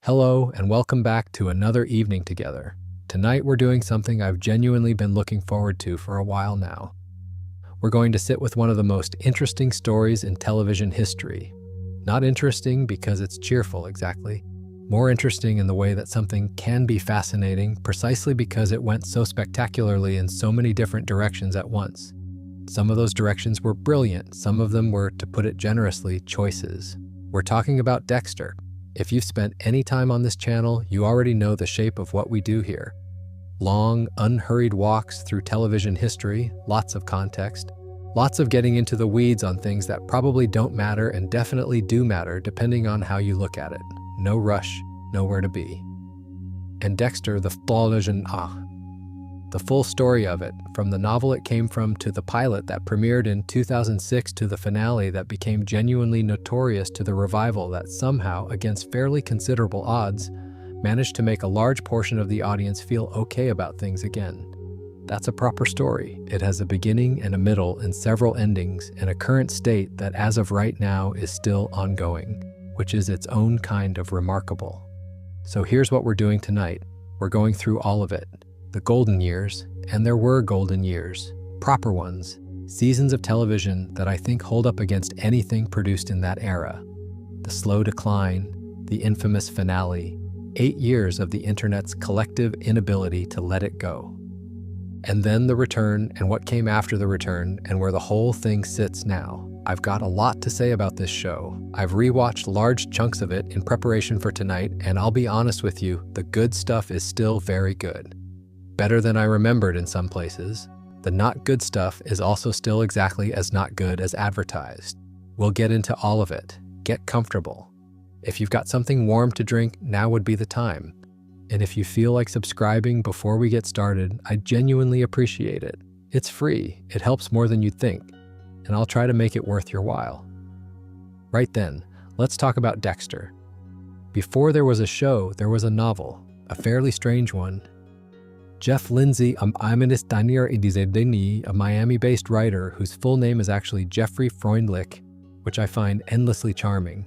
Hello, and welcome back to another evening together. Tonight we're doing something I've genuinely been looking forward to for a while now. We're going to sit with one of the most interesting stories in television history. Not interesting because it's cheerful, exactly. More interesting in the way that something can be fascinating precisely because it went so spectacularly in so many different directions at once. Some of those directions were brilliant, some of them were, to put it generously, choices. We're talking about Dexter. If you've spent any time on this channel, you already know the shape of what we do here. Long, unhurried walks through television history, lots of context, lots of getting into the weeds on things that probably don't matter and definitely do matter depending on how you look at it. No rush, nowhere to be. And Dexter, the full story of it, from the novel it came from to the pilot that premiered in 2006 to the finale that became genuinely notorious to the revival that somehow, against fairly considerable odds, managed to make a large portion of the audience feel okay about things again. That's a proper story. It has a beginning and a middle and several endings and a current state that as of right now is still ongoing, which is its own kind of remarkable. So here's what we're doing tonight. We're going through all of it. The golden years, and there were golden years, proper ones, seasons of television that I think hold up against anything produced in that era. The slow decline, the infamous finale, 8 years of the internet's collective inability to let it go. And then the return and what came after the return and where the whole thing sits now. I've got a lot to say about this show. I've rewatched large chunks of it in preparation for tonight, and I'll be honest with you, the good stuff is still very good. Better than I remembered in some places. The not good stuff is also still exactly as not good as advertised. We'll get into all of it. Get comfortable. If you've got something warm to drink, now would be the time. And if you feel like subscribing before we get started, I genuinely appreciate it. It's free, it helps more than you'd think, and I'll try to make it worth your while. Right then, let's talk about Dexter. Before there was a show, there was a novel, a fairly strange one. Jeff Lindsay, a Miami-based writer whose full name is actually Jeffrey Freundlich, which I find endlessly charming,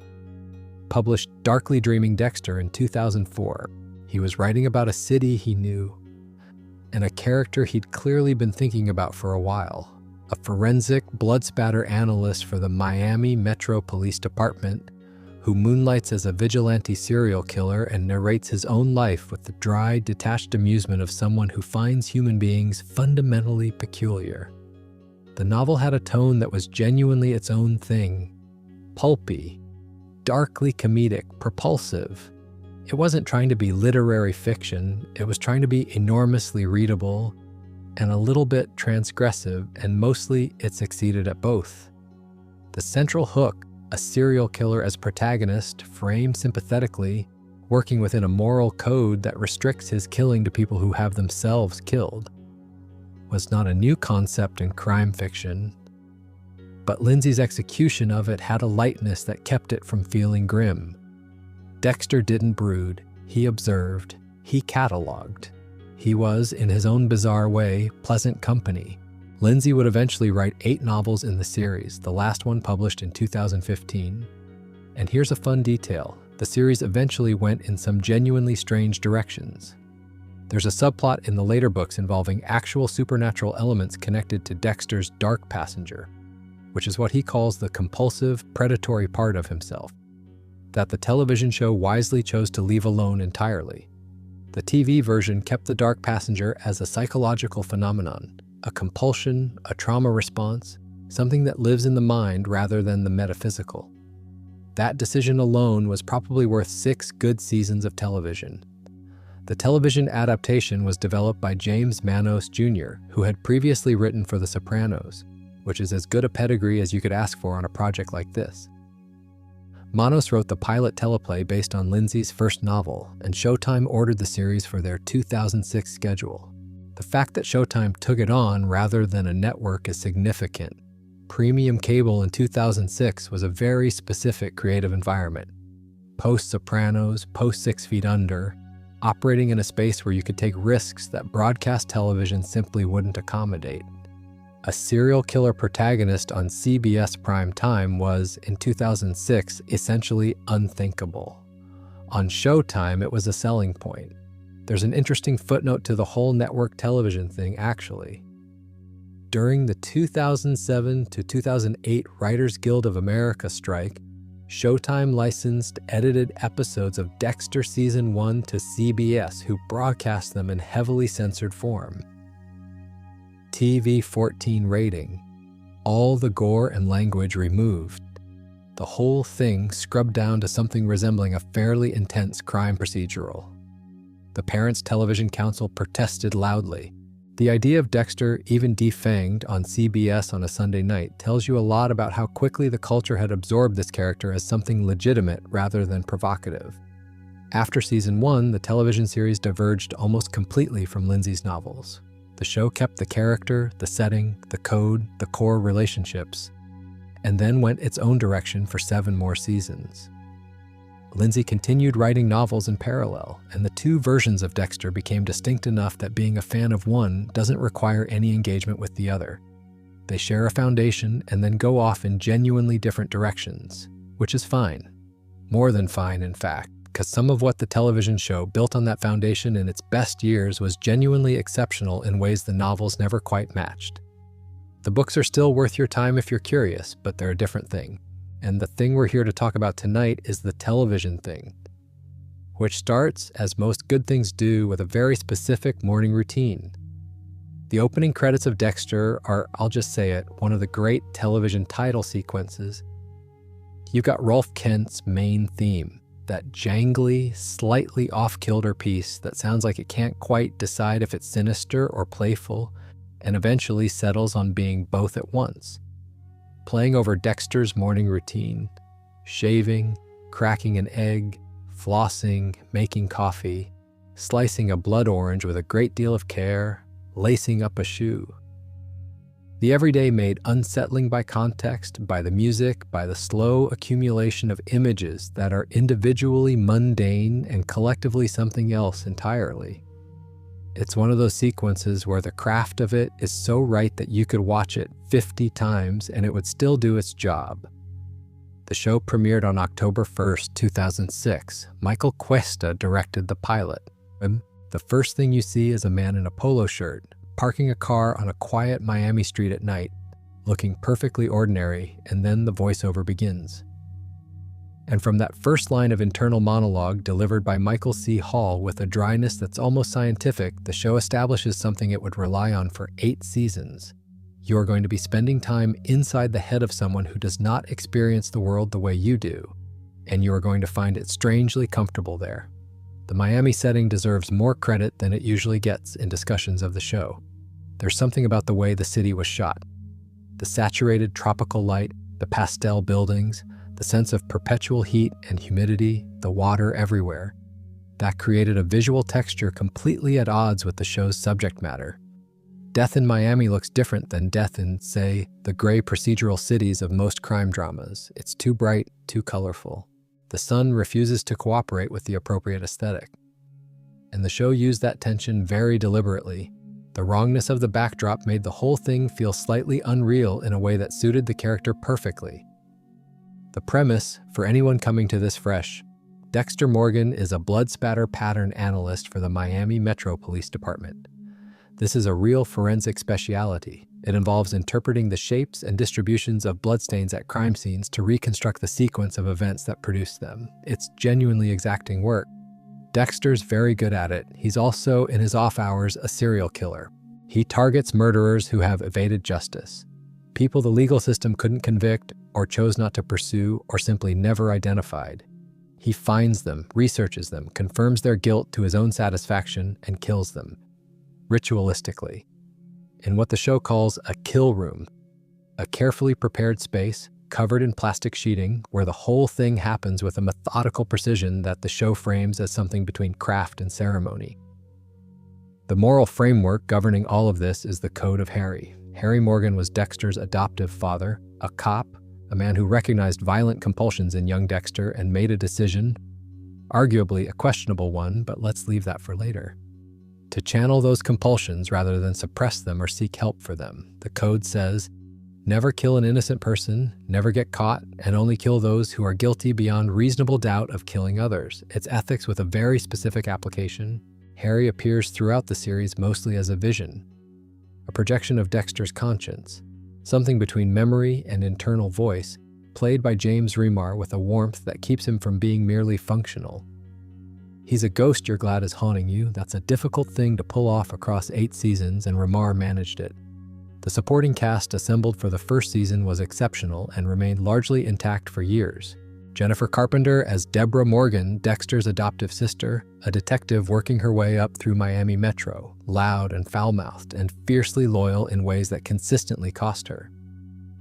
published Darkly Dreaming Dexter in 2004. He was writing about a city he knew and a character he'd clearly been thinking about for a while, a forensic blood spatter analyst for the Miami Metro Police Department who moonlights as a vigilante serial killer and narrates his own life with the dry, detached amusement of someone who finds human beings fundamentally peculiar. The novel had a tone that was genuinely its own thing, pulpy, darkly comedic, propulsive. It wasn't trying to be literary fiction, it was trying to be enormously readable and a little bit transgressive, and mostly it succeeded at both. The central hook, a serial killer as protagonist, framed sympathetically, working within a moral code that restricts his killing to people who have themselves killed, was not a new concept in crime fiction, but Lindsay's execution of it had a lightness that kept it from feeling grim. Dexter didn't brood, he observed, he cataloged. He was, in his own bizarre way, pleasant company. Lindsay would eventually write 8 novels in the series, the last one published in 2015. And here's a fun detail. The series eventually went in some genuinely strange directions. There's a subplot in the later books involving actual supernatural elements connected to Dexter's dark passenger, which is what he calls the compulsive, predatory part of himself, that the television show wisely chose to leave alone entirely. The TV version kept the dark passenger as a psychological phenomenon, a compulsion, a trauma response, something that lives in the mind rather than the metaphysical. That decision alone was probably worth 6 good seasons of television. The television adaptation was developed by James Manos Jr., who had previously written for The Sopranos, which is as good a pedigree as you could ask for on a project like this. Manos wrote the pilot teleplay based on Lindsay's first novel, and Showtime ordered the series for their 2006 schedule. The fact that Showtime took it on rather than a network is significant. Premium cable in 2006 was a very specific creative environment. Post-Sopranos, post-6 Feet Under, operating in a space where you could take risks that broadcast television simply wouldn't accommodate. A serial killer protagonist on CBS prime time was, in 2006, essentially unthinkable. On Showtime, it was a selling point. There's an interesting footnote to the whole network television thing, actually. During the 2007 to 2008 Writers Guild of America strike, Showtime licensed edited episodes of Dexter Season 1 to CBS, who broadcast them in heavily censored form. TV 14 rating. All the gore and language removed. The whole thing scrubbed down to something resembling a fairly intense crime procedural. The Parents Television Council protested loudly. The idea of Dexter, even defanged on CBS on a Sunday night, tells you a lot about how quickly the culture had absorbed this character as something legitimate rather than provocative. After Season 1, the television series diverged almost completely from Lindsay's novels. The show kept the character, the setting, the code, the core relationships, and then went its own direction for 7 more seasons. Lindsay continued writing novels in parallel, and the 2 versions of Dexter became distinct enough that being a fan of one doesn't require any engagement with the other. They share a foundation and then go off in genuinely different directions, which is fine. More than fine, in fact, because some of what the television show built on that foundation in its best years was genuinely exceptional in ways the novels never quite matched. The books are still worth your time if you're curious, but they're a different thing. And the thing we're here to talk about tonight is the television thing, which starts, as most good things do, with a very specific morning routine. The opening credits of Dexter are, I'll just say it, one of the great television title sequences. You've got Rolf Kent's main theme, that jangly, slightly off-kilter piece that sounds like it can't quite decide if it's sinister or playful, and eventually settles on being both at once. Playing over Dexter's morning routine, shaving, cracking an egg, flossing, making coffee, slicing a blood orange with a great deal of care, lacing up a shoe. The everyday made unsettling by context, by the music, by the slow accumulation of images that are individually mundane and collectively something else entirely. It's one of those sequences where the craft of it is so right that you could watch it 50 times and it would still do its job. The show premiered on October 1st, 2006. Michael Cuesta directed the pilot. The first thing you see is a man in a polo shirt, parking a car on a quiet Miami street at night, looking perfectly ordinary, and then the voiceover begins. And from that first line of internal monologue delivered by Michael C. Hall with a dryness that's almost scientific, the show establishes something it would rely on for 8 seasons. You are going to be spending time inside the head of someone who does not experience the world the way you do, and you are going to find it strangely comfortable there. The Miami setting deserves more credit than it usually gets in discussions of the show. There's something about the way the city was shot. The saturated tropical light, the pastel buildings, the sense of perpetual heat and humidity, the water everywhere. That created a visual texture completely at odds with the show's subject matter. Death in Miami looks different than death in, say, the gray procedural cities of most crime dramas. It's too bright, too colorful. The sun refuses to cooperate with the appropriate aesthetic. And the show used that tension very deliberately. The wrongness of the backdrop made the whole thing feel slightly unreal in a way that suited the character perfectly. The premise, for anyone coming to this fresh, Dexter Morgan is a blood spatter pattern analyst for the Miami Metro Police Department. This is a real forensic specialty. It involves interpreting the shapes and distributions of bloodstains at crime scenes to reconstruct the sequence of events that produced them. It's genuinely exacting work. Dexter's very good at it. He's also, in his off hours, a serial killer. He targets murderers who have evaded justice. People the legal system couldn't convict, or chose not to pursue, or simply never identified. He finds them, researches them, confirms their guilt to his own satisfaction, and kills them, ritualistically, in what the show calls a kill room, a carefully prepared space covered in plastic sheeting where the whole thing happens with a methodical precision that the show frames as something between craft and ceremony. The moral framework governing all of this is the Code of Harry. Harry Morgan was Dexter's adoptive father, a cop, a man who recognized violent compulsions in young Dexter and made a decision, arguably a questionable one, but let's leave that for later, to channel those compulsions rather than suppress them or seek help for them. The code says, Never kill an innocent person, never get caught, and only kill those who are guilty beyond reasonable doubt of killing others. It's ethics with a very specific application. Harry appears throughout the series mostly as a vision, a projection of Dexter's conscience, something between memory and internal voice, played by James Remar with a warmth that keeps him from being merely functional. He's a ghost you're glad is haunting you. That's a difficult thing to pull off across 8 seasons, and Remar managed it. The supporting cast assembled for the first season was exceptional and remained largely intact for years. Jennifer Carpenter as Deborah Morgan, Dexter's adoptive sister, a detective working her way up through Miami Metro, loud and foul-mouthed and fiercely loyal in ways that consistently cost her.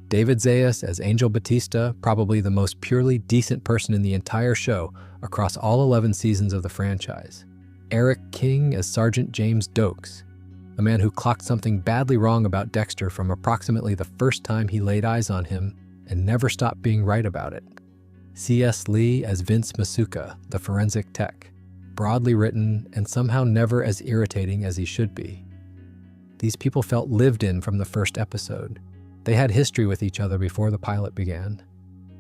David Zayas as Angel Batista, probably the most purely decent person in the entire show across all 11 seasons of the franchise. Eric King as Sergeant James Dokes, a man who clocked something badly wrong about Dexter from approximately the first time he laid eyes on him and never stopped being right about it. C.S. Lee as Vince Masuka, the forensic tech, broadly written and somehow never as irritating as he should be. These people felt lived in from the first episode. They had history with each other before the pilot began.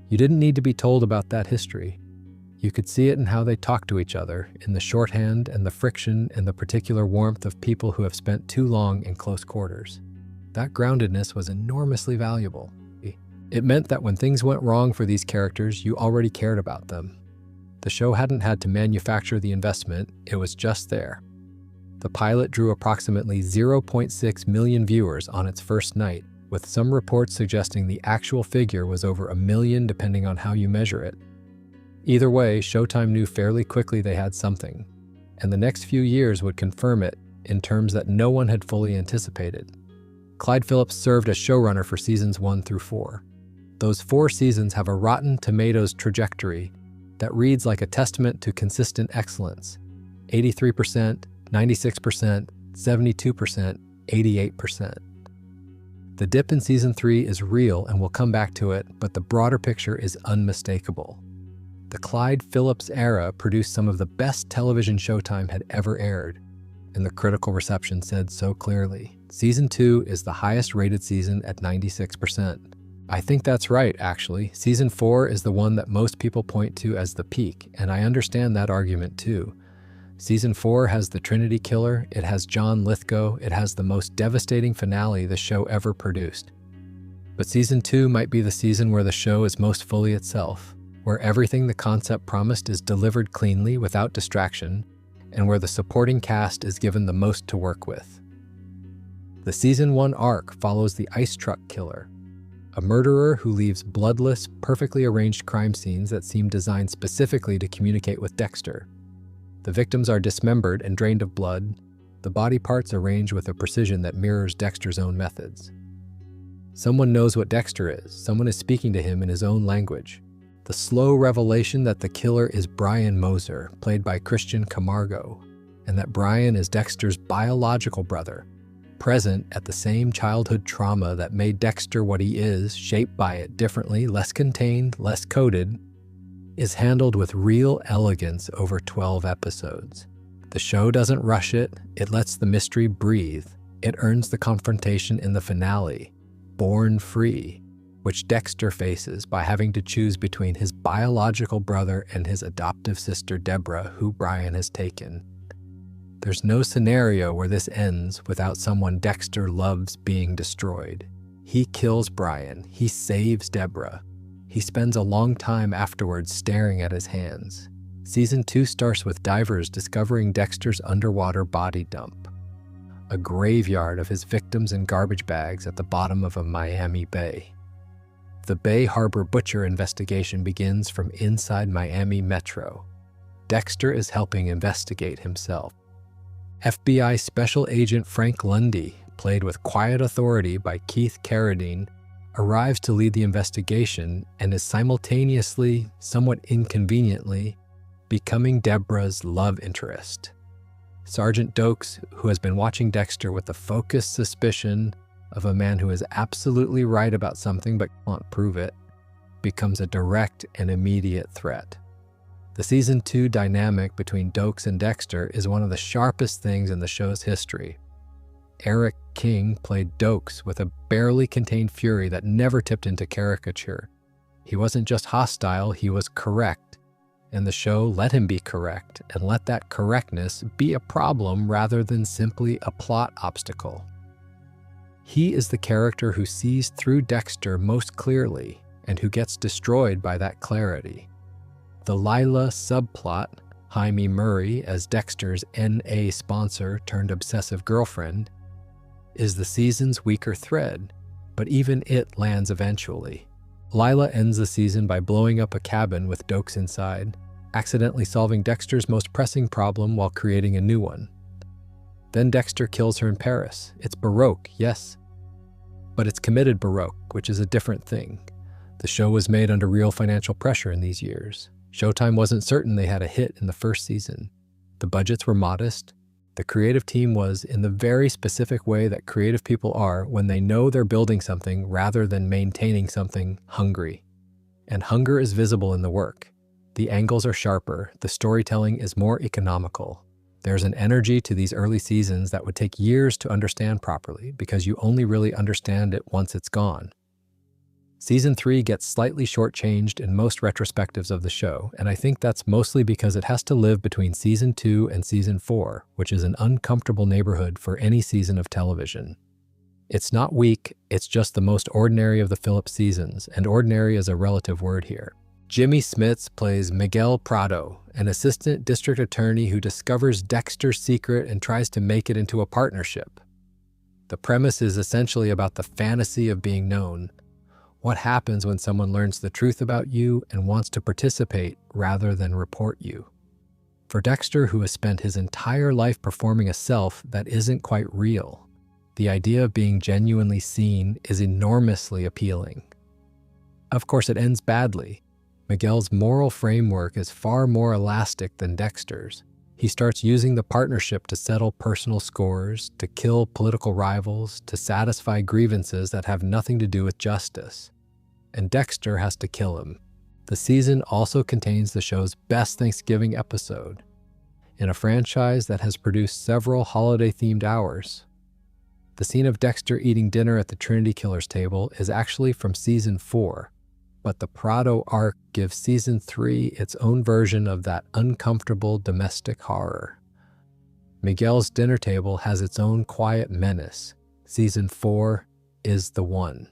You didn't need to be told about that history. You could see it in how they talked to each other, in the shorthand and the friction and the particular warmth of people who have spent too long in close quarters. That groundedness was enormously valuable. It meant that when things went wrong for these characters, you already cared about them. The show hadn't had to manufacture the investment, it was just there. The pilot drew approximately 0.6 million viewers on its first night, with some reports suggesting the actual figure was over 1 million depending on how you measure it. Either way, Showtime knew fairly quickly they had something, and the next few years would confirm it in terms that no one had fully anticipated. Clyde Phillips served as showrunner for seasons 1 through 4. Those 4 seasons have a Rotten Tomatoes trajectory that reads like a testament to consistent excellence. 83%, 96%, 72%, 88%. The dip in season 3 is real and we'll come back to it, but the broader picture is unmistakable. The Clyde Phillips era produced some of the best television Showtime had ever aired, and the critical reception said so clearly. Season 2 is the highest rated season at 96%. I think that's right, actually. Season 4 is the one that most people point to as the peak, and I understand that argument too. Season 4 has the Trinity Killer, it has John Lithgow, it has the most devastating finale the show ever produced. But Season 2 might be the season where the show is most fully itself, where everything the concept promised is delivered cleanly without distraction, and where the supporting cast is given the most to work with. The Season 1 arc follows the Ice Truck Killer, a murderer who leaves bloodless, perfectly arranged crime scenes that seem designed specifically to communicate with Dexter. The victims are dismembered and drained of blood, the body parts arranged with a precision that mirrors Dexter's own methods. Someone knows what Dexter is, someone is speaking to him in his own language. The slow revelation that the killer is Brian Moser, played by Christian Camargo, and that Brian is Dexter's biological brother, present at the same childhood trauma that made Dexter what he is, shaped by it differently, less contained, less coded, is handled with real elegance over 12 episodes. The show doesn't rush it, it lets the mystery breathe. It earns the confrontation in the finale, Born Free, which Dexter faces by having to choose between his biological brother and his adoptive sister Deborah, who Brian has taken. There's no scenario where this ends without someone Dexter loves being destroyed. He kills Brian, he saves Deborah. He spends a long time afterwards staring at his hands. Season 2 starts with divers discovering Dexter's underwater body dump, a graveyard of his victims in garbage bags at the bottom of a Miami bay. The Bay Harbor Butcher investigation begins from inside Miami Metro. Dexter is helping investigate himself. FBI Special Agent Frank Lundy, played with quiet authority by Keith Carradine, arrives to lead the investigation and is simultaneously, somewhat inconveniently, becoming Deborah's love interest. Sergeant Dokes, who has been watching Dexter with the focused suspicion of a man who is absolutely right about something but can't prove it, becomes a direct and immediate threat. The Season 2 dynamic between Dokes and Dexter is one of the sharpest things in the show's history. Eric King played Dokes with a barely contained fury that never tipped into caricature. He wasn't just hostile, he was correct. And the show let him be correct, and let that correctness be a problem rather than simply a plot obstacle. He is the character who sees through Dexter most clearly, and who gets destroyed by that clarity. The Lila subplot, Jaime Murray as Dexter's NA sponsor turned obsessive girlfriend, is the season's weaker thread, but even it lands eventually. Lila ends the season by blowing up a cabin with Dokes inside, accidentally solving Dexter's most pressing problem while creating a new one. Then Dexter kills her in Paris. It's Baroque, yes, but it's committed Baroque, which is a different thing. The show was made under real financial pressure in these years. Showtime wasn't certain they had a hit in the first season. The budgets were modest. The creative team was, in the very specific way that creative people are when they know they're building something rather than maintaining something, hungry. And hunger is visible in the work. The angles are sharper, the storytelling is more economical. There's an energy to these early seasons that would take years to understand properly because you only really understand it once it's gone. Season 3 gets slightly shortchanged in most retrospectives of the show, and I think that's mostly because it has to live between Season 2 and Season 4, which is an uncomfortable neighborhood for any season of television. It's not weak, it's just the most ordinary of the Phillips seasons, and ordinary is a relative word here. Jimmy Smits plays Miguel Prado, an assistant district attorney who discovers Dexter's secret and tries to make it into a partnership. The premise is essentially about the fantasy of being known. What happens when someone learns the truth about you and wants to participate rather than report you? For Dexter, who has spent his entire life performing a self that isn't quite real, the idea of being genuinely seen is enormously appealing. Of course, it ends badly. Miguel's moral framework is far more elastic than Dexter's. He starts using the partnership to settle personal scores, to kill political rivals, to satisfy grievances that have nothing to do with justice. And Dexter has to kill him. The season also contains the show's best Thanksgiving episode, in a franchise that has produced several holiday-themed hours. The scene of Dexter eating dinner at the Trinity Killer's table is actually from Season 4, but the Prado arc gives Season 3 its own version of that uncomfortable domestic horror. Miguel's dinner table has its own quiet menace. Season 4 is the one.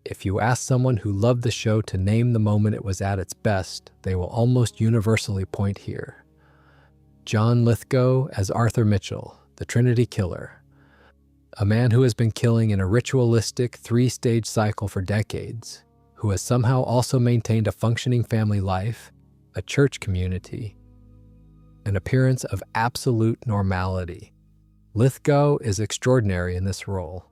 If you ask someone who loved the show to name the moment it was at its best, they will almost universally point here. John Lithgow as Arthur Mitchell, the Trinity Killer. A man who has been killing in a ritualistic 3-stage cycle for decades, who has somehow also maintained a functioning family life, a church community, an appearance of absolute normality. Lithgow is extraordinary in this role.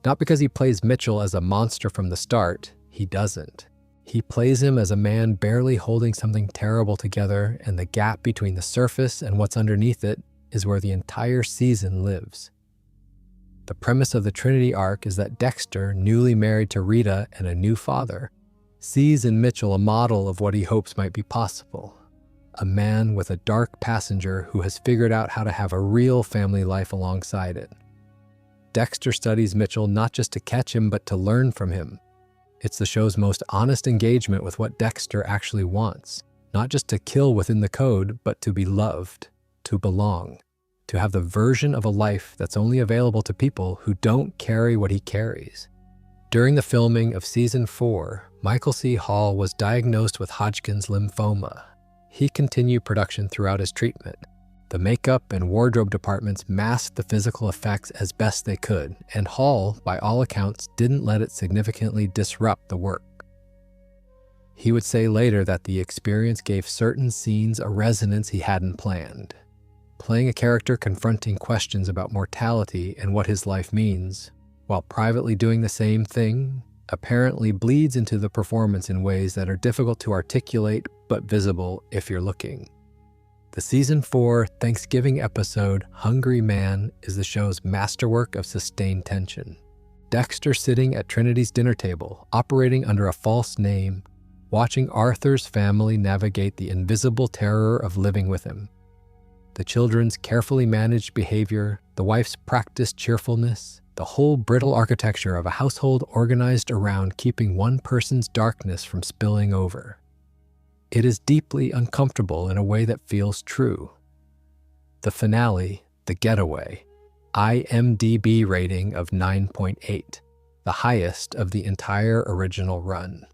Not because he plays Mitchell as a monster from the start, he doesn't. He plays him as a man barely holding something terrible together, and the gap between the surface and what's underneath it is where the entire season lives. The premise of the Trinity arc is that Dexter, newly married to Rita and a new father, sees in Mitchell a model of what he hopes might be possible. A man with a dark passenger who has figured out how to have a real family life alongside it. Dexter studies Mitchell not just to catch him, but to learn from him. It's the show's most honest engagement with what Dexter actually wants. Not just to kill within the code, but to be loved, to belong, to have the version of a life that's only available to people who don't carry what he carries. During the filming of Season 4, Michael C. Hall was diagnosed with Hodgkin's lymphoma. He continued production throughout his treatment. The makeup and wardrobe departments masked the physical effects as best they could, and Hall, by all accounts, didn't let it significantly disrupt the work. He would say later that the experience gave certain scenes a resonance he hadn't planned. Playing a character confronting questions about mortality and what his life means, while privately doing the same thing, apparently bleeds into the performance in ways that are difficult to articulate but visible if you're looking. The Season 4 Thanksgiving episode, Hungry Man, is the show's masterwork of sustained tension. Dexter sitting at Trinity's dinner table, operating under a false name, watching Arthur's family navigate the invisible terror of living with him. The children's carefully managed behavior, the wife's practiced cheerfulness, the whole brittle architecture of a household organized around keeping one person's darkness from spilling over. It is deeply uncomfortable in a way that feels true. The finale, The Getaway, IMDb rating of 9.8, the highest of the entire original run.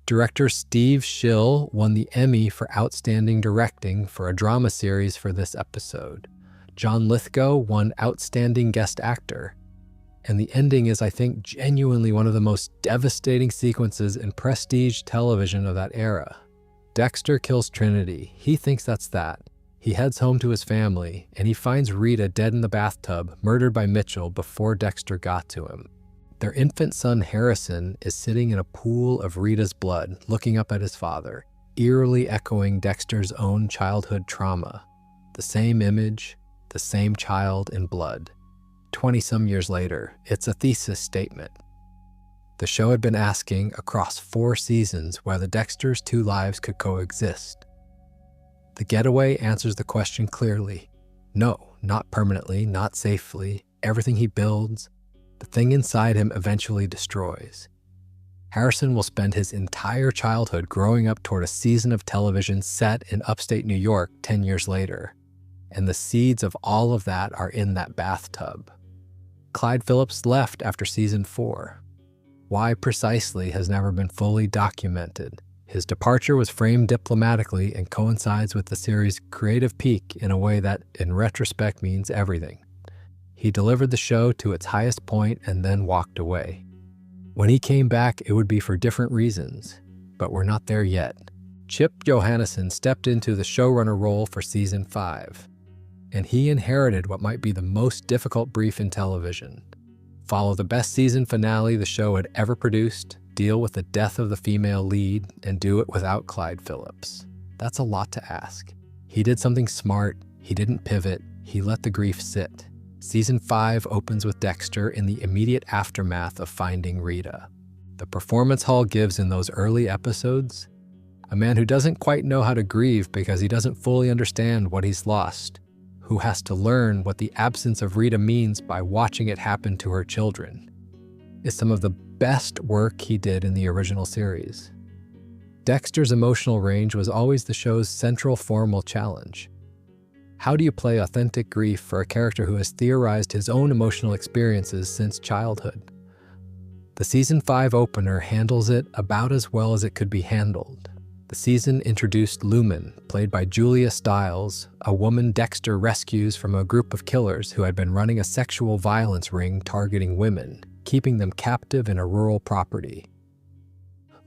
Director Steve Schill won the Emmy for Outstanding Directing for a drama series for this episode. John Lithgow won Outstanding Guest Actor. And the ending is, I think, genuinely one of the most devastating sequences in prestige television of that era. Dexter kills Trinity. He thinks that's that. He heads home to his family, and he finds Rita dead in the bathtub, murdered by Mitchell before Dexter got to him. Their infant son, Harrison, is sitting in a pool of Rita's blood, looking up at his father, eerily echoing Dexter's own childhood trauma. The same image, the same child in blood. 20-some years later, it's a thesis statement. The show had been asking, across 4 seasons, whether Dexter's 2 lives could coexist. The Getaway answers the question clearly. No, not permanently, not safely. Everything he builds, the thing inside him eventually destroys. Harrison will spend his entire childhood growing up toward a season of television set in upstate New York 10 years later, and the seeds of all of that are in that bathtub. Clyde Phillips left after season 4. Why precisely has never been fully documented. His departure was framed diplomatically and coincides with the series' creative peak in a way that, in retrospect, means everything. He delivered the show to its highest point and then walked away. When he came back, it would be for different reasons, but we're not there yet. Chip Johannesson stepped into the showrunner role for season 5, and he inherited what might be the most difficult brief in television. Follow the best season finale the show had ever produced, deal with the death of the female lead, and do it without Clyde Phillips. That's a lot to ask. He did something smart, he didn't pivot, he let the grief sit. Season 5 opens with Dexter in the immediate aftermath of finding Rita. The performance Hall gives in those early episodes, a man who doesn't quite know how to grieve because he doesn't fully understand what he's lost, who has to learn what the absence of Rita means by watching it happen to her children, is some of the best work he did in the original series. Dexter's emotional range was always the show's central formal challenge. How do you play authentic grief for a character who has theorized his own emotional experiences since childhood? The season 5 opener handles it about as well as it could be handled. The season introduced Lumen, played by Julia Stiles, a woman Dexter rescues from a group of killers who had been running a sexual violence ring targeting women, keeping them captive in a rural property.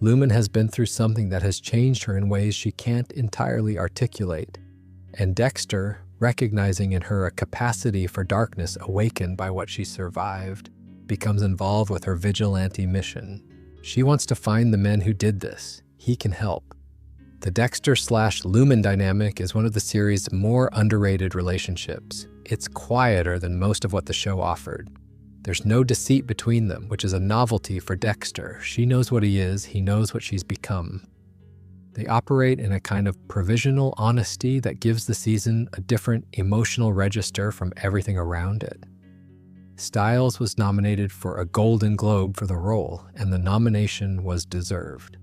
Lumen has been through something that has changed her in ways she can't entirely articulate, and Dexter, recognizing in her a capacity for darkness awakened by what she survived, becomes involved with her vigilante mission. She wants to find the men who did this. He can help. The Dexter/Lumen dynamic is one of the series' more underrated relationships. It's quieter than most of what the show offered. There's no deceit between them, which is a novelty for Dexter. She knows what he is, he knows what she's become. They operate in a kind of provisional honesty that gives the season a different emotional register from everything around it. Stiles was nominated for a Golden Globe for the role, and the nomination was deserved.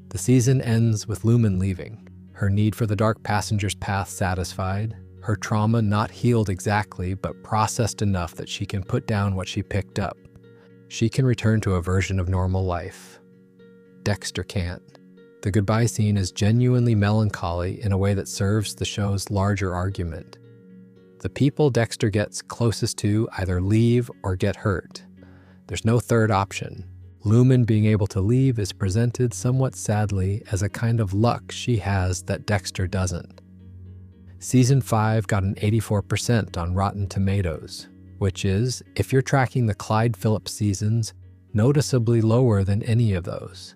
The season ends with Lumen leaving, her need for the dark passenger's path satisfied, her trauma not healed exactly but processed enough that she can put down what she picked up. She can return to a version of normal life. Dexter can't. The goodbye scene is genuinely melancholy in a way that serves the show's larger argument. The people Dexter gets closest to either leave or get hurt. There's no third option. Lumen being able to leave is presented somewhat sadly as a kind of luck she has that Dexter doesn't. Season 5 got an 84% on Rotten Tomatoes, which is, if you're tracking the Clyde Phillips seasons, noticeably lower than any of those,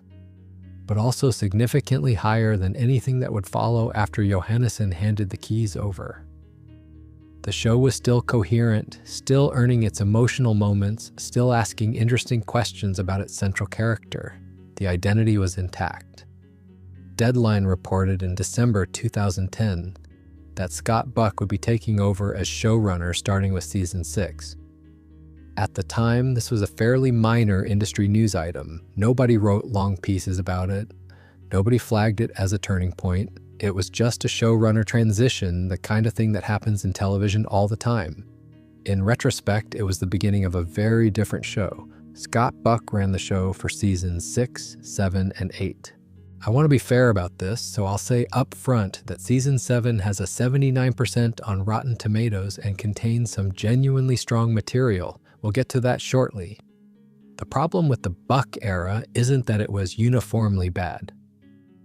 but also significantly higher than anything that would follow after Johannesson handed the keys over. The show was still coherent, still earning its emotional moments, still asking interesting questions about its central character. The identity was intact. Deadline reported in December 2010, that Scott Buck would be taking over as showrunner starting with season 6. At the time, this was a fairly minor industry news item. Nobody wrote long pieces about it. Nobody flagged it as a turning point. It was just a showrunner transition, the kind of thing that happens in television all the time. In retrospect, it was the beginning of a very different show. Scott Buck ran the show for seasons 6, 7, and 8. I want to be fair about this, so I'll say up front that season 7 has a 79% on Rotten Tomatoes and contains some genuinely strong material. We'll get to that shortly. The problem with the Buck era isn't that it was uniformly bad.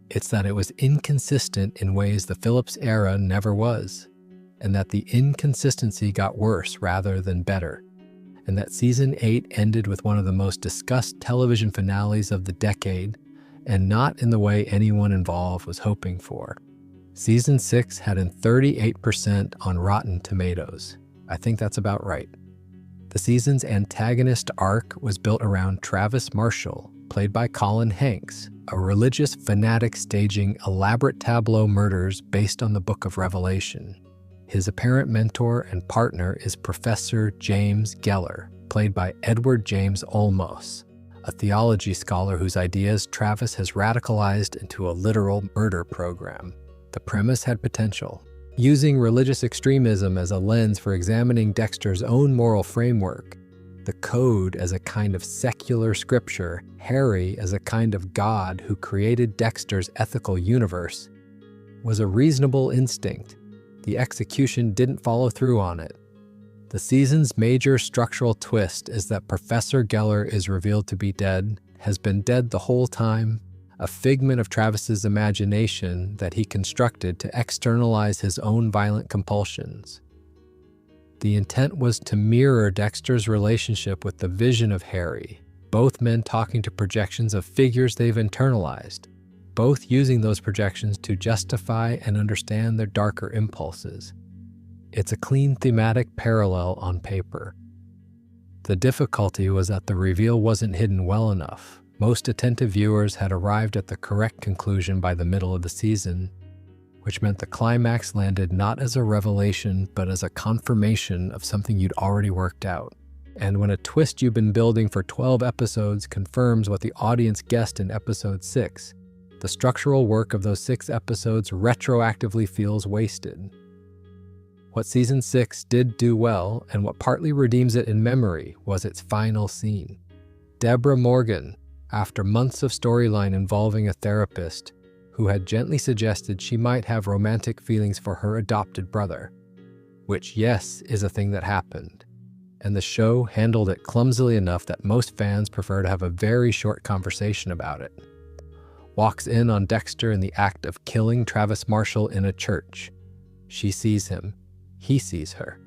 It's that it was inconsistent in ways the Phillips era never was, and that the inconsistency got worse rather than better, and that season 8 ended with one of the most discussed television finales of the decade, and not in the way anyone involved was hoping for. Season 6 had a 38% on Rotten Tomatoes. I think that's about right. The season's antagonist arc was built around Travis Marshall, played by Colin Hanks, a religious fanatic staging elaborate tableau murders based on the Book of Revelation. His apparent mentor and partner is Professor James Geller, played by Edward James Olmos, a theology scholar whose ideas Travis has radicalized into a literal murder program. The premise had potential. Using religious extremism as a lens for examining Dexter's own moral framework, the code as a kind of secular scripture, Harry as a kind of God who created Dexter's ethical universe, was a reasonable instinct. The execution didn't follow through on it. The season's major structural twist is that Professor Geller is revealed to be dead, has been dead the whole time, a figment of Travis's imagination that he constructed to externalize his own violent compulsions. The intent was to mirror Dexter's relationship with the vision of Harry, both men talking to projections of figures they've internalized, both using those projections to justify and understand their darker impulses. It's a clean thematic parallel on paper. The difficulty was that the reveal wasn't hidden well enough. Most attentive viewers had arrived at the correct conclusion by the middle of the season, which meant the climax landed not as a revelation, but as a confirmation of something you'd already worked out. And when a twist you've been building for 12 episodes confirms what the audience guessed in episode 6, the structural work of those 6 episodes retroactively feels wasted. What season 6 did do well, and what partly redeems it in memory, was its final scene. Deborah Morgan, after months of storyline involving a therapist who had gently suggested she might have romantic feelings for her adopted brother, which, yes, is a thing that happened, and the show handled it clumsily enough that most fans prefer to have a very short conversation about it, walks in on Dexter in the act of killing Travis Marshall in a church. She sees him. He sees her.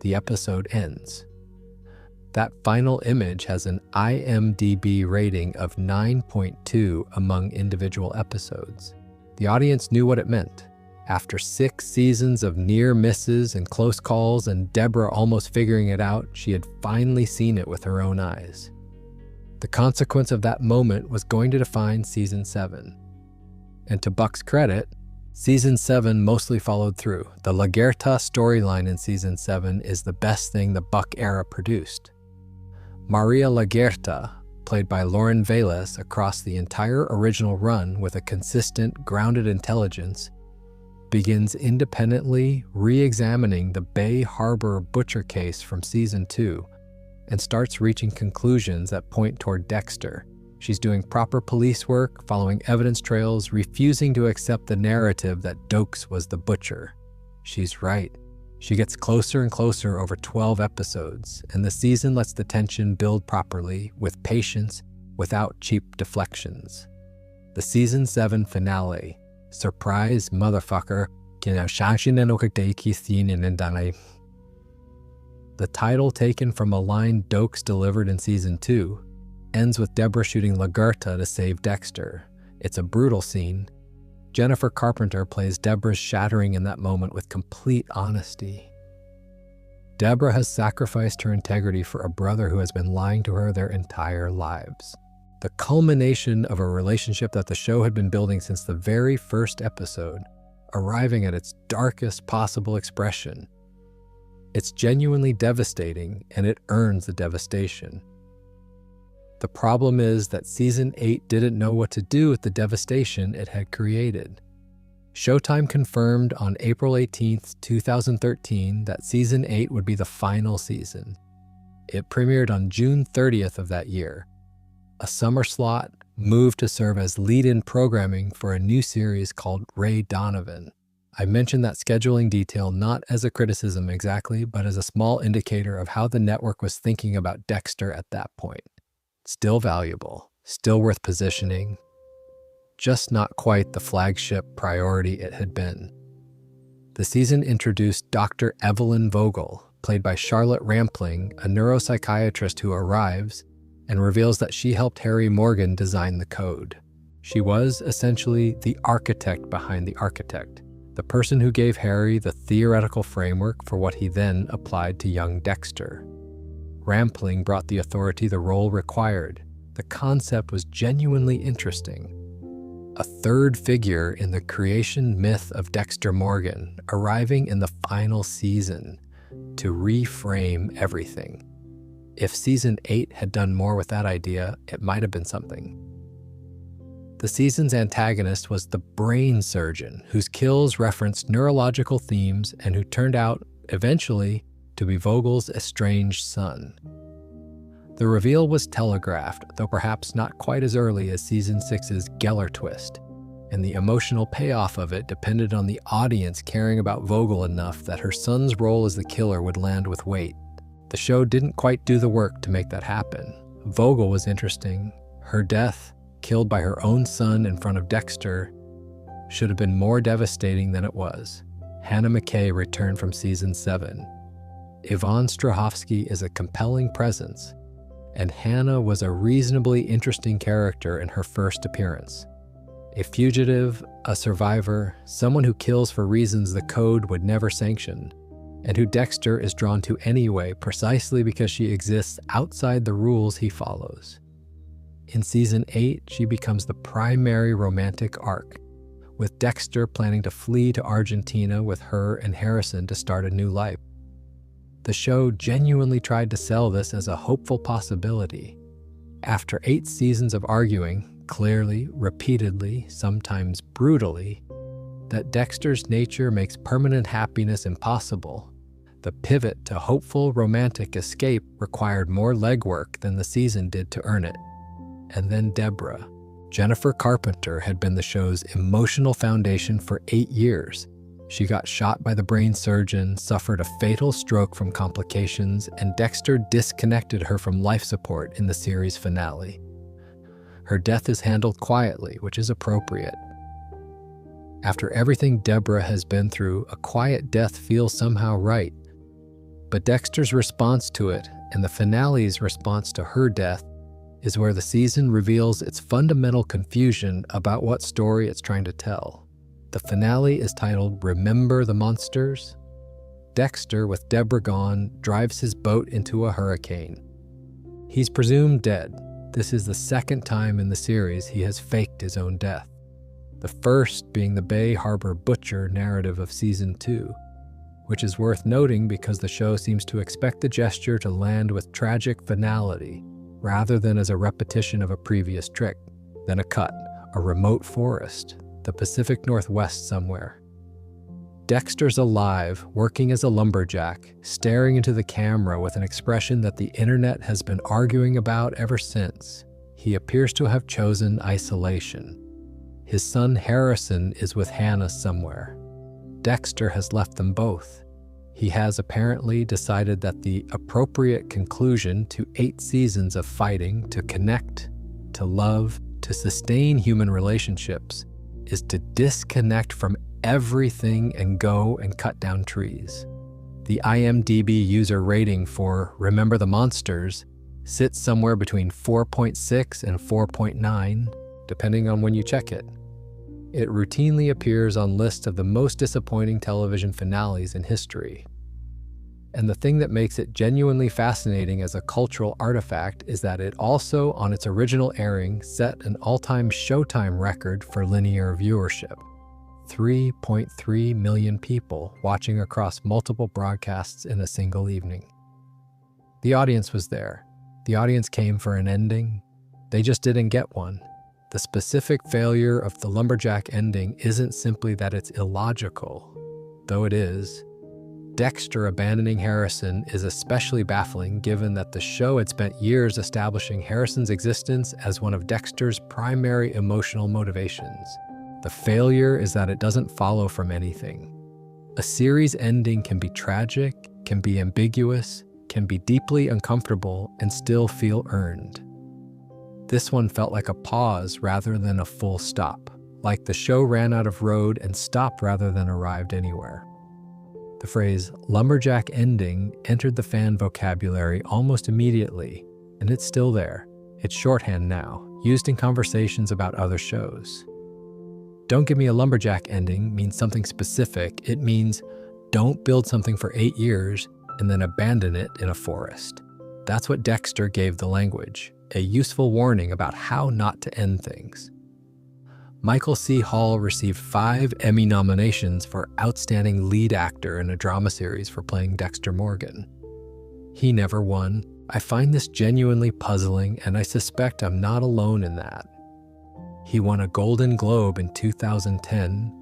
The episode ends. That final image has an IMDb rating of 9.2 among individual episodes. The audience knew what it meant. After 6 seasons of near misses and close calls and Deborah almost figuring it out, she had finally seen it with her own eyes. The consequence of that moment was going to define season 7. And to Buck's credit, season 7 mostly followed through. The Lagerta storyline in season 7 is the best thing the Buck era produced. Maria Lagerta, played by Lauren Velez across the entire original run with a consistent, grounded intelligence, begins independently re-examining the Bay Harbor butcher case from season 2 and starts reaching conclusions that point toward Dexter. She's doing proper police work, following evidence trails, refusing to accept the narrative that Dokes was the butcher. She's right. She gets closer and closer over 12 episodes, and the season lets the tension build properly, with patience, without cheap deflections. The season 7 finale, surprise motherfucker, the title taken from a line Dokes delivered in season 2, ends with Deborah shooting Lagerta to save Dexter. It's a brutal scene. Jennifer Carpenter plays Deborah's shattering in that moment with complete honesty. Deborah has sacrificed her integrity for a brother who has been lying to her their entire lives. The culmination of a relationship that the show had been building since the very first episode, arriving at its darkest possible expression. It's genuinely devastating, and it earns the devastation. The problem is that Season 8 didn't know what to do with the devastation it had created. Showtime confirmed on April 18, 2013, that Season 8 would be the final season. It premiered on June 30th of that year. A summer slot moved to serve as lead-in programming for a new series called Ray Donovan. I mentioned that scheduling detail not as a criticism exactly, but as a small indicator of how the network was thinking about Dexter at that point. Still valuable, still worth positioning, just not quite the flagship priority it had been. The season introduced Dr. Evelyn Vogel, played by Charlotte Rampling, a neuropsychiatrist who arrives and reveals that she helped Harry Morgan design the code. She was essentially the architect behind the architect, the person who gave Harry the theoretical framework for what he then applied to young Dexter. Rampling brought the authority the role required. The concept was genuinely interesting. A third figure in the creation myth of Dexter Morgan, arriving in the final season to reframe everything. If Season 8 had done more with that idea, it might have been something. The season's antagonist was the brain surgeon, whose kills referenced neurological themes and who turned out, eventually, to be Vogel's estranged son. The reveal was telegraphed, though perhaps not quite as early as Season 6's Geller twist, and the emotional payoff of it depended on the audience caring about Vogel enough that her son's role as the killer would land with weight. The show didn't quite do the work to make that happen. Vogel was interesting. Her death, killed by her own son in front of Dexter, should have been more devastating than it was. Hannah McKay returned from Season 7. Yvonne Strahovski is a compelling presence, and Hannah was a reasonably interesting character in her first appearance. A fugitive, a survivor, someone who kills for reasons the code would never sanction, and who Dexter is drawn to anyway precisely because she exists outside the rules he follows. In Season 8, she becomes the primary romantic arc, with Dexter planning to flee to Argentina with her and Harrison to start a new life. The show genuinely tried to sell this as a hopeful possibility. After 8 seasons of arguing, clearly, repeatedly, sometimes brutally, that Dexter's nature makes permanent happiness impossible, the pivot to hopeful romantic escape required more legwork than the season did to earn it. And then Deborah. Jennifer Carpenter had been the show's emotional foundation for 8 years. She got shot by the brain surgeon, suffered a fatal stroke from complications, and Dexter disconnected her from life support in the series finale. Her death is handled quietly, which is appropriate. After everything Deborah has been through, a quiet death feels somehow right. But Dexter's response to it, and the finale's response to her death, is where the season reveals its fundamental confusion about what story it's trying to tell. The finale is titled Remember the Monsters? Dexter, with Deborah gone, drives his boat into a hurricane. He's presumed dead. This is the second time in the series he has faked his own death. The first being the Bay Harbor Butcher narrative of Season 2, which is worth noting because the show seems to expect the gesture to land with tragic finality, rather than as a repetition of a previous trick. Then a cut, a remote forest, the Pacific Northwest somewhere. Dexter's alive, working as a lumberjack, staring into the camera with an expression that the internet has been arguing about ever since. He appears to have chosen isolation. His son Harrison is with Hannah somewhere. Dexter has left them both. He has apparently decided that the appropriate conclusion to 8 seasons of fighting to connect, to love, to sustain human relationships is to disconnect from everything and go and cut down trees. The IMDb user rating for Remember the Monsters sits somewhere between 4.6 and 4.9, depending on when you check it. It routinely appears on lists of the most disappointing television finales in history. And the thing that makes it genuinely fascinating as a cultural artifact is that it also, on its original airing, set an all-time Showtime record for linear viewership. 3.3 million people watching across multiple broadcasts in a single evening. The audience was there. The audience came for an ending. They just didn't get one. The specific failure of the lumberjack ending isn't simply that it's illogical, though it is. Dexter abandoning Harrison is especially baffling given that the show had spent years establishing Harrison's existence as one of Dexter's primary emotional motivations. The failure is that it doesn't follow from anything. A series ending can be tragic, can be ambiguous, can be deeply uncomfortable, and still feel earned. This one felt like a pause rather than a full stop, like the show ran out of road and stopped rather than arrived anywhere. The phrase lumberjack ending entered the fan vocabulary almost immediately, and it's still there. It's shorthand now, used in conversations about other shows. Don't give me a lumberjack ending means something specific. It means don't build something for 8 years and then abandon it in a forest. That's what Dexter gave the language, a useful warning about how not to end things. Michael C. Hall received 5 Emmy nominations for Outstanding Lead Actor in a Drama Series for playing Dexter Morgan. He never won. I find this genuinely puzzling, and I suspect I'm not alone in that. He won a Golden Globe in 2010,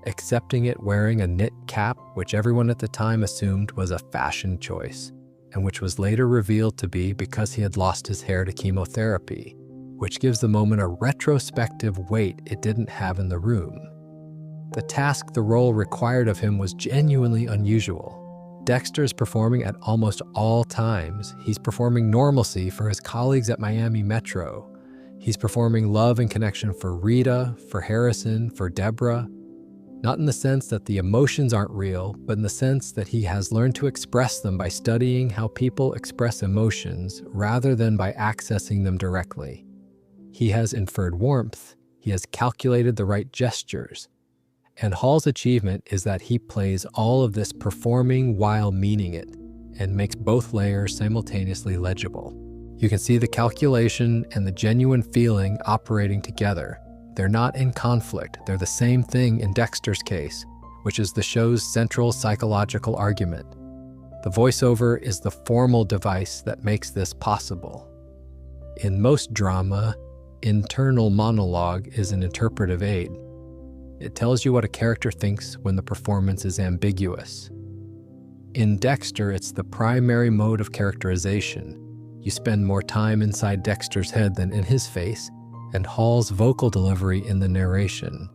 accepting it wearing a knit cap, which everyone at the time assumed was a fashion choice, and which was later revealed to be because he had lost his hair to chemotherapy, which gives the moment a retrospective weight it didn't have in the room. The task the role required of him was genuinely unusual. Dexter's performing at almost all times. He's performing normalcy for his colleagues at Miami Metro. He's performing love and connection for Rita, for Harrison, for Deborah. Not in the sense that the emotions aren't real, but in the sense that he has learned to express them by studying how people express emotions rather than by accessing them directly. He has inferred warmth, he has calculated the right gestures, and Hall's achievement is that he plays all of this performing while meaning it, and makes both layers simultaneously legible. You can see the calculation and the genuine feeling operating together. They're not in conflict, they're the same thing in Dexter's case, which is the show's central psychological argument. The voiceover is the formal device that makes this possible. In most drama, internal monologue is an interpretive aid. It tells you what a character thinks when the performance is ambiguous. In Dexter, it's the primary mode of characterization. You spend more time inside Dexter's head than in his face, and Hall's vocal delivery in the narration.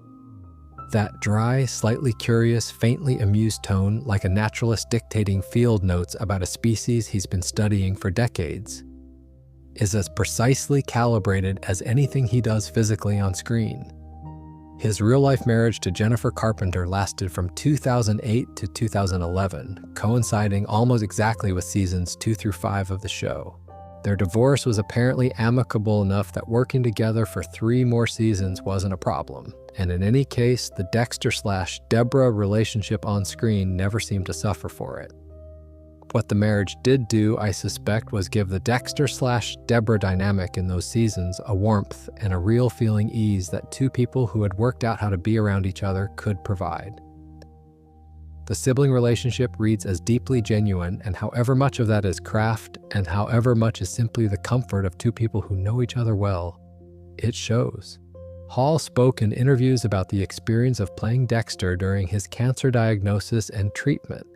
That dry, slightly curious, faintly amused tone, like a naturalist dictating field notes about a species he's been studying for decades, is as precisely calibrated as anything he does physically on screen. His real-life marriage to Jennifer Carpenter lasted from 2008 to 2011, coinciding almost exactly with seasons 2 through 5 of the show. Their divorce was apparently amicable enough that working together for 3 more seasons wasn't a problem, and in any case, the Dexter/Deborah relationship on screen never seemed to suffer for it. What the marriage did do, I suspect, was give the Dexter/Deborah dynamic in those seasons a warmth and a real feeling ease that 2 people who had worked out how to be around each other could provide. The sibling relationship reads as deeply genuine, and however much of that is craft, and however much is simply the comfort of 2 people who know each other well, it shows. Hall spoke in interviews about the experience of playing Dexter during his cancer diagnosis and treatment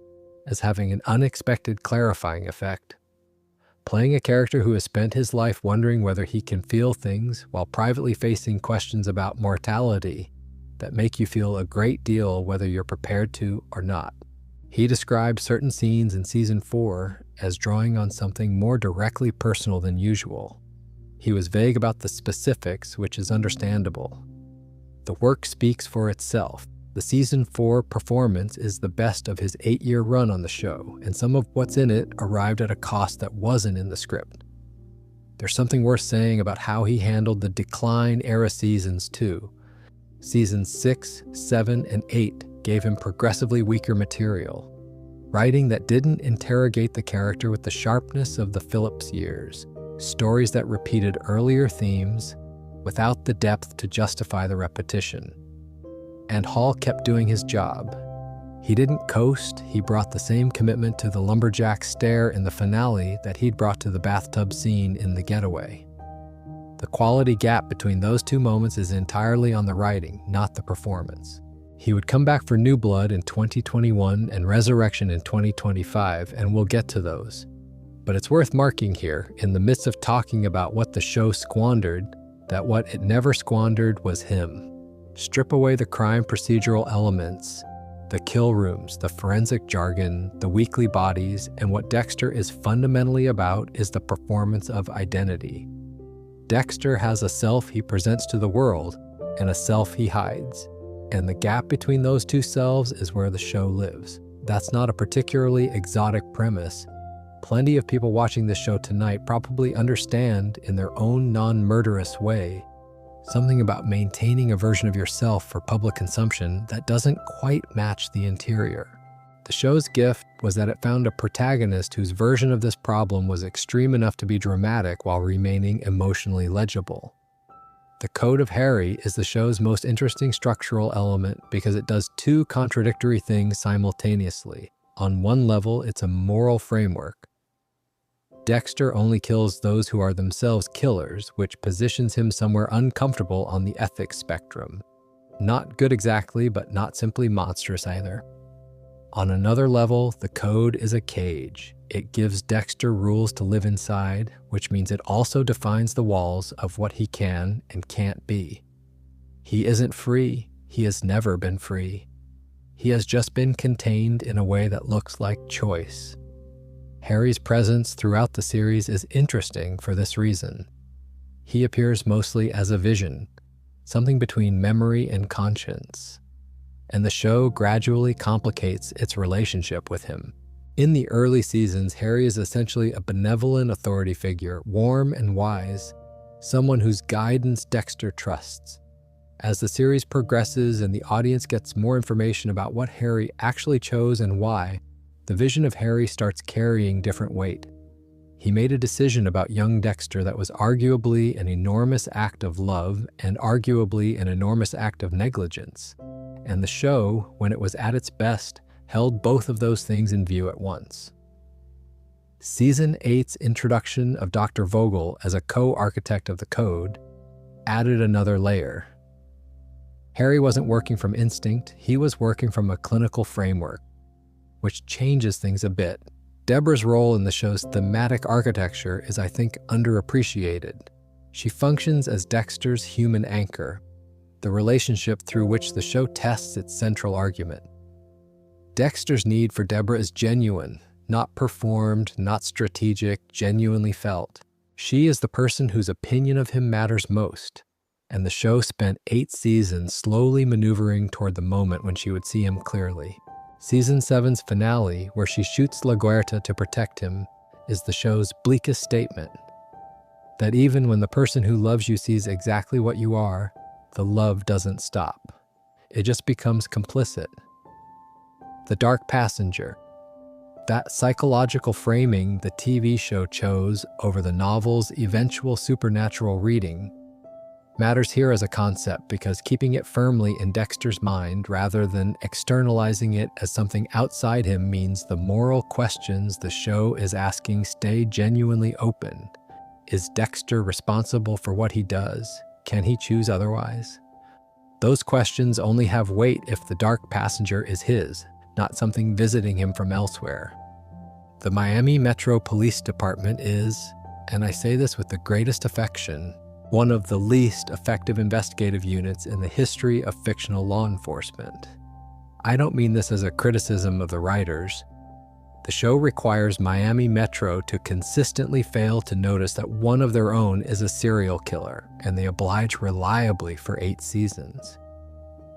as having an unexpected clarifying effect. Playing a character who has spent his life wondering whether he can feel things while privately facing questions about mortality that make you feel a great deal whether you're prepared to or not. He described certain scenes in season 4 as drawing on something more directly personal than usual. He was vague about the specifics, which is understandable. The work speaks for itself. The season 4 performance is the best of his 8-year run on the show, and some of what's in it arrived at a cost that wasn't in the script. There's something worth saying about how he handled the decline era seasons too. Seasons 6, 7, and 8 gave him progressively weaker material, writing that didn't interrogate the character with the sharpness of the Phillips years, stories that repeated earlier themes without the depth to justify the repetition. and Hall kept doing his job. He didn't coast, he brought the same commitment to the lumberjack stare in the finale that he'd brought to the bathtub scene in The Getaway. The quality gap between those two moments is entirely on the writing, not the performance. He would come back for New Blood in 2021 and Resurrection in 2025, and we'll get to those. But it's worth marking here, in the midst of talking about what the show squandered, that what it never squandered was him. Strip away the crime procedural elements, the kill rooms, the forensic jargon, the weekly bodies, and what Dexter is fundamentally about is the performance of identity. Dexter has a self he presents to the world and a self he hides, and the gap between those two selves is where the show lives. That's not a particularly exotic premise. Plenty of people watching this show tonight probably understand, in their own non-murderous way, something about maintaining a version of yourself for public consumption that doesn't quite match the interior. The show's gift was that it found a protagonist whose version of this problem was extreme enough to be dramatic while remaining emotionally legible. The Code of Harry is the show's most interesting structural element because it does two contradictory things simultaneously. On one level, it's a moral framework. Dexter only kills those who are themselves killers, which positions him somewhere uncomfortable on the ethics spectrum. Not good exactly, but not simply monstrous either. On another level, the code is a cage. It gives Dexter rules to live inside, which means it also defines the walls of what he can and can't be. He isn't free. He has never been free. He has just been contained in a way that looks like choice. Harry's presence throughout the series is interesting for this reason. He appears mostly as a vision, something between memory and conscience, and the show gradually complicates its relationship with him. In the early seasons, Harry is essentially a benevolent authority figure, warm and wise, someone whose guidance Dexter trusts. As the series progresses and the audience gets more information about what Harry actually chose and why, the vision of Harry starts carrying different weight. He made a decision about young Dexter that was arguably an enormous act of love and arguably an enormous act of negligence. And the show, when it was at its best, held both of those things in view at once. Season 8's introduction of Dr. Vogel as a co-architect of the code added another layer. Harry wasn't working from instinct, he was working from a clinical framework, which changes things a bit. Deborah's role in the show's thematic architecture is, I think, underappreciated. She functions as Dexter's human anchor, the relationship through which the show tests its central argument. Dexter's need for Deborah is genuine, not performed, not strategic, genuinely felt. She is the person whose opinion of him matters most, and the show spent 8 seasons slowly maneuvering toward the moment when she would see him clearly. Season 7's finale, where she shoots LaGuerta to protect him, is the show's bleakest statement. That even when the person who loves you sees exactly what you are, the love doesn't stop. It just becomes complicit. The Dark Passenger. That psychological framing the TV show chose over the novel's eventual supernatural reading matters here as a concept because keeping it firmly in Dexter's mind rather than externalizing it as something outside him means the moral questions the show is asking stay genuinely open. Is Dexter responsible for what he does? Can he choose otherwise? Those questions only have weight if the Dark Passenger is his, not something visiting him from elsewhere. The Miami Metro Police Department is, and I say this with the greatest affection, one of the least effective investigative units in the history of fictional law enforcement. I don't mean this as a criticism of the writers. The show requires Miami Metro to consistently fail to notice that one of their own is a serial killer, and they oblige reliably for 8 seasons.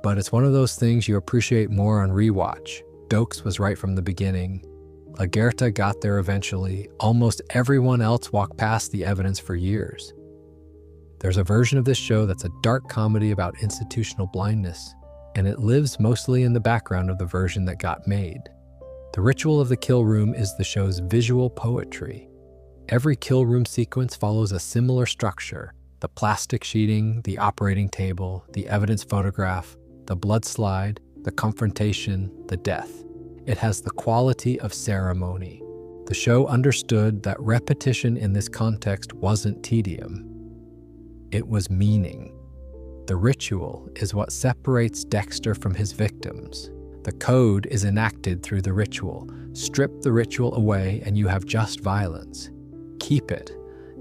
But it's one of those things you appreciate more on rewatch. Dokes was right from the beginning. LaGuerta got there eventually. Almost everyone else walked past the evidence for years. There's a version of this show that's a dark comedy about institutional blindness, and it lives mostly in the background of the version that got made. The ritual of the kill room is the show's visual poetry. Every kill room sequence follows a similar structure: the plastic sheeting, the operating table, the evidence photograph, the blood slide, the confrontation, the death. It has the quality of ceremony. The show understood that repetition in this context wasn't tedium. It was meaning. The ritual is what separates Dexter from his victims. The code is enacted through the ritual. Strip the ritual away and you have just violence. Keep it,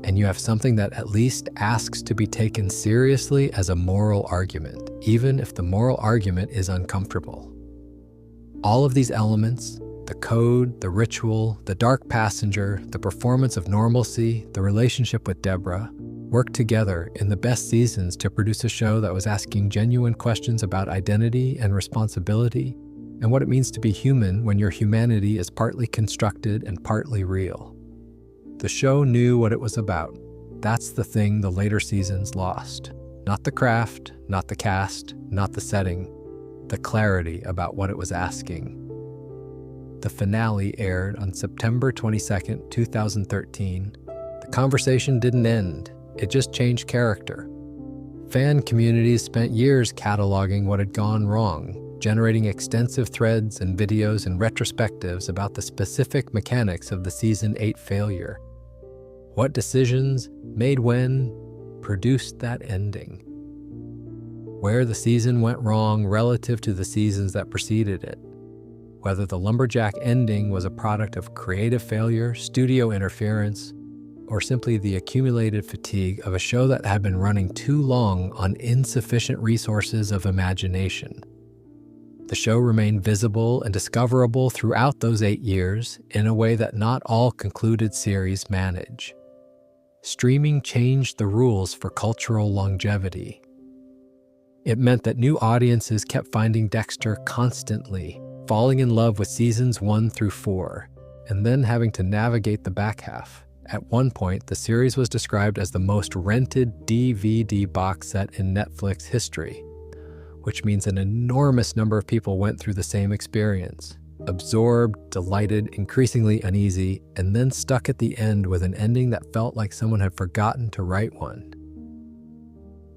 and you have something that at least asks to be taken seriously as a moral argument, even if the moral argument is uncomfortable. All of these elements, the code, the ritual, the dark passenger, the performance of normalcy, the relationship with Deborah, worked together in the best seasons to produce a show that was asking genuine questions about identity and responsibility and what it means to be human when your humanity is partly constructed and partly real. The show knew what it was about. That's the thing the later seasons lost. Not the craft, not the cast, not the setting, the clarity about what it was asking. The finale aired on September 22, 2013. The conversation didn't end. It just changed character. Fan communities spent years cataloging what had gone wrong, generating extensive threads and videos and retrospectives about the specific mechanics of the Season 8 failure. What decisions, made when, produced that ending? Where the season went wrong relative to the seasons that preceded it? Whether the lumberjack ending was a product of creative failure, studio interference, or simply the accumulated fatigue of a show that had been running too long on insufficient resources of imagination. The show remained visible and discoverable throughout those 8 years in a way that not all concluded series manage. Streaming changed the rules for cultural longevity. It meant that new audiences kept finding Dexter constantly, falling in love with seasons 1 through 4, and then having to navigate the back half. At one point, the series was described as the most rented DVD box set in Netflix history, which means an enormous number of people went through the same experience, absorbed, delighted, increasingly uneasy, and then stuck at the end with an ending that felt like someone had forgotten to write one.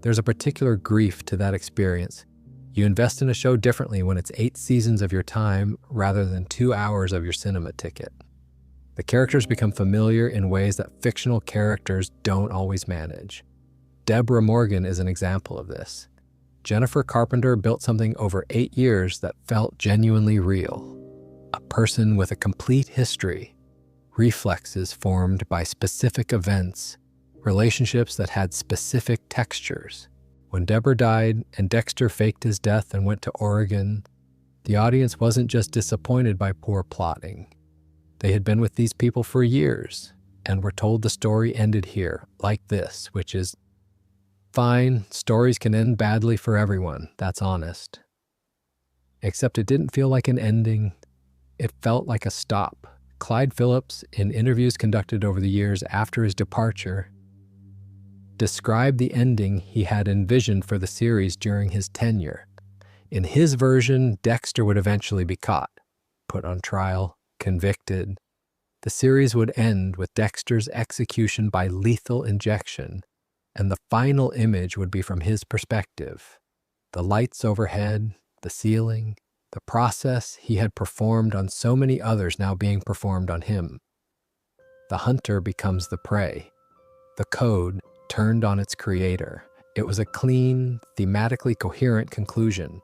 There's a particular grief to that experience. You invest in a show differently when it's 8 seasons of your time rather than 2 hours of your cinema ticket. The characters become familiar in ways that fictional characters don't always manage. Deborah Morgan is an example of this. Jennifer Carpenter built something over 8 years that felt genuinely real. A person with a complete history, reflexes formed by specific events, relationships that had specific textures. When Deborah died and Dexter faked his death and went to Oregon, the audience wasn't just disappointed by poor plotting. They had been with these people for years and were told the story ended here, like this, which is, fine, stories can end badly for everyone, that's honest. Except it didn't feel like an ending, it felt like a stop. Clyde Phillips, in interviews conducted over the years after his departure, described the ending he had envisioned for the series during his tenure. In his version, Dexter would eventually be caught, put on trial, convicted. The series would end with Dexter's execution by lethal injection, and the final image would be from his perspective. The lights overhead, the ceiling, the process he had performed on so many others now being performed on him. The hunter becomes the prey. The code turned on its creator. It was a clean, thematically coherent conclusion,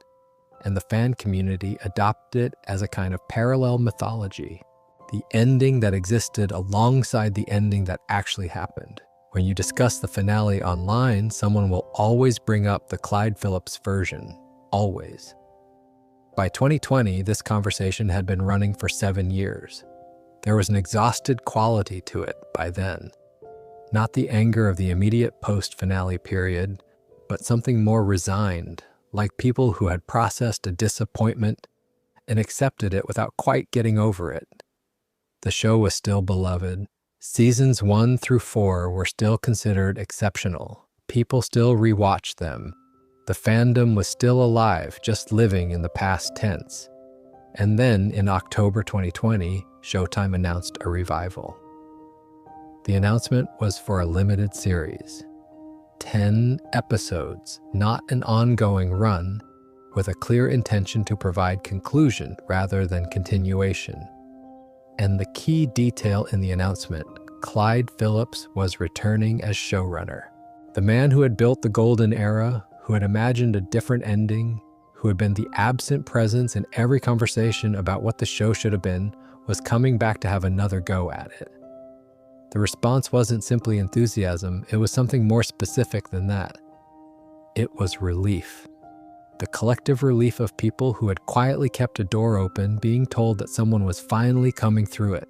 and the fan community adopted it as a kind of parallel mythology, the ending that existed alongside the ending that actually happened. When you discuss the finale online, someone will always bring up the Clyde Phillips version, always. By 2020, this conversation had been running for 7 years. There was an exhausted quality to it by then. Not the anger of the immediate post-finale period, but something more resigned, like people who had processed a disappointment and accepted it without quite getting over it. The show was still beloved. Seasons 1 through 4 were still considered exceptional. People still rewatched them. The fandom was still alive, just living in the past tense. And then, in October 2020, Showtime announced a revival. The announcement was for a limited series. 10 episodes, not an ongoing run, with a clear intention to provide conclusion rather than continuation. And the key detail in the announcement, Clyde Phillips was returning as showrunner. The man who had built the golden era, who had imagined a different ending, who had been the absent presence in every conversation about what the show should have been, was coming back to have another go at it. The response wasn't simply enthusiasm, it was something more specific than that. It was relief. The collective relief of people who had quietly kept a door open, being told that someone was finally coming through it.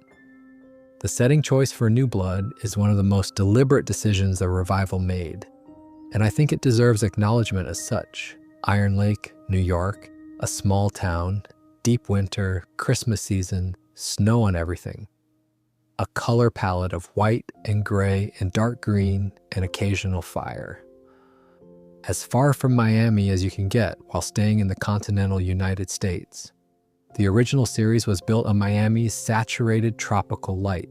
The setting choice for New Blood is one of the most deliberate decisions the revival made, and I think it deserves acknowledgement as such. Iron Lake, New York, a small town, deep winter, Christmas season, snow on everything. A color palette of white and gray and dark green and occasional fire. As far from Miami as you can get while staying in the continental United States. The original series was built on Miami's saturated tropical light.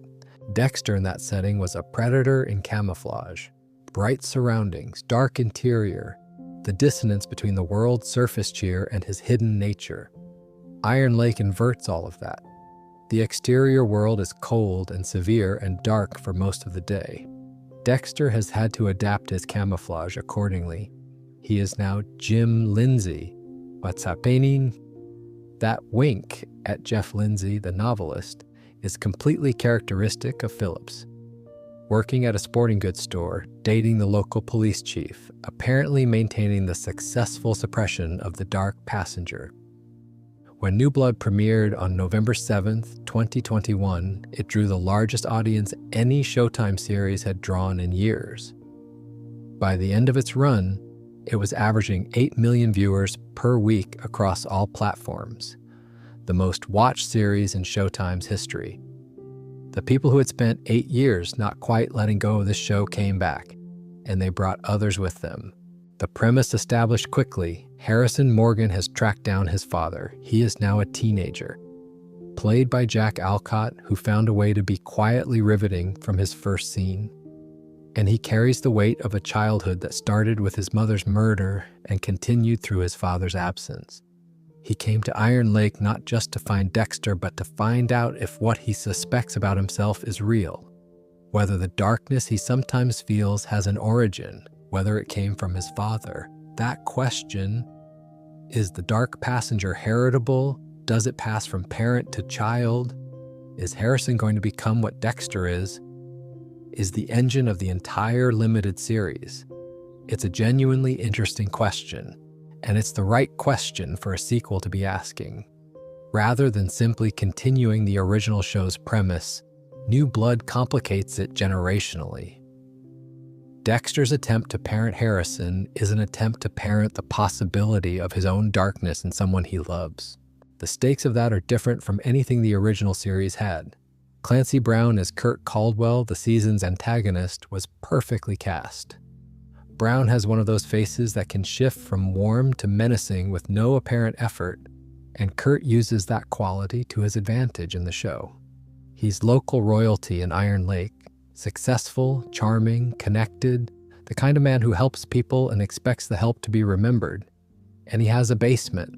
Dexter in that setting was a predator in camouflage. Bright surroundings, dark interior, the dissonance between the world's surface cheer and his hidden nature. Iron Lake inverts all of that. The exterior world is cold and severe and dark for most of the day. Dexter has had to adapt his camouflage accordingly. He is now Jim Lindsay. What's happening? That wink at Jeff Lindsay, the novelist, is completely characteristic of Phillips. Working at a sporting goods store, dating the local police chief, apparently maintaining the successful suppression of the dark passenger. When New Blood premiered on November 7th, 2021, it drew the largest audience any Showtime series had drawn in years. By the end of its run, it was averaging 8 million viewers per week across all platforms, the most watched series in Showtime's history. The people who had spent 8 years not quite letting go of this show came back, and they brought others with them. The premise established quickly, Harrison Morgan has tracked down his father. He is now a teenager. Played by Jack Alcott, who found a way to be quietly riveting from his first scene. And he carries the weight of a childhood that started with his mother's murder and continued through his father's absence. He came to Iron Lake not just to find Dexter, but to find out if what he suspects about himself is real. Whether the darkness he sometimes feels has an origin, whether it came from his father. That question, is the dark passenger heritable? Does it pass from parent to child? Is Harrison going to become what Dexter is the engine of the entire limited series. It's a genuinely interesting question, and it's the right question for a sequel to be asking. Rather than simply continuing the original show's premise, New Blood complicates it generationally. Dexter's attempt to parent Harrison is an attempt to parent the possibility of his own darkness in someone he loves. The stakes of that are different from anything the original series had. Clancy Brown as Kurt Caldwell, the season's antagonist, was perfectly cast. Brown has one of those faces that can shift from warm to menacing with no apparent effort, and Kurt uses that quality to his advantage in the show. He's local royalty in Iron Lake, successful, charming, connected, the kind of man who helps people and expects the help to be remembered. And he has a basement.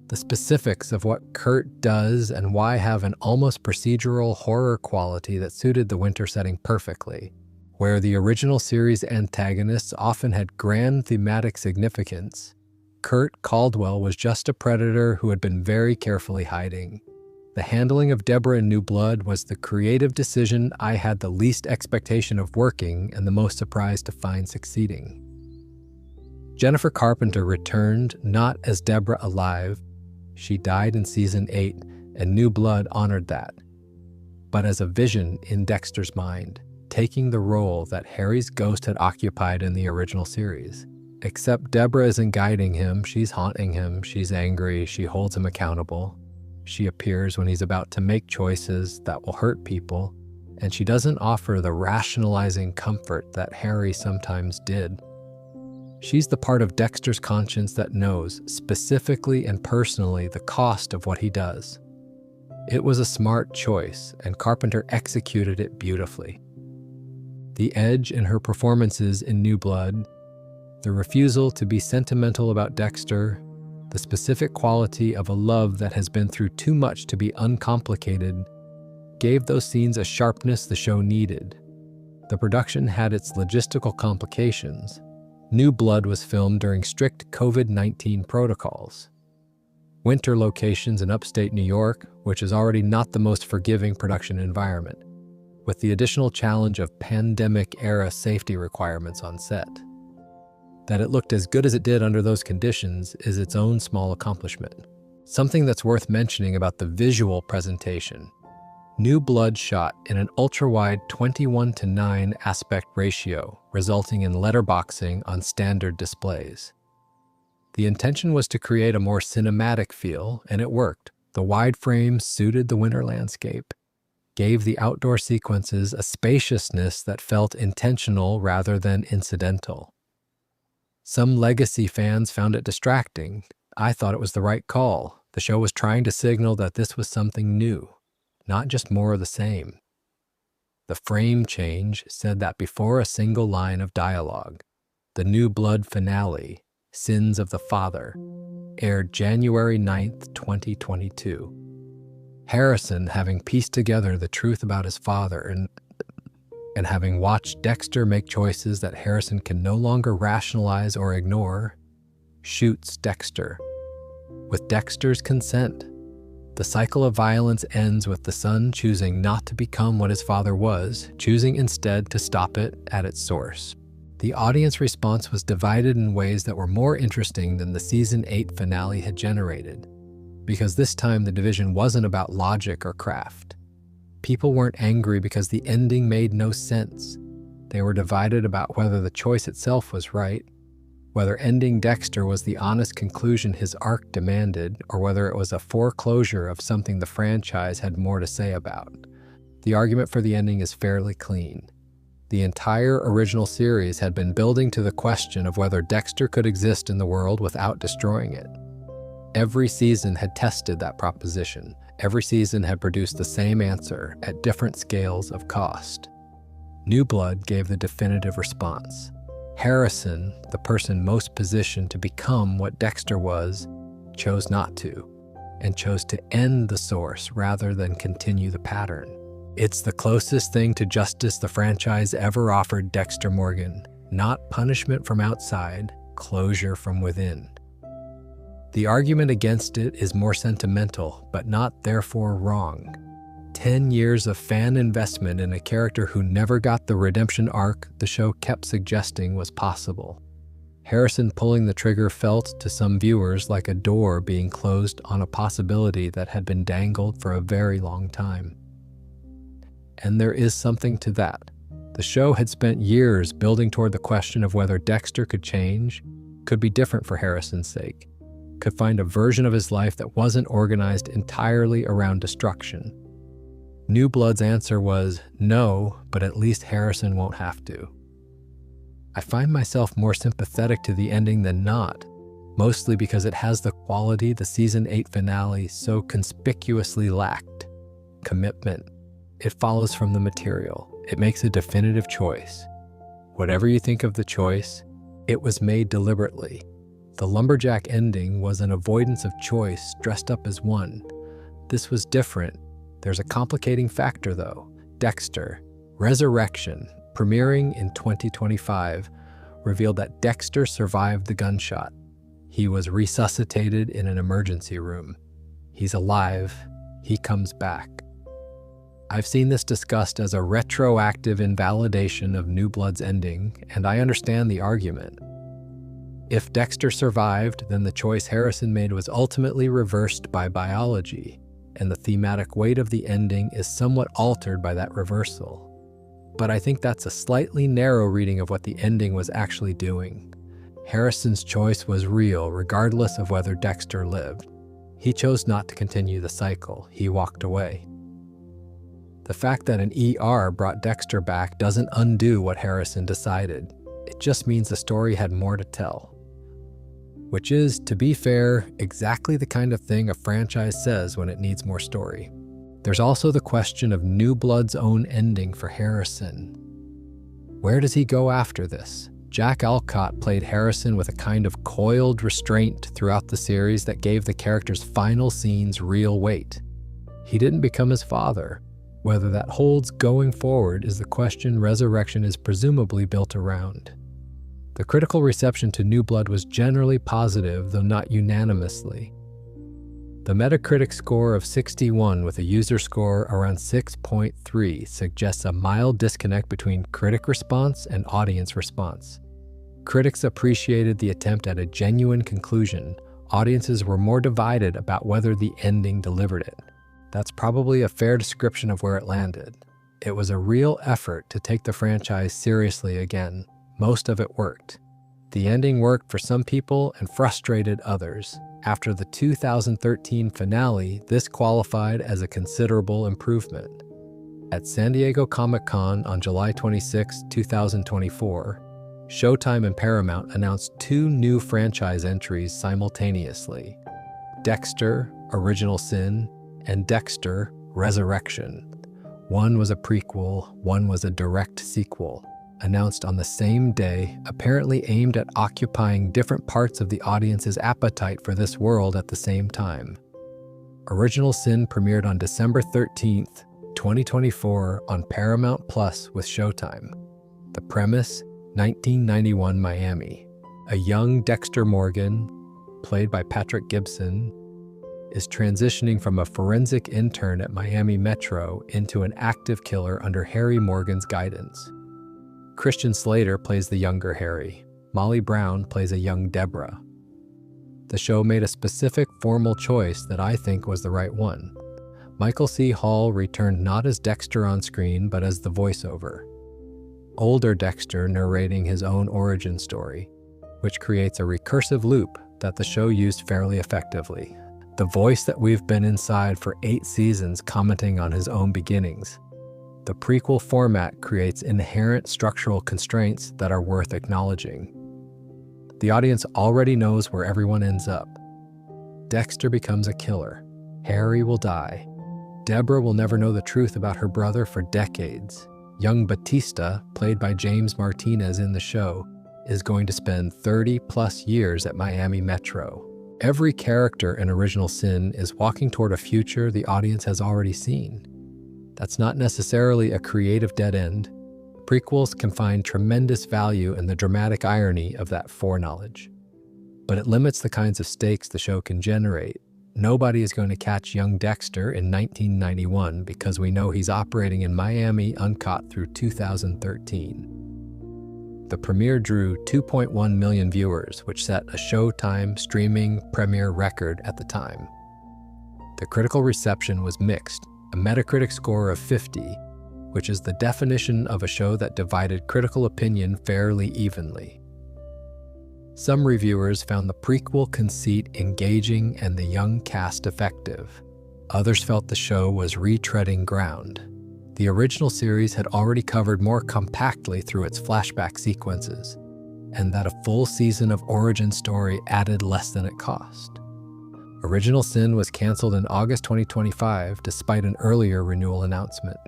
The specifics of what Kurt does and why have an almost procedural horror quality that suited the winter setting perfectly. Where the original series antagonists often had grand thematic significance, Kurt Caldwell was just a predator who had been very carefully hiding. The handling of Deborah in New Blood was the creative decision I had the least expectation of working and the most surprised to find succeeding. Jennifer Carpenter returned not as Deborah alive. She died in season 8, and New Blood honored that, but as a vision in Dexter's mind, taking the role that Harry's ghost had occupied in the original series. Except Deborah isn't guiding him, she's haunting him, she's angry, she holds him accountable. She appears when he's about to make choices that will hurt people, and she doesn't offer the rationalizing comfort that Harry sometimes did. She's the part of Dexter's conscience that knows, specifically and personally, the cost of what he does. It was a smart choice, and Carpenter executed it beautifully. The edge in her performances in New Blood, the refusal to be sentimental about Dexter, the specific quality of a love that has been through too much to be uncomplicated, gave those scenes a sharpness the show needed. The production had its logistical complications. New Blood was filmed during strict COVID-19 protocols. Winter locations in upstate New York, which is already not the most forgiving production environment, with the additional challenge of pandemic-era safety requirements on set. That it looked as good as it did under those conditions is its own small accomplishment. Something that's worth mentioning about the visual presentation. New Blood shot in an ultra-wide 21:9 aspect ratio, resulting in letterboxing on standard displays. The intention was to create a more cinematic feel, and it worked. The wide frame suited the winter landscape, gave the outdoor sequences a spaciousness that felt intentional rather than incidental. Some legacy fans found it distracting. I thought it was the right call. The show was trying to signal that this was something new, not just more of the same. The frame change said that before a single line of dialogue. The New Blood finale, Sins of the Father, aired January 9th, 2022. Harrison, having pieced together the truth about his father and having watched Dexter make choices that Harrison can no longer rationalize or ignore, shoots Dexter. With Dexter's consent, the cycle of violence ends with the son choosing not to become what his father was, choosing instead to stop it at its source. The audience response was divided in ways that were more interesting than the season 8 finale had generated, because this time the division wasn't about logic or craft. People weren't angry because the ending made no sense. They were divided about whether the choice itself was right, whether ending Dexter was the honest conclusion his arc demanded, or whether it was a foreclosure of something the franchise had more to say about. The argument for the ending is fairly clean. The entire original series had been building to the question of whether Dexter could exist in the world without destroying it. Every season had tested that proposition. Every season had produced the same answer at different scales of cost. New Blood gave the definitive response. Harrison, the person most positioned to become what Dexter was, chose not to, and chose to end the source rather than continue the pattern. It's the closest thing to justice the franchise ever offered Dexter Morgan, not punishment from outside, closure from within. The argument against it is more sentimental, but not therefore wrong. 10 years of fan investment in a character who never got the redemption arc the show kept suggesting was possible. Harrison pulling the trigger felt to some viewers like a door being closed on a possibility that had been dangled for a very long time. And there is something to that. The show had spent years building toward the question of whether Dexter could change, could be different for Harrison's sake, could find a version of his life that wasn't organized entirely around destruction. New Blood's answer was no, but at least Harrison won't have to. I find myself more sympathetic to the ending than not, mostly because it has the quality the season 8 finale so conspicuously lacked: commitment. It follows from the material. It makes a definitive choice. Whatever you think of the choice, it was made deliberately. The lumberjack ending was an avoidance of choice dressed up as one. This was different. There's a complicating factor though. Dexter, Resurrection, premiering in 2025, revealed that Dexter survived the gunshot. He was resuscitated in an emergency room. He's alive. He comes back. I've seen this discussed as a retroactive invalidation of New Blood's ending, and I understand the argument. If Dexter survived, then the choice Harrison made was ultimately reversed by biology, and the thematic weight of the ending is somewhat altered by that reversal. But I think that's a slightly narrow reading of what the ending was actually doing. Harrison's choice was real, regardless of whether Dexter lived. He chose not to continue the cycle. He walked away. The fact that an ER brought Dexter back doesn't undo what Harrison decided. It just means the story had more to tell. Which is, to be fair, exactly the kind of thing a franchise says when it needs more story. There's also the question of New Blood's own ending for Harrison. Where does he go after this? Jack Alcott played Harrison with a kind of coiled restraint throughout the series that gave the character's final scenes real weight. He didn't become his father. Whether that holds going forward is the question Resurrection is presumably built around. The critical reception to New Blood was generally positive, though not unanimously. The Metacritic score of 61 with a user score around 6.3 suggests a mild disconnect between critic response and audience response. Critics appreciated the attempt at a genuine conclusion. Audiences were more divided about whether the ending delivered it. That's probably a fair description of where it landed. It was a real effort to take the franchise seriously again. Most of it worked. The ending worked for some people and frustrated others. After the 2013 finale, this qualified as a considerable improvement. At San Diego Comic-Con on July 26, 2024, Showtime and Paramount announced 2 new franchise entries simultaneously: Dexter, Original Sin, and Dexter, Resurrection. One was a prequel, one was a direct sequel, announced on the same day, apparently aimed at occupying different parts of the audience's appetite for this world at the same time. Original Sin premiered on December 13th, 2024 on Paramount Plus with Showtime. The premise, 1991 Miami. A young Dexter Morgan, played by Patrick Gibson, is transitioning from a forensic intern at Miami Metro into an active killer under Harry Morgan's guidance. Christian Slater plays the younger Harry. Molly Brown plays a young Deborah. The show made a specific formal choice that I think was the right one. Michael C. Hall returned not as Dexter on screen, but as the voiceover. Older Dexter narrating his own origin story, which creates a recursive loop that the show used fairly effectively. The voice that we've been inside for 8 seasons commenting on his own beginnings. The prequel format creates inherent structural constraints that are worth acknowledging. The audience already knows where everyone ends up. Dexter becomes a killer. Harry will die. Deborah will never know the truth about her brother for decades. Young Batista, played by James Martinez in the show, is going to spend 30-plus years at Miami Metro. Every character in Original Sin is walking toward a future the audience has already seen. That's not necessarily a creative dead end. Prequels can find tremendous value in the dramatic irony of that foreknowledge. But it limits the kinds of stakes the show can generate. Nobody is going to catch young Dexter in 1991 because we know he's operating in Miami uncaught through 2013. The premiere drew 2.1 million viewers, which set a Showtime streaming premiere record at the time. The critical reception was mixed, a Metacritic score of 50, which is the definition of a show that divided critical opinion fairly evenly. Some reviewers found the prequel conceit engaging and the young cast effective. Others felt the show was retreading ground. The original series had already covered more compactly through its flashback sequences, and that a full season of origin story added less than it cost. Original Sin was canceled in August 2025 despite an earlier renewal announcement.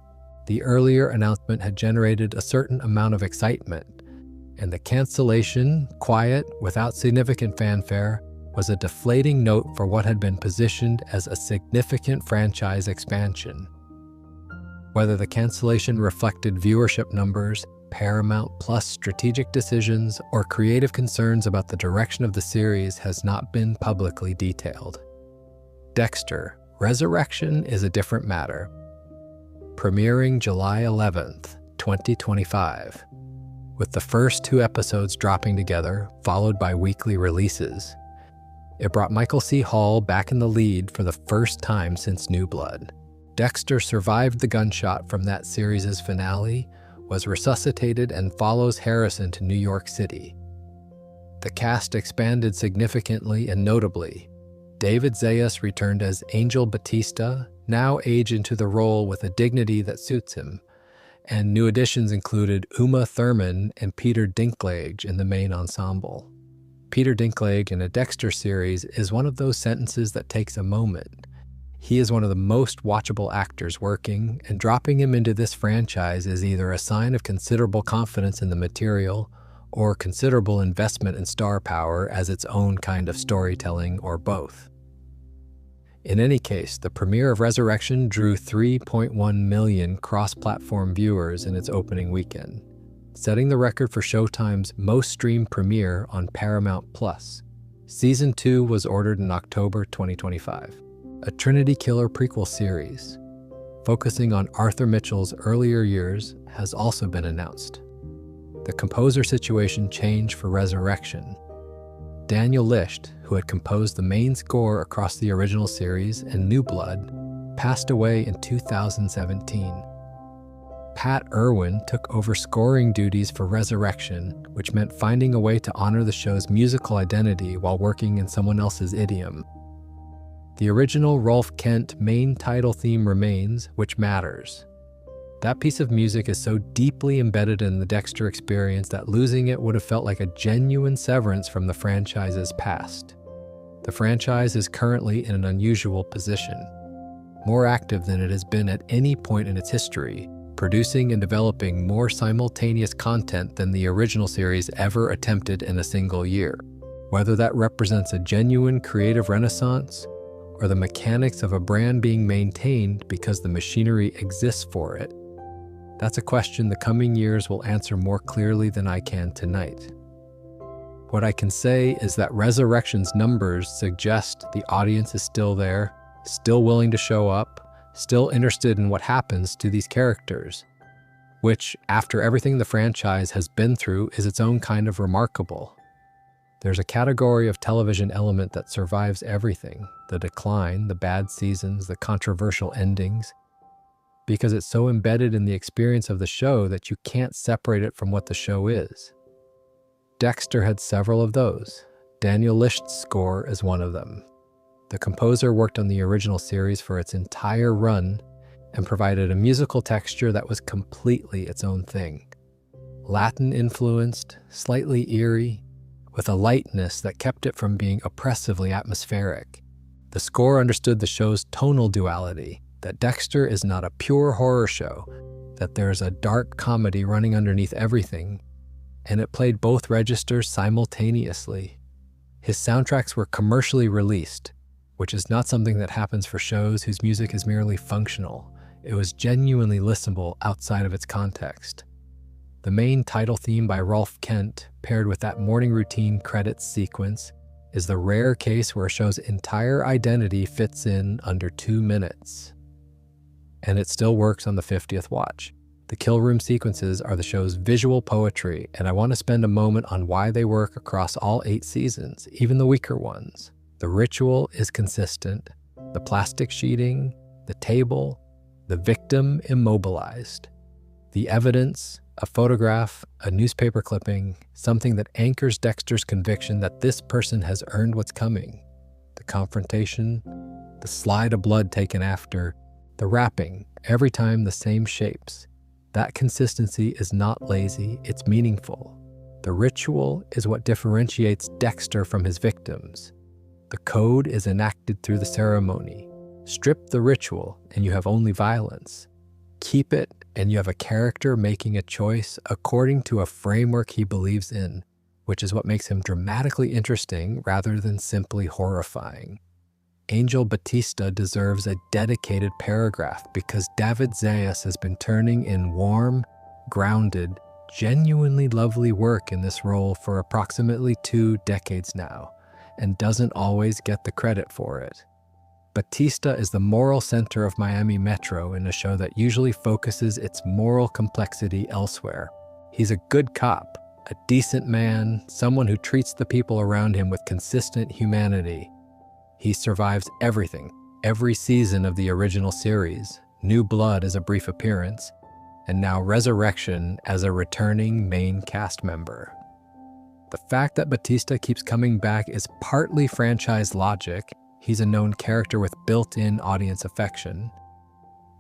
The earlier announcement had generated a certain amount of excitement, and the cancellation, quiet, without significant fanfare, was a deflating note for what had been positioned as a significant franchise expansion. Whether the cancellation reflected viewership numbers, Paramount Plus strategic decisions, or creative concerns about the direction of the series has not been publicly detailed. Dexter, Resurrection is a different matter. Premiering July 11th, 2025. With the first 2 episodes dropping together, followed by weekly releases. It brought Michael C. Hall back in the lead for the first time since New Blood. Dexter survived the gunshot from that series' finale, was resuscitated, and follows Harrison to New York City. The cast expanded significantly and notably. David Zayas returned as Angel Batista, now aged into the role with a dignity that suits him, and new additions included Uma Thurman and Peter Dinklage in the main ensemble. Peter Dinklage in a Dexter series is one of those sentences that takes a moment. He is one of the most watchable actors working, and dropping him into this franchise is either a sign of considerable confidence in the material or considerable investment in star power as its own kind of storytelling, or both. In any case, the premiere of Resurrection drew 3.1 million cross-platform viewers in its opening weekend, setting the record for Showtime's most streamed premiere on Paramount+. Season 2 was ordered in October 2025. A Trinity Killer prequel series, focusing on Arthur Mitchell's earlier years, has also been announced. The composer situation changed for Resurrection. Daniel Licht, who had composed the main score across the original series and New Blood, passed away in 2017. Pat Irwin took over scoring duties for Resurrection, which meant finding a way to honor the show's musical identity while working in someone else's idiom. The original Rolf Kent main title theme remains, which matters. That piece of music is so deeply embedded in the Dexter experience that losing it would have felt like a genuine severance from the franchise's past. The franchise is currently in an unusual position, more active than it has been at any point in its history, producing and developing more simultaneous content than the original series ever attempted in a single year. Whether that represents a genuine creative renaissance or the mechanics of a brand being maintained because the machinery exists for it, that's a question the coming years will answer more clearly than I can tonight. What I can say is that Resurrection's numbers suggest the audience is still there, still willing to show up, still interested in what happens to these characters, which, after everything the franchise has been through, is its own kind of remarkable. There's a category of television element that survives everything, the decline, the bad seasons, the controversial endings, because it's so embedded in the experience of the show that you can't separate it from what the show is. Dexter had several of those. Daniel Licht's score is one of them. The composer worked on the original series for its entire run and provided a musical texture that was completely its own thing. Latin-influenced, slightly eerie, with a lightness that kept it from being oppressively atmospheric. The score understood the show's tonal duality, that Dexter is not a pure horror show, that there's a dark comedy running underneath everything, and it played both registers simultaneously. His soundtracks were commercially released, which is not something that happens for shows whose music is merely functional. It was genuinely listenable outside of its context. The main title theme by Rolf Kent, paired with that morning routine credits sequence, is the rare case where a show's entire identity fits in under 2 minutes. And it still works on the 50th watch. The kill room sequences are the show's visual poetry, and I want to spend a moment on why they work across all 8 seasons, even the weaker ones. The ritual is consistent. The plastic sheeting, the table, the victim immobilized. The evidence, a photograph, a newspaper clipping, something that anchors Dexter's conviction that this person has earned what's coming. The confrontation, the slide of blood taken after, the wrapping, every time the same shapes. That consistency is not lazy, it's meaningful. The ritual is what differentiates Dexter from his victims. The code is enacted through the ceremony. Strip the ritual and you have only violence. Keep it and you have a character making a choice according to a framework he believes in, which is what makes him dramatically interesting rather than simply horrifying. Angel Batista deserves a dedicated paragraph because David Zayas has been turning in warm, grounded, genuinely lovely work in this role for approximately 2 decades now, and doesn't always get the credit for it. Batista is the moral center of Miami Metro in a show that usually focuses its moral complexity elsewhere. He's a good cop, a decent man, someone who treats the people around him with consistent humanity. He survives everything, every season of the original series, New Blood as a brief appearance, and now Resurrection as a returning main cast member. The fact that Batista keeps coming back is partly franchise logic. He's a known character with built-in audience affection.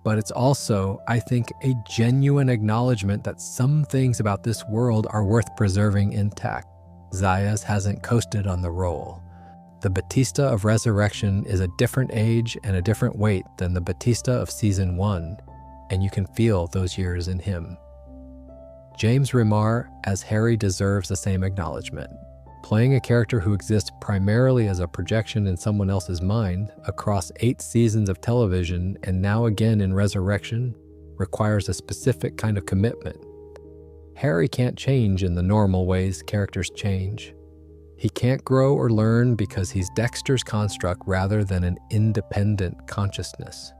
But it's also, I think, a genuine acknowledgement that some things about this world are worth preserving intact. Zayas hasn't coasted on the role. The Batista of Resurrection is a different age and a different weight than the Batista of Season 1, and you can feel those years in him. James Remar as Harry deserves the same acknowledgement. Playing a character who exists primarily as a projection in someone else's mind across 8 seasons of television and now again in Resurrection requires a specific kind of commitment. Harry can't change in the normal ways characters change. He can't grow or learn because he's Dexter's construct rather than an independent consciousness.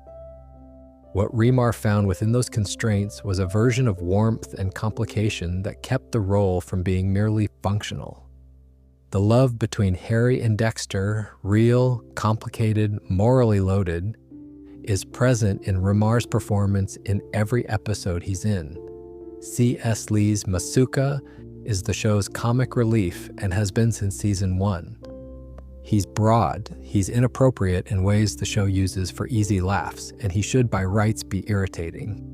What Remar found within those constraints was a version of warmth and complication that kept the role from being merely functional. The love between Harry and Dexter, real, complicated, morally loaded, is present in Remar's performance in every episode he's in. C.S. Lee's Masuka is the show's comic relief and has been since season 1. He's broad, he's inappropriate in ways the show uses for easy laughs, and he should by rights be irritating.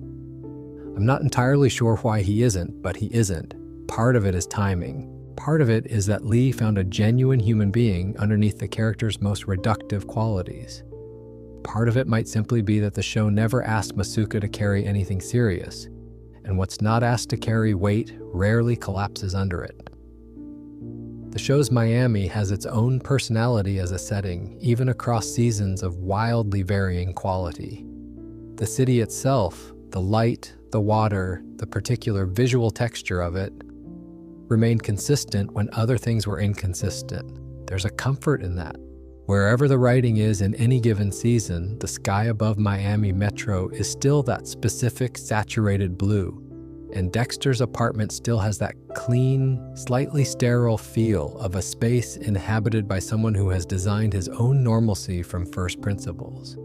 I'm not entirely sure why he isn't, but he isn't. Part of it is timing. Part of it is that Lee found a genuine human being underneath the character's most reductive qualities. Part of it might simply be that the show never asked Masuka to carry anything serious, and what's not asked to carry weight rarely collapses under it. The show's Miami has its own personality as a setting, even across seasons of wildly varying quality. The city itself, the light, the water, the particular visual texture of it, remained consistent when other things were inconsistent. There's a comfort in that. Wherever the writing is in any given season, the sky above Miami Metro is still that specific saturated blue, and Dexter's apartment still has that clean, slightly sterile feel of a space inhabited by someone who has designed his own normalcy from first principles.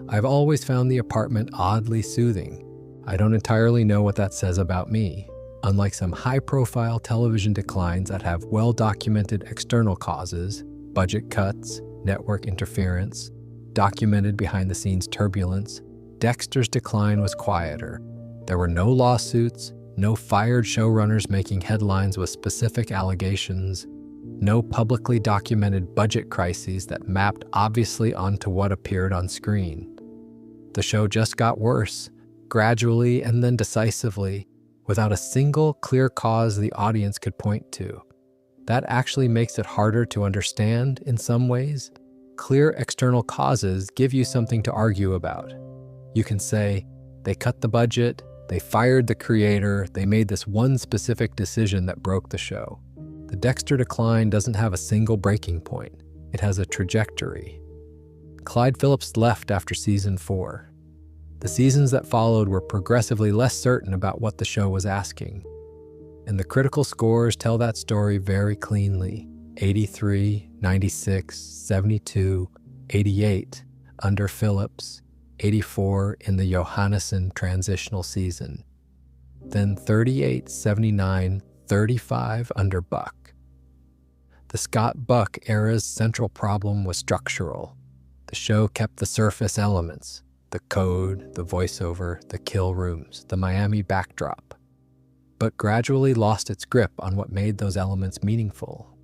I've always found the apartment oddly soothing. I don't entirely know what that says about me. Unlike some high-profile television declines that have well-documented external causes, budget cuts, network interference, documented behind-the-scenes turbulence, Dexter's decline was quieter. There were no lawsuits, no fired showrunners making headlines with specific allegations, no publicly documented budget crises that mapped obviously onto what appeared on screen. The show just got worse, gradually and then decisively, without a single clear cause the audience could point to. That actually makes it harder to understand in some ways. Clear external causes give you something to argue about. You can say, they cut the budget, they fired the creator, they made this one specific decision that broke the show. The Dexter decline doesn't have a single breaking point. It has a trajectory. Clyde Phillips left after season 4. The seasons that followed were progressively less certain about what the show was asking. And the critical scores tell that story very cleanly. 83, 96, 72, 88 under Phillips, 84 in the Johannesson transitional season. Then 38, 79, 35 under Buck. The Scott Buck era's central problem was structural. The show kept the surface elements. The code, the voiceover, the kill rooms, the Miami backdrop, but gradually lost its grip on what made those elements meaningful.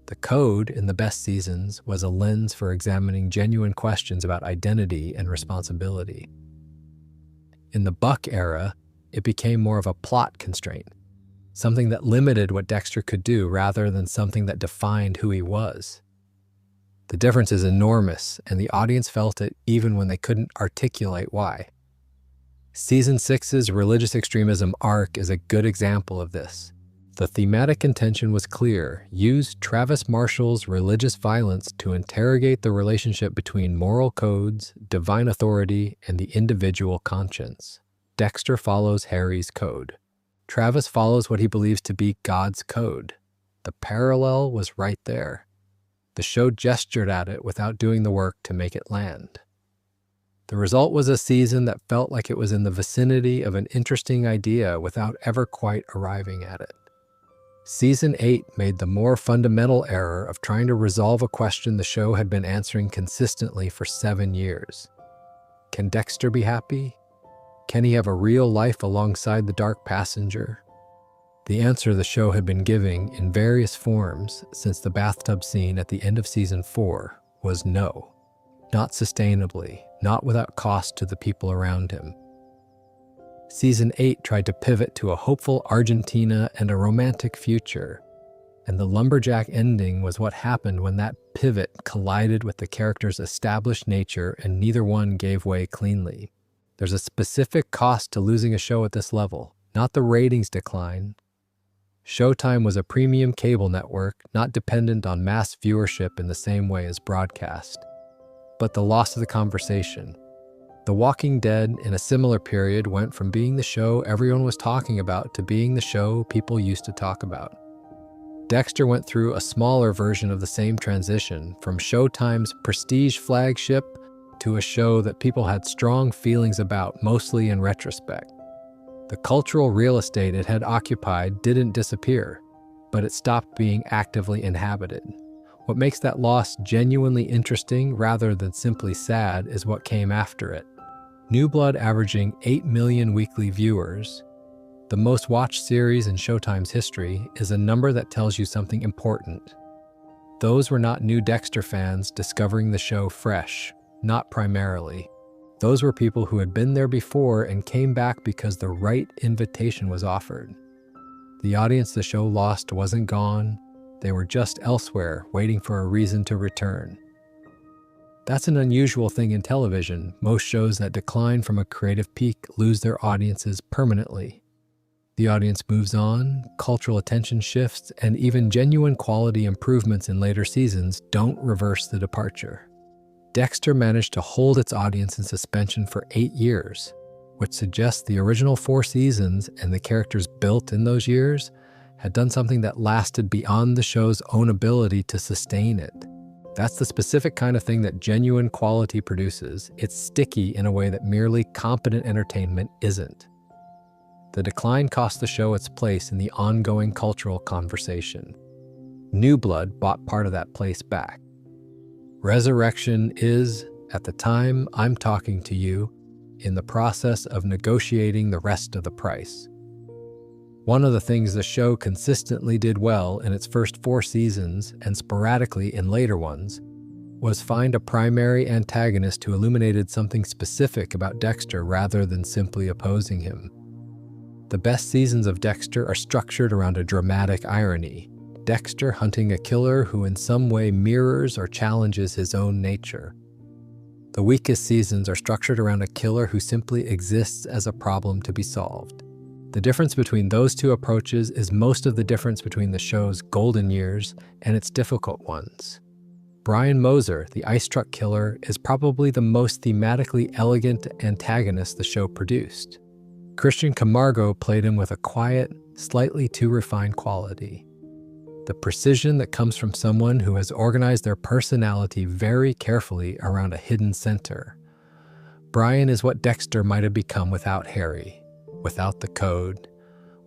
The code in the best seasons was a lens for examining genuine questions about identity and responsibility. In the Buck era, it became more of a plot constraint, something that limited what Dexter could do rather than something that defined who he was. The difference is enormous, and the audience felt it even when they couldn't articulate why. Season 6's religious extremism arc is a good example of this. The thematic intention was clear: use Travis Marshall's religious violence to interrogate the relationship between moral codes, divine authority, and the individual conscience. Dexter follows Harry's code. Travis follows what he believes to be God's code. The parallel was right there. The show gestured at it without doing the work to make it land. The result was a season that felt like it was in the vicinity of an interesting idea without ever quite arriving at it. Season 8 made the more fundamental error of trying to resolve a question the show had been answering consistently for 7 years. Can Dexter be happy? Can he have a real life alongside the dark passenger? The answer the show had been giving in various forms since the bathtub scene at the end of season 4 was no. Not sustainably, not without cost to the people around him. Season 8 tried to pivot to a hopeful Argentina and a romantic future. And the lumberjack ending was what happened when that pivot collided with the character's established nature and neither one gave way cleanly. There's a specific cost to losing a show at this level, not the ratings decline. Showtime was a premium cable network, not dependent on mass viewership in the same way as broadcast. But the loss of the conversation. The Walking Dead, in a similar period, went from being the show everyone was talking about to being the show people used to talk about. Dexter went through a smaller version of the same transition, from Showtime's prestige flagship to a show that people had strong feelings about, mostly in retrospect. The cultural real estate it had occupied didn't disappear, but it stopped being actively inhabited. What makes that loss genuinely interesting rather than simply sad is what came after it. New Blood averaging 8 million weekly viewers, the most watched series in Showtime's history, is a number that tells you something important. Those were not new Dexter fans discovering the show fresh, not primarily. Those were people who had been there before and came back because the right invitation was offered. The audience the show lost wasn't gone, they were just elsewhere, waiting for a reason to return. That's an unusual thing in television. Most shows that decline from a creative peak lose their audiences permanently. The audience moves on, cultural attention shifts, and even genuine quality improvements in later seasons don't reverse the departure. Dexter managed to hold its audience in suspension for 8 years, which suggests the original 4 seasons and the characters built in those years had done something that lasted beyond the show's own ability to sustain it. That's the specific kind of thing that genuine quality produces. It's sticky in a way that merely competent entertainment isn't. The decline cost the show its place in the ongoing cultural conversation. New Blood bought part of that place back. Resurrection is, at the time I'm talking to you, in the process of negotiating the rest of the price. One of the things the show consistently did well in its first 4 seasons, and sporadically in later ones, was find a primary antagonist who illuminated something specific about Dexter rather than simply opposing him. The best seasons of Dexter are structured around a dramatic irony, Dexter hunting a killer who in some way mirrors or challenges his own nature. The weakest seasons are structured around a killer who simply exists as a problem to be solved. The difference between those two approaches is most of the difference between the show's golden years and its difficult ones. Brian Moser, the ice truck killer, is probably the most thematically elegant antagonist the show produced. Christian Camargo played him with a quiet, slightly too refined quality. The precision that comes from someone who has organized their personality very carefully around a hidden center. Brian is what Dexter might have become without Harry, without the code,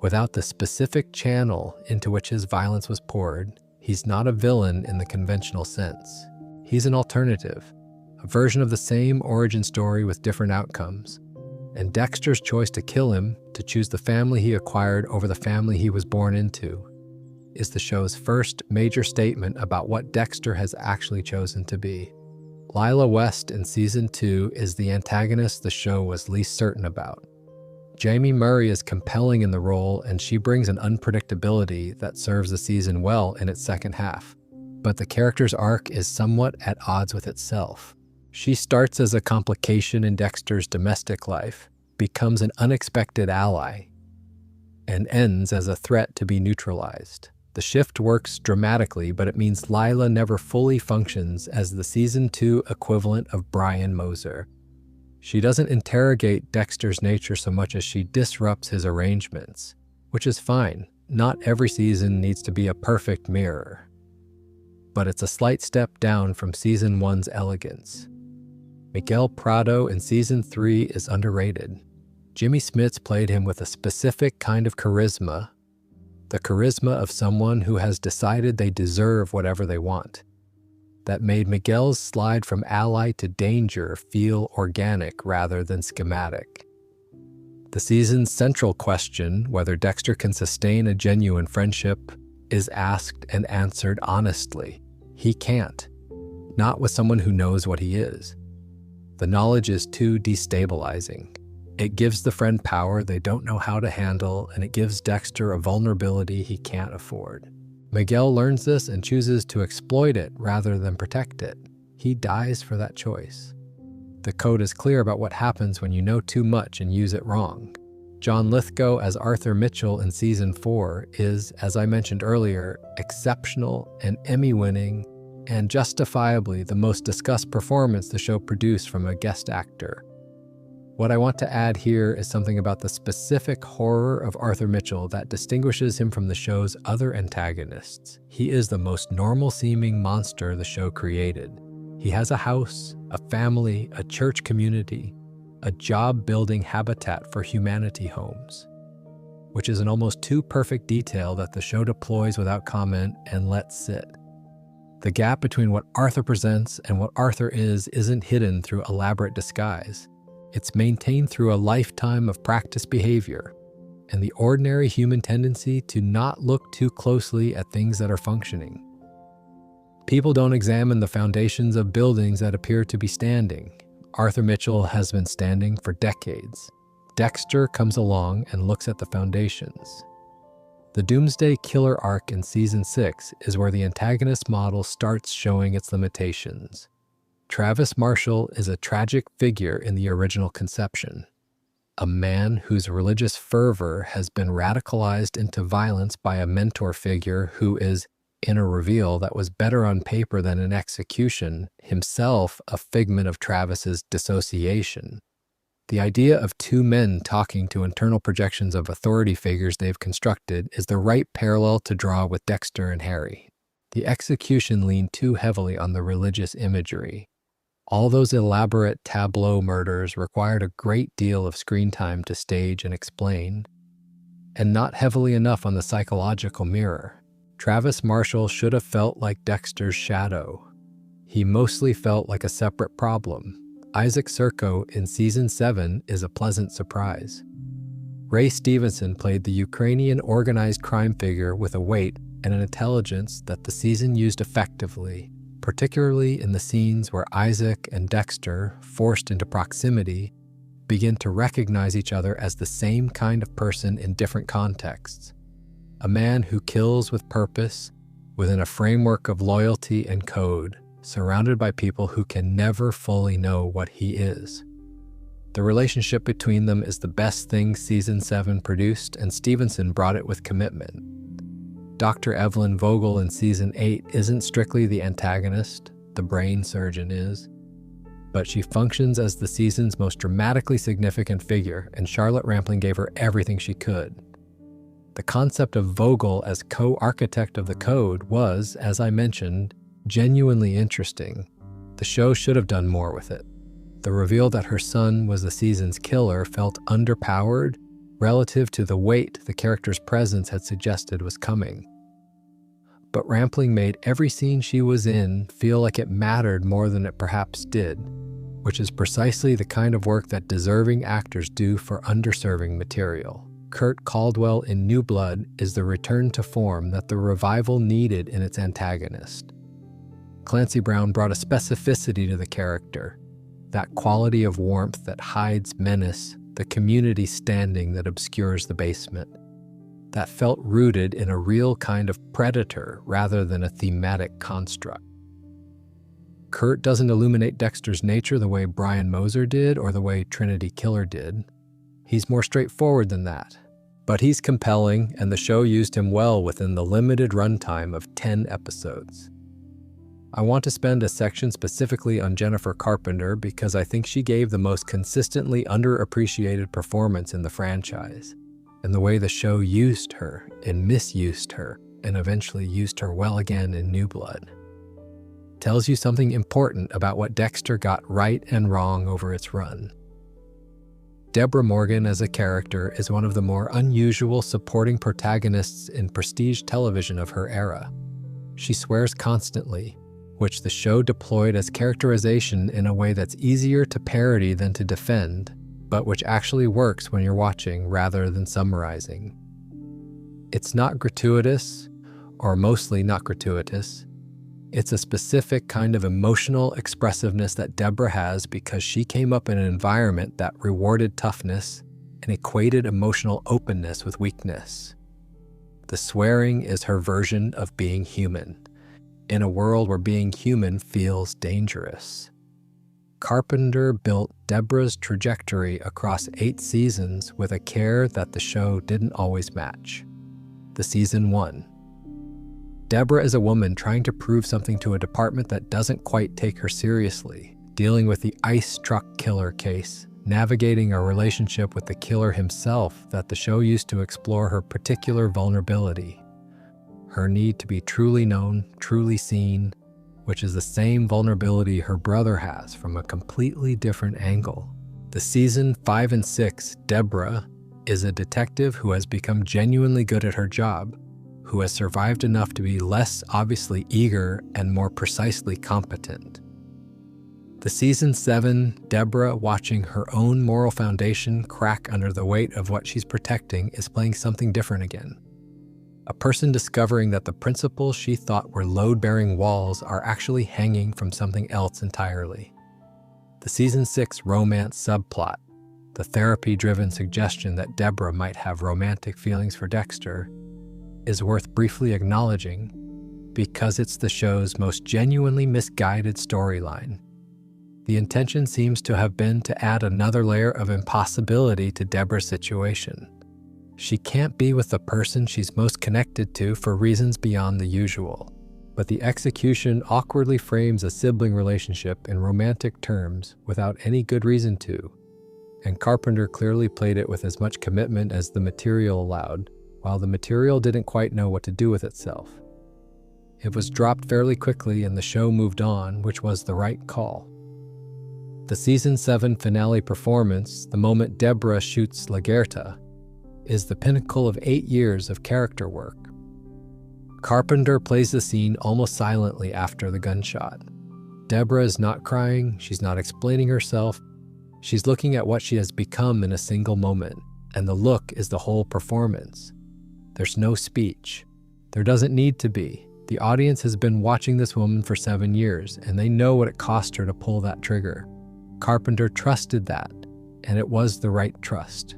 without the specific channel into which his violence was poured. He's not a villain in the conventional sense. He's an alternative, a version of the same origin story with different outcomes. And Dexter's choice to kill him, to choose the family he acquired over the family he was born into, is the show's first major statement about what Dexter has actually chosen to be. Lila West in Season 2 is the antagonist the show was least certain about. Jamie Murray is compelling in the role, and she brings an unpredictability that serves the season well in its second half. But the character's arc is somewhat at odds with itself. She starts as a complication in Dexter's domestic life, becomes an unexpected ally, and ends as a threat to be neutralized. The shift works dramatically, but it means Lila never fully functions as the Season 2 equivalent of Brian Moser. She doesn't interrogate Dexter's nature so much as she disrupts his arrangements, which is fine. Not every season needs to be a perfect mirror. But it's a slight step down from Season 1's elegance. Miguel Prado in Season 3 is underrated. Jimmy Smits played him with a specific kind of charisma, the charisma of someone who has decided they deserve whatever they want. That made Miguel's slide from ally to danger feel organic rather than schematic. The season's central question, whether Dexter can sustain a genuine friendship, is asked and answered honestly. He can't. Not with someone who knows what he is. The knowledge is too destabilizing. It gives the friend power they don't know how to handle, and it gives Dexter a vulnerability he can't afford. Miguel learns this and chooses to exploit it rather than protect it. He dies for that choice. The code is clear about what happens when you know too much and use it wrong. John Lithgow as Arthur Mitchell in Season 4 is, as I mentioned earlier, exceptional and Emmy-winning, and justifiably the most discussed performance the show produced from a guest actor. What I want to add here is something about the specific horror of Arthur Mitchell that distinguishes him from the show's other antagonists. He is the most normal-seeming monster the show created. He has a house, a family, a church community, a job-building habitat for humanity homes, which is an almost too perfect detail that the show deploys without comment and lets sit. The gap between what Arthur presents and what Arthur is isn't hidden through elaborate disguise. It's maintained through a lifetime of practiced behavior and the ordinary human tendency to not look too closely at things that are functioning. People don't examine the foundations of buildings that appear to be standing. Arthur Mitchell has been standing for decades. Dexter comes along and looks at the foundations. The Doomsday Killer arc in Season 6 is where the antagonist model starts showing its limitations. Travis Marshall is a tragic figure in the original conception, a man whose religious fervor has been radicalized into violence by a mentor figure who is, in a reveal that was better on paper than in execution, himself a figment of Travis's dissociation. The idea of two men talking to internal projections of authority figures they've constructed is the right parallel to draw with Dexter and Harry. The execution leaned too heavily on the religious imagery. All those elaborate tableau murders required a great deal of screen time to stage and explain, and not heavily enough on the psychological mirror. Travis Marshall should have felt like Dexter's shadow. He mostly felt like a separate problem. Isaac Serco in Season 7 is a pleasant surprise. Ray Stevenson played the Ukrainian organized crime figure with a weight and an intelligence that the season used effectively, particularly in the scenes where Isaac and Dexter, forced into proximity, begin to recognize each other as the same kind of person in different contexts. A man who kills with purpose, within a framework of loyalty and code, surrounded by people who can never fully know what he is. The relationship between them is the best thing Season 7 produced, and Stevenson brought it with commitment. Dr. Evelyn Vogel in Season 8 isn't strictly the antagonist, the brain surgeon is, but she functions as the season's most dramatically significant figure, and Charlotte Rampling gave her everything she could. The concept of Vogel as co-architect of the code was, as I mentioned, genuinely interesting. The show should have done more with it. The reveal that her son was the season's killer felt underpowered relative to the weight the character's presence had suggested was coming. But Rampling made every scene she was in feel like it mattered more than it perhaps did, which is precisely the kind of work that deserving actors do for underserving material. Kurt Caldwell in New Blood is the return to form that the revival needed in its antagonist. Clancy Brown brought a specificity to the character, that quality of warmth that hides menace, the community standing that obscures the basement, that felt rooted in a real kind of predator rather than a thematic construct. Kurt doesn't illuminate Dexter's nature the way Brian Moser did or the way Trinity Killer did. He's more straightforward than that. But he's compelling, and the show used him well within the limited runtime of 10 episodes. I want to spend a section specifically on Jennifer Carpenter because I think she gave the most consistently underappreciated performance in the franchise, and the way the show used her and misused her and eventually used her well again in New Blood tells you something important about what Dexter got right and wrong over its run. Deborah Morgan as a character is one of the more unusual supporting protagonists in prestige television of her era. She swears constantly, which the show deployed as characterization in a way that's easier to parody than to defend, but which actually works when you're watching rather than summarizing. It's not gratuitous, or mostly not gratuitous. It's a specific kind of emotional expressiveness that Deborah has because she came up in an environment that rewarded toughness and equated emotional openness with weakness. The swearing is her version of being human, in a world where being human feels dangerous. Carpenter built Deborah's trajectory across 8 seasons with a care that the show didn't always match. The season 1. Deborah is a woman trying to prove something to a department that doesn't quite take her seriously, dealing with the ice truck killer case, navigating a relationship with the killer himself that the show used to explore her particular vulnerability. Her need to be truly known, truly seen, which is the same vulnerability her brother has from a completely different angle. The season 5 and 6, Deborah is a detective who has become genuinely good at her job, who has survived enough to be less obviously eager and more precisely competent. The season 7, Deborah, watching her own moral foundation crack under the weight of what she's protecting, is playing something different again. A person discovering that the principles she thought were load-bearing walls are actually hanging from something else entirely. The season 6 romance subplot, the therapy-driven suggestion that Deborah might have romantic feelings for Dexter, is worth briefly acknowledging because it's the show's most genuinely misguided storyline. The intention seems to have been to add another layer of impossibility to Deborah's situation. She can't be with the person she's most connected to for reasons beyond the usual, but the execution awkwardly frames a sibling relationship in romantic terms without any good reason to, and Carpenter clearly played it with as much commitment as the material allowed, while the material didn't quite know what to do with itself. It was dropped fairly quickly and the show moved on, which was the right call. The season 7 finale performance, the moment Deborah shoots Lagerta, is the pinnacle of 8 years of character work. Carpenter plays the scene almost silently after the gunshot. Deborah is not crying, she's not explaining herself, she's looking at what she has become in a single moment, and the look is the whole performance. There's no speech. There doesn't need to be. The audience has been watching this woman for 7 years, and they know what it cost her to pull that trigger. Carpenter trusted that, and it was the right trust.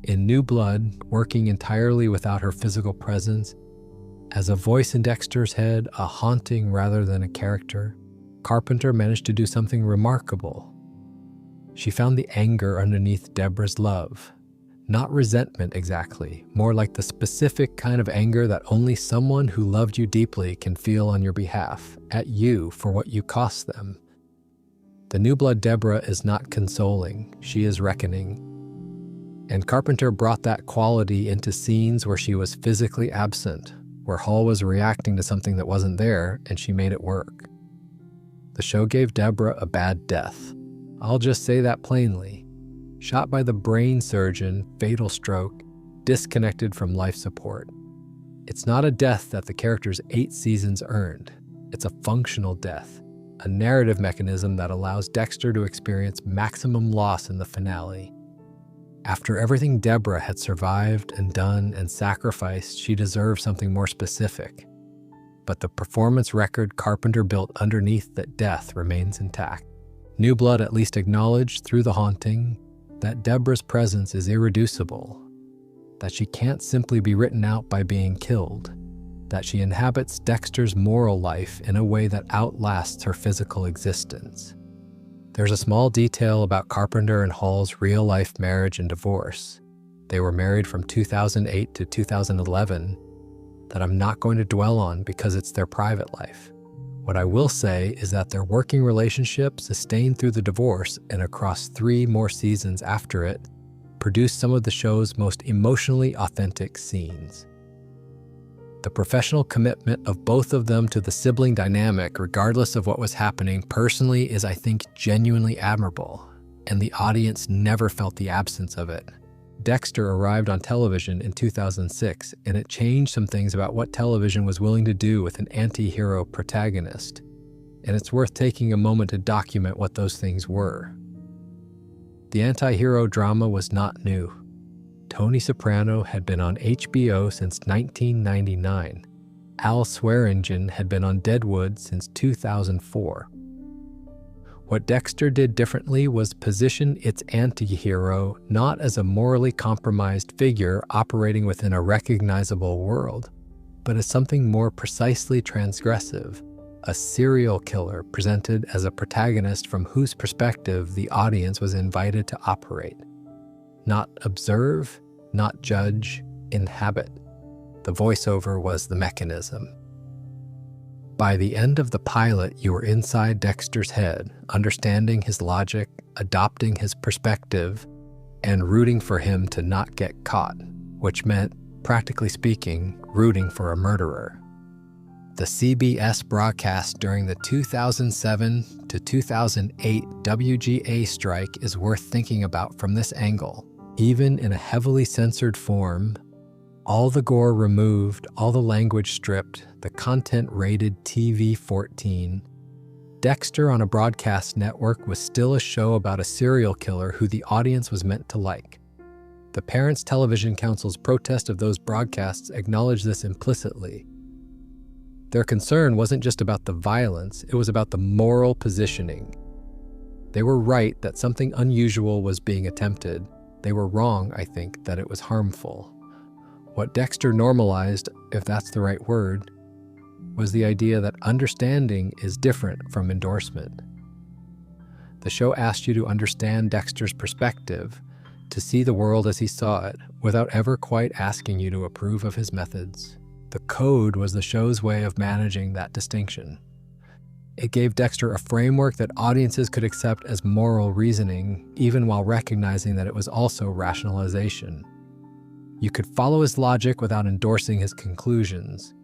In New Blood, working entirely without her physical presence, as a voice in Dexter's head, a haunting rather than a character, Carpenter managed to do something remarkable. She found the anger underneath Deborah's love. Not resentment exactly, more like the specific kind of anger that only someone who loved you deeply can feel on your behalf, at you for what you cost them. The New Blood Deborah is not consoling, she is reckoning. And Carpenter brought that quality into scenes where she was physically absent, where Hall was reacting to something that wasn't there, and she made it work. The show gave Deborah a bad death. I'll just say that plainly. Shot by the brain surgeon, fatal stroke, disconnected from life support. It's not a death that the character's 8 seasons earned. It's a functional death, a narrative mechanism that allows Dexter to experience maximum loss in the finale. After everything Deborah had survived and done and sacrificed, she deserved something more specific. But the performance record Carpenter built underneath that death remains intact. New Blood at least acknowledged through the haunting that Deborah's presence is irreducible, that she can't simply be written out by being killed, that she inhabits Dexter's moral life in a way that outlasts her physical existence. There's a small detail about Carpenter and Hall's real-life marriage and divorce. They were married from 2008 to 2011 that I'm not going to dwell on because it's their private life. What I will say is that their working relationship, sustained through the divorce and across 3 more seasons after it, produced some of the show's most emotionally authentic scenes. The professional commitment of both of them to the sibling dynamic, regardless of what was happening personally, is, I think, genuinely admirable, and the audience never felt the absence of it. Dexter arrived on television in 2006, and it changed some things about what television was willing to do with an anti-hero protagonist, and it's worth taking a moment to document what those things were. The anti-hero drama was not new. Tony Soprano had been on HBO since 1999, Al Swearingen had been on Deadwood since 2004. What Dexter did differently was position its anti-hero not as a morally compromised figure operating within a recognizable world, but as something more precisely transgressive, a serial killer presented as a protagonist from whose perspective the audience was invited to operate. Not observe, not judge, inhabit. The voiceover was the mechanism. By the end of the pilot, you were inside Dexter's head, understanding his logic, adopting his perspective, and rooting for him to not get caught, which meant, practically speaking, rooting for a murderer. The CBS broadcast during the 2007 to 2008 WGA strike is worth thinking about from this angle. Even in a heavily censored form, all the gore removed, all the language stripped, the content rated TV-14, Dexter on a broadcast network was still a show about a serial killer who the audience was meant to like. The Parents Television Council's protest of those broadcasts acknowledged this implicitly. Their concern wasn't just about the violence, it was about the moral positioning. They were right that something unusual was being attempted. They were wrong, I think, that it was harmful. What Dexter normalized, if that's the right word, was the idea that understanding is different from endorsement. The show asked you to understand Dexter's perspective, to see the world as he saw it, without ever quite asking you to approve of his methods. The code was the show's way of managing that distinction. It gave Dexter a framework that audiences could accept as moral reasoning, even while recognizing that it was also rationalization. You could follow his logic without endorsing his conclusions.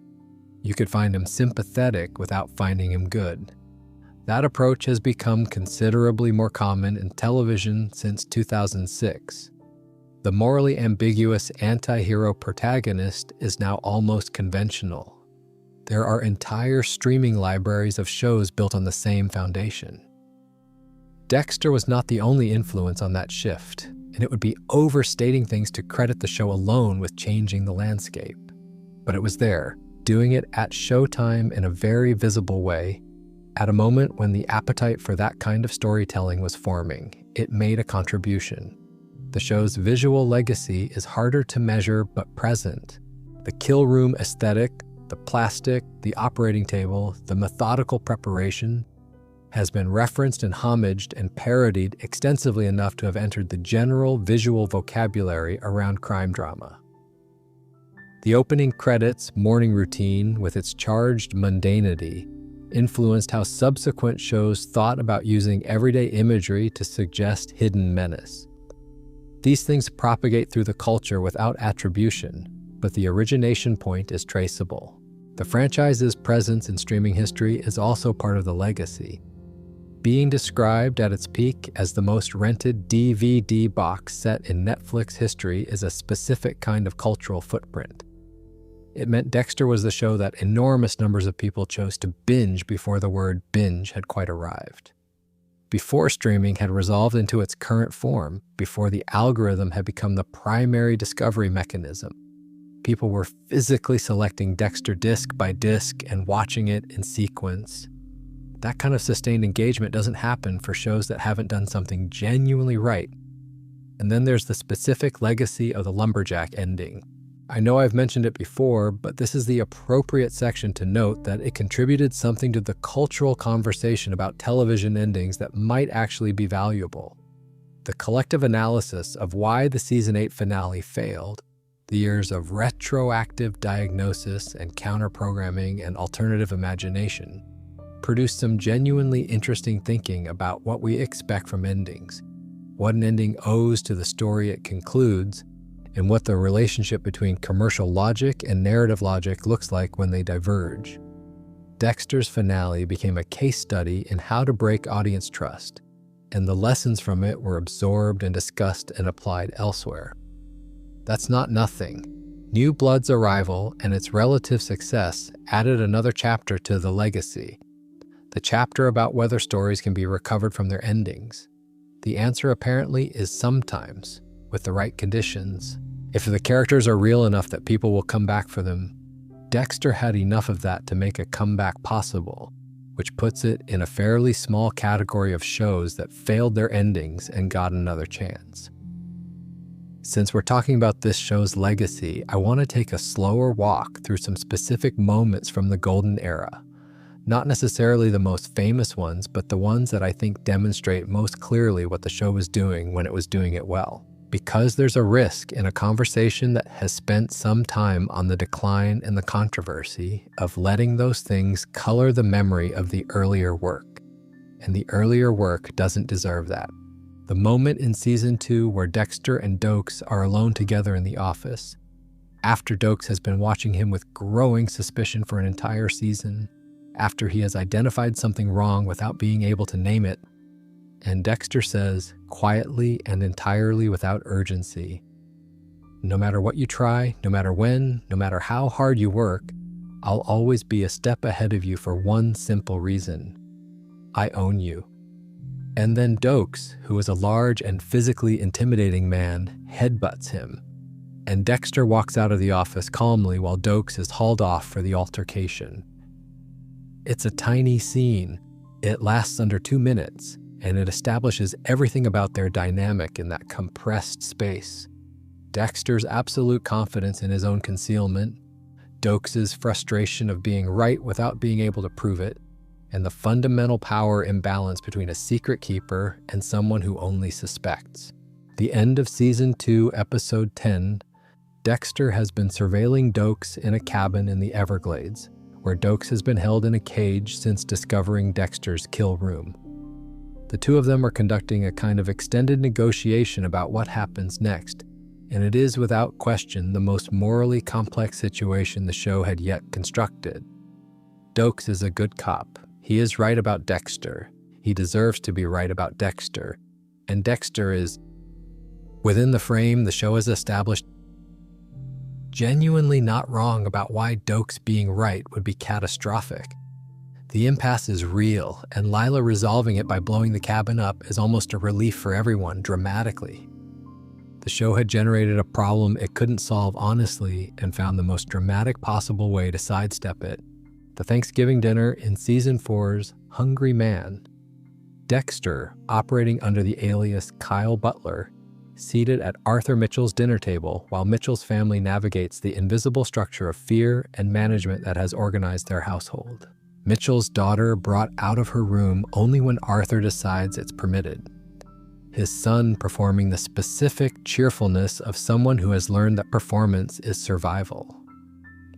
You could find him sympathetic without finding him good. That approach has become considerably more common in television since 2006. The morally ambiguous anti-hero protagonist is now almost conventional. There are entire streaming libraries of shows built on the same foundation. Dexter was not the only influence on that shift, and it would be overstating things to credit the show alone with changing the landscape. But it was there, doing it at showtime in a very visible way, at a moment when the appetite for that kind of storytelling was forming. It made a contribution. The show's visual legacy is harder to measure but present. The kill room aesthetic, the plastic, the operating table, the methodical preparation, has been referenced and homaged and parodied extensively enough to have entered the general visual vocabulary around crime drama. The opening credits morning routine, with its charged mundanity, influenced how subsequent shows thought about using everyday imagery to suggest hidden menace. These things propagate through the culture without attribution, but the origination point is traceable. The franchise's presence in streaming history is also part of the legacy. Being described at its peak as the most rented DVD box set in Netflix history is a specific kind of cultural footprint. It meant Dexter was the show that enormous numbers of people chose to binge before the word binge had quite arrived. Before streaming had resolved into its current form, before the algorithm had become the primary discovery mechanism, people were physically selecting Dexter disc by disc and watching it in sequence. That kind of sustained engagement doesn't happen for shows that haven't done something genuinely right. And then there's the specific legacy of the lumberjack ending. I know I've mentioned it before, but this is the appropriate section to note that it contributed something to the cultural conversation about television endings that might actually be valuable. The collective analysis of why the season 8 finale failed, the years of retroactive diagnosis and counter-programming and alternative imagination, produced some genuinely interesting thinking about what we expect from endings, what an ending owes to the story it concludes, and what the relationship between commercial logic and narrative logic looks like when they diverge. Dexter's finale became a case study in how to break audience trust, and the lessons from it were absorbed and discussed and applied elsewhere. That's not nothing. New Blood's arrival and its relative success added another chapter to the legacy, the chapter about whether stories can be recovered from their endings. The answer apparently is sometimes, with the right conditions. If the characters are real enough that people will come back for them, Dexter had enough of that to make a comeback possible, which puts it in a fairly small category of shows that failed their endings and got another chance. Since we're talking about this show's legacy, I want to take a slower walk through some specific moments from the golden era. Not necessarily the most famous ones, but the ones that I think demonstrate most clearly what the show was doing when it was doing it well. Because there's a risk in a conversation that has spent some time on the decline and the controversy of letting those things color the memory of the earlier work. And the earlier work doesn't deserve that. The moment in season 2 where Dexter and Dokes are alone together in the office, after Dokes has been watching him with growing suspicion for an entire season, after he has identified something wrong without being able to name it, and Dexter says, quietly and entirely without urgency, "No matter what you try, no matter when, no matter how hard you work, I'll always be a step ahead of you for one simple reason. I own you." And then Dokes, who is a large and physically intimidating man, headbutts him, and Dexter walks out of the office calmly while Dokes is hauled off for the altercation. It's a tiny scene. It lasts under 2 minutes, and it establishes everything about their dynamic in that compressed space. Dexter's absolute confidence in his own concealment, Dokes' frustration of being right without being able to prove it, and the fundamental power imbalance between a secret keeper and someone who only suspects. The end of Season 2, Episode 10, Dexter has been surveilling Dokes in a cabin in the Everglades, where Dokes has been held in a cage since discovering Dexter's kill room. The two of them are conducting a kind of extended negotiation about what happens next, and it is without question the most morally complex situation the show had yet constructed. Dokes is a good cop. He is right about Dexter. He deserves to be right about Dexter. And Dexter is, within the frame the show has established, genuinely not wrong about why Dokes being right would be catastrophic. The impasse is real, and Lila resolving it by blowing the cabin up is almost a relief for everyone, dramatically. The show had generated a problem it couldn't solve honestly and found the most dramatic possible way to sidestep it. The Thanksgiving dinner in Season 4's Hungry Man. Dexter, operating under the alias Kyle Butler, seated at Arthur Mitchell's dinner table while Mitchell's family navigates the invisible structure of fear and management that has organized their household. Mitchell's daughter brought out of her room only when Arthur decides it's permitted. His son performing the specific cheerfulness of someone who has learned that performance is survival.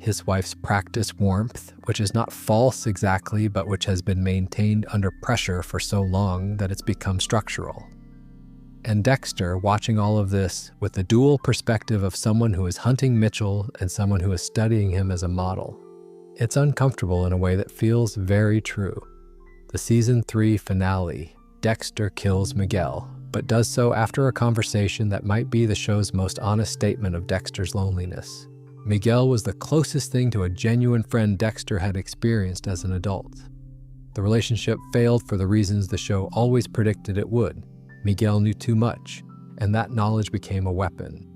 His wife's practiced warmth, which is not false exactly, but which has been maintained under pressure for so long that it's become structural. And Dexter watching all of this with the dual perspective of someone who is hunting Mitchell and someone who is studying him as a model. It's uncomfortable in a way that feels very true. The Season 3 finale, Dexter kills Miguel, but does so after a conversation that might be the show's most honest statement of Dexter's loneliness. Miguel was the closest thing to a genuine friend Dexter had experienced as an adult. The relationship failed for the reasons the show always predicted it would. Miguel knew too much, and that knowledge became a weapon.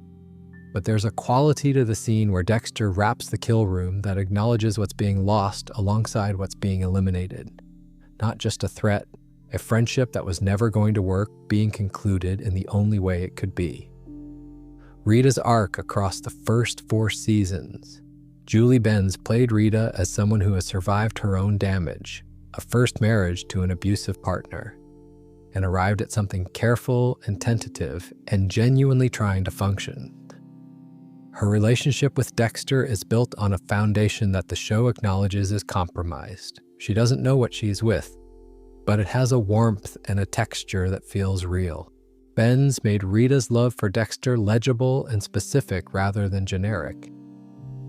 But there's a quality to the scene where Dexter wraps the kill room that acknowledges what's being lost alongside what's being eliminated. Not just a threat, a friendship that was never going to work being concluded in the only way it could be. Rita's arc across the first 4 seasons. Julie Benz played Rita as someone who has survived her own damage, a first marriage to an abusive partner, and arrived at something careful and tentative and genuinely trying to function. Her relationship with Dexter is built on a foundation that the show acknowledges is compromised. She doesn't know what she's with, but it has a warmth and a texture that feels real. Benz made Rita's love for Dexter legible and specific rather than generic.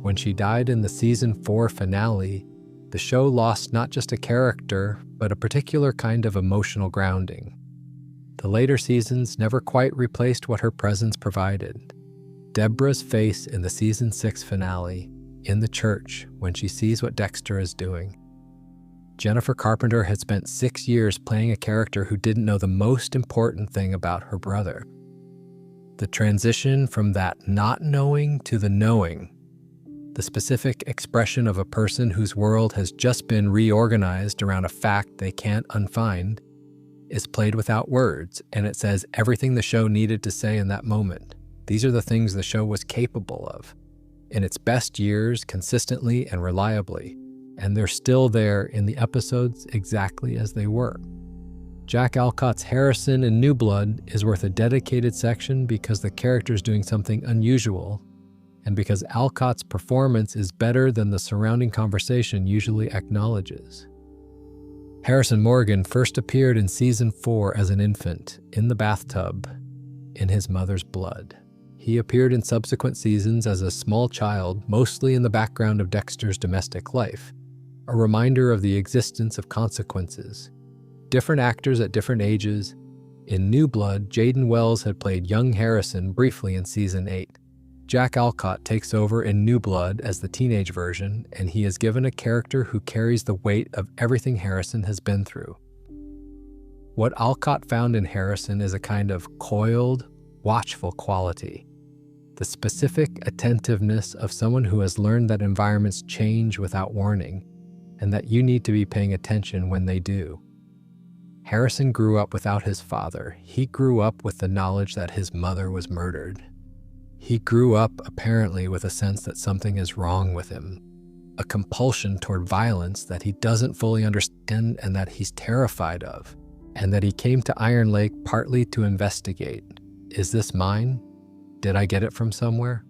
When she died in the Season 4 finale, the show lost not just a character, but a particular kind of emotional grounding. The later seasons never quite replaced what her presence provided. Deborah's face in the Season 6 finale, in the church when she sees what Dexter is doing. Jennifer Carpenter had spent 6 years playing a character who didn't know the most important thing about her brother. The transition from that not knowing to the knowing, The specific expression of a person whose world has just been reorganized around a fact they can't unfind is played without words, and it says everything the show needed to say in that moment. These are the things the show was capable of in its best years, consistently and reliably, and they're still there in the episodes exactly as they were. Jack Alcott's Harrison in New Blood is worth a dedicated section because the character's doing something unusual, and because Alcott's performance is better than the surrounding conversation usually acknowledges. Harrison Morgan first appeared in Season 4 as an infant, in the bathtub, in his mother's blood. He appeared in subsequent seasons as a small child, mostly in the background of Dexter's domestic life, a reminder of the existence of consequences. Different actors at different ages. In New Blood, Jaden Wells had played young Harrison briefly in Season 8. Jack Alcott takes over in New Blood as the teenage version, and he is given a character who carries the weight of everything Harrison has been through. What Alcott found in Harrison is a kind of coiled, watchful quality. The specific attentiveness of someone who has learned that environments change without warning, and that you need to be paying attention when they do. Harrison grew up without his father. He grew up with the knowledge that his mother was murdered. He grew up apparently with a sense that something is wrong with him, a compulsion toward violence that he doesn't fully understand and that he's terrified of, and that he came to Iron Lake partly to investigate. Is this mine? Did I get it from somewhere?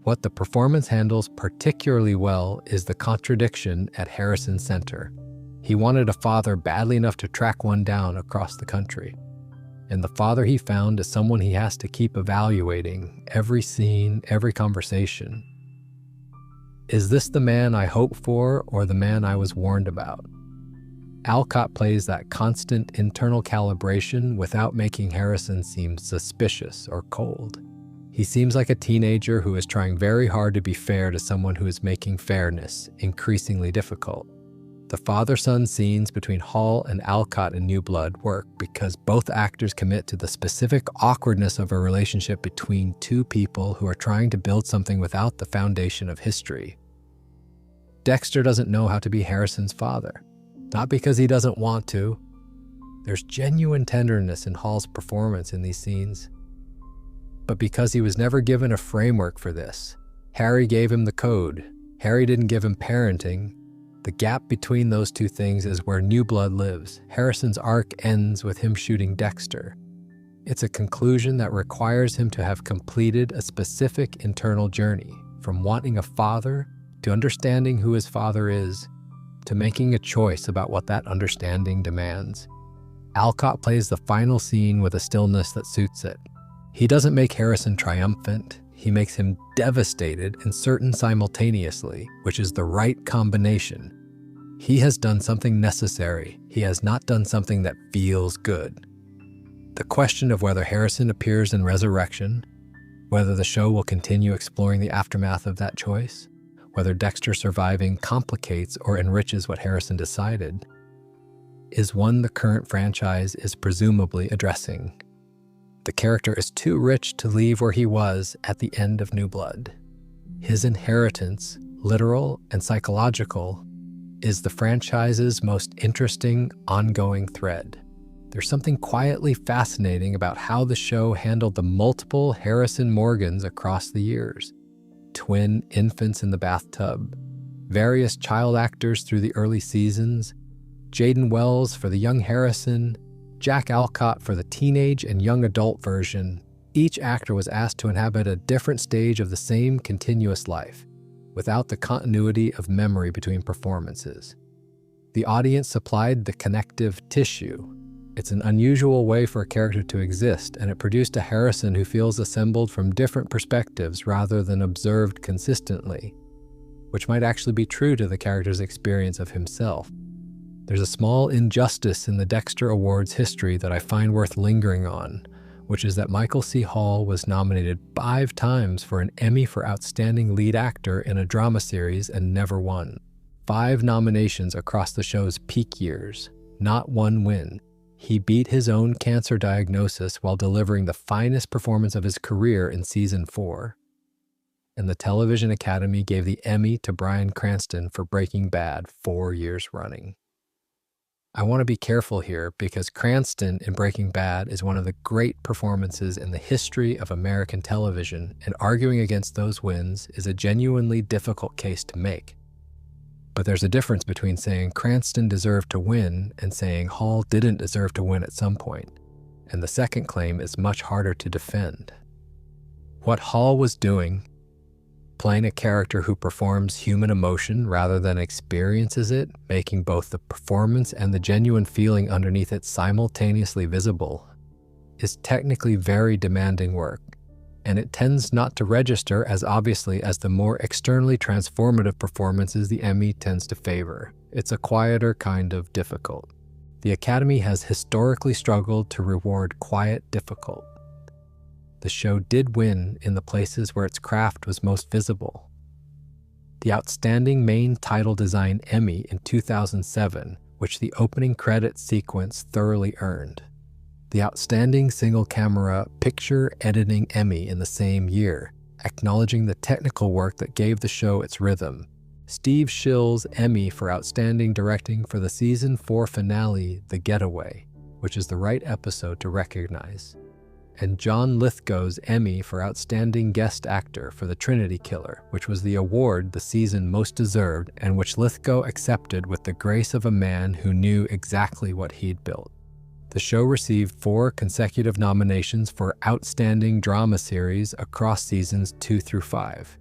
What the performance handles particularly well is the contradiction at Harrison's center. He wanted a father badly enough to track one down across the country. And the father he found is someone he has to keep evaluating every scene, every conversation. Is this the man I hoped for or the man I was warned about? Alcott plays that constant internal calibration without making Harrison seem suspicious or cold. He seems like a teenager who is trying very hard to be fair to someone who is making fairness increasingly difficult. The father-son scenes between Hall and Alcott in New Blood work because both actors commit to the specific awkwardness of a relationship between two people who are trying to build something without the foundation of history. Dexter doesn't know how to be Harrison's father, not because he doesn't want to. There's genuine tenderness in Hall's performance in these scenes, but because he was never given a framework for this. Harry gave him the code. Harry didn't give him parenting. The gap between those two things is where New Blood lives. Harrison's arc ends with him shooting Dexter. It's a conclusion that requires him to have completed a specific internal journey, from wanting a father to understanding who his father is, to making a choice about what that understanding demands. Alcott plays the final scene with a stillness that suits it. He doesn't make Harrison triumphant. He makes him devastated and certain simultaneously, which is the right combination. He has done something necessary. He has not done something that feels good. The question of whether Harrison appears in Resurrection, whether the show will continue exploring the aftermath of that choice, whether Dexter surviving complicates or enriches what Harrison decided, is one the current franchise is presumably addressing. The character is too rich to leave where he was at the end of New Blood. His inheritance, literal and psychological, is the franchise's most interesting ongoing thread. There's something quietly fascinating about how the show handled the multiple Harrison Morgans across the years. Twin infants in the bathtub, various child actors through the early seasons, Jaden Wells for the young Harrison, Jack Alcott for the teenage and young adult version. Each actor was asked to inhabit a different stage of the same continuous life, without the continuity of memory between performances. The audience supplied the connective tissue. It's an unusual way for a character to exist, and it produced a Harrison who feels assembled from different perspectives rather than observed consistently, which might actually be true to the character's experience of himself. There's a small injustice in the Dexter Awards history that I find worth lingering on, which is that Michael C. Hall was nominated 5 times for an Emmy for Outstanding Lead Actor in a Drama Series and never won. 5 nominations across the show's peak years, not 1 win. He beat his own cancer diagnosis while delivering the finest performance of his career in Season 4. and the Television Academy gave the Emmy to Bryan Cranston for Breaking Bad 4 years running. I want to be careful here because Cranston in Breaking Bad is one of the great performances in the history of American television, and arguing against those wins is a genuinely difficult case to make. But there's a difference between saying Cranston deserved to win and saying Hall didn't deserve to win at some point, and the second claim is much harder to defend. What Hall was doing, playing a character who performs human emotion rather than experiences it, making both the performance and the genuine feeling underneath it simultaneously visible, is technically very demanding work, and it tends not to register as obviously as the more externally transformative performances the Emmy tends to favor. It's a quieter kind of difficult. The Academy has historically struggled to reward quiet difficult. The show did win in the places where its craft was most visible. The Outstanding Main Title Design Emmy in 2007, which the opening credits sequence thoroughly earned. The Outstanding Single Camera Picture Editing Emmy in the same year, acknowledging the technical work that gave the show its rhythm. Steve Schill's Emmy for Outstanding Directing for the Season 4 finale, The Getaway, which is the right episode to recognize. And John Lithgow's Emmy for Outstanding Guest Actor for The Trinity Killer, which was the award the season most deserved and which Lithgow accepted with the grace of a man who knew exactly what he'd built. The show received 4 consecutive nominations for Outstanding Drama Series across seasons 2 through 5,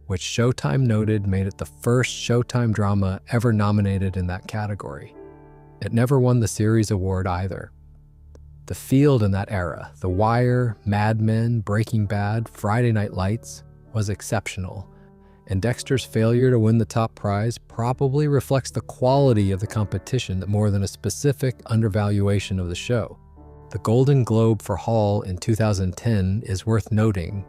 which Showtime noted made it the first Showtime drama ever nominated in that category. It never won the series award either. The field in that era, The Wire, Mad Men, Breaking Bad, Friday Night Lights, was exceptional, and Dexter's failure to win the top prize probably reflects the quality of the competition more than a specific undervaluation of the show. The Golden Globe for Hall in 2010 is worth noting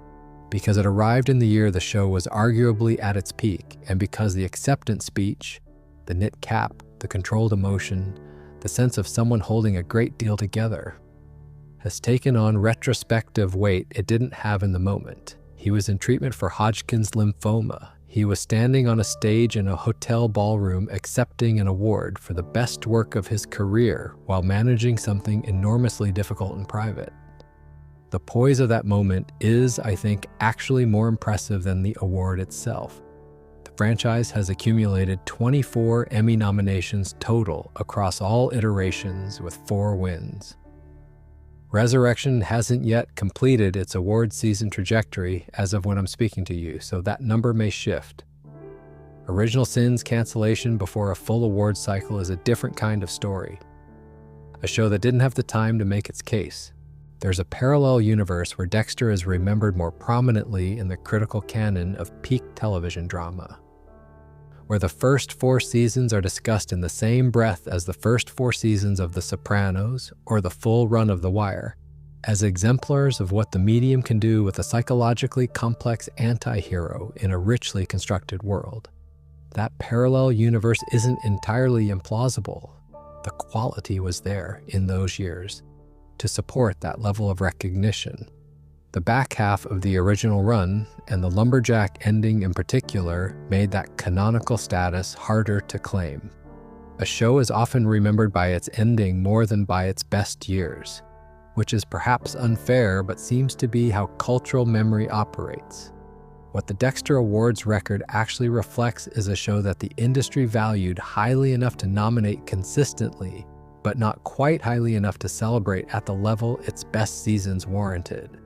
because it arrived in the year the show was arguably at its peak, and because the acceptance speech, the knit cap, the controlled emotion, the sense of someone holding a great deal together, has taken on retrospective weight it didn't have in the moment. He was in treatment for Hodgkin's lymphoma. He was standing on a stage in a hotel ballroom accepting an award for the best work of his career while managing something enormously difficult in private. The poise of that moment is, I think, actually more impressive than the award itself. The franchise has accumulated 24 Emmy nominations total across all iterations with 4 wins. Resurrection hasn't yet completed its award season trajectory as of when I'm speaking to you, so that number may shift. Original Sin's cancellation before a full award cycle is a different kind of story. A show that didn't have the time to make its case. There's a parallel universe where Dexter is remembered more prominently in the critical canon of peak television drama, where the first 4 seasons are discussed in the same breath as the first 4 seasons of The Sopranos or the full run of The Wire, as exemplars of what the medium can do with a psychologically complex anti-hero in a richly constructed world. That parallel universe isn't entirely implausible. The quality was there in those years to support that level of recognition. The back half of the original run, and the lumberjack ending in particular, made that canonical status harder to claim. A show is often remembered by its ending more than by its best years, which is perhaps unfair but seems to be how cultural memory operates. What the Dexter Awards record actually reflects is a show that the industry valued highly enough to nominate consistently, but not quite highly enough to celebrate at the level its best seasons warranted.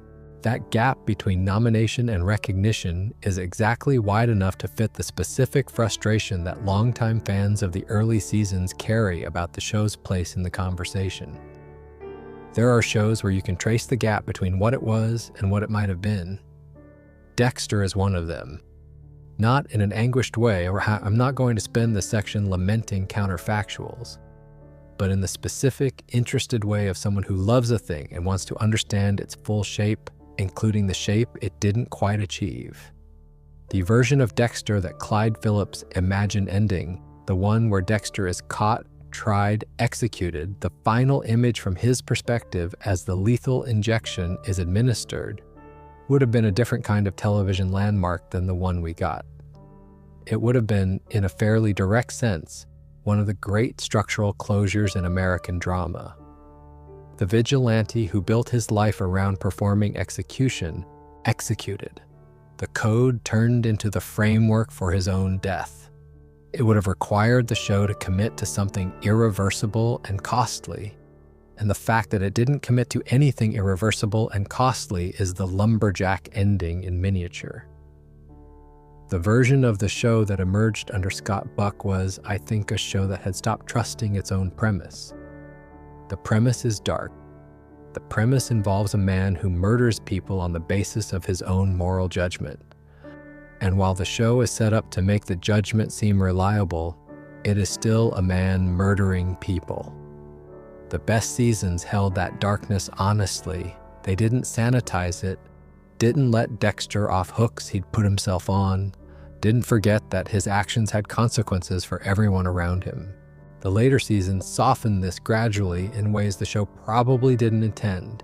That gap between nomination and recognition is exactly wide enough to fit the specific frustration that longtime fans of the early seasons carry about the show's place in the conversation. There are shows where you can trace the gap between what it was and what it might have been. Dexter is one of them. Not in an anguished way, or I'm not going to spend this section lamenting counterfactuals, but in the specific, interested way of someone who loves a thing and wants to understand its full shape, including the shape it didn't quite achieve. The version of Dexter that Clyde Phillips imagined ending, the one where Dexter is caught, tried, executed, the final image from his perspective as the lethal injection is administered, would have been a different kind of television landmark than the one we got. It would have been, in a fairly direct sense, one of the great structural closures in American drama. The vigilante who built his life around performing execution executed. The code turned into the framework for his own death. It would have required the show to commit to something irreversible and costly, and the fact that it didn't commit to anything irreversible and costly is the lumberjack ending in miniature. The version of the show that emerged under Scott Buck was, I think, a show that had stopped trusting its own premise. The premise is dark. The premise involves a man who murders people on the basis of his own moral judgment. And while the show is set up to make the judgment seem reliable, it is still a man murdering people. The best seasons held that darkness honestly. They didn't sanitize it, didn't let Dexter off hooks he'd put himself on, didn't forget that his actions had consequences for everyone around him. The later seasons softened this gradually in ways the show probably didn't intend.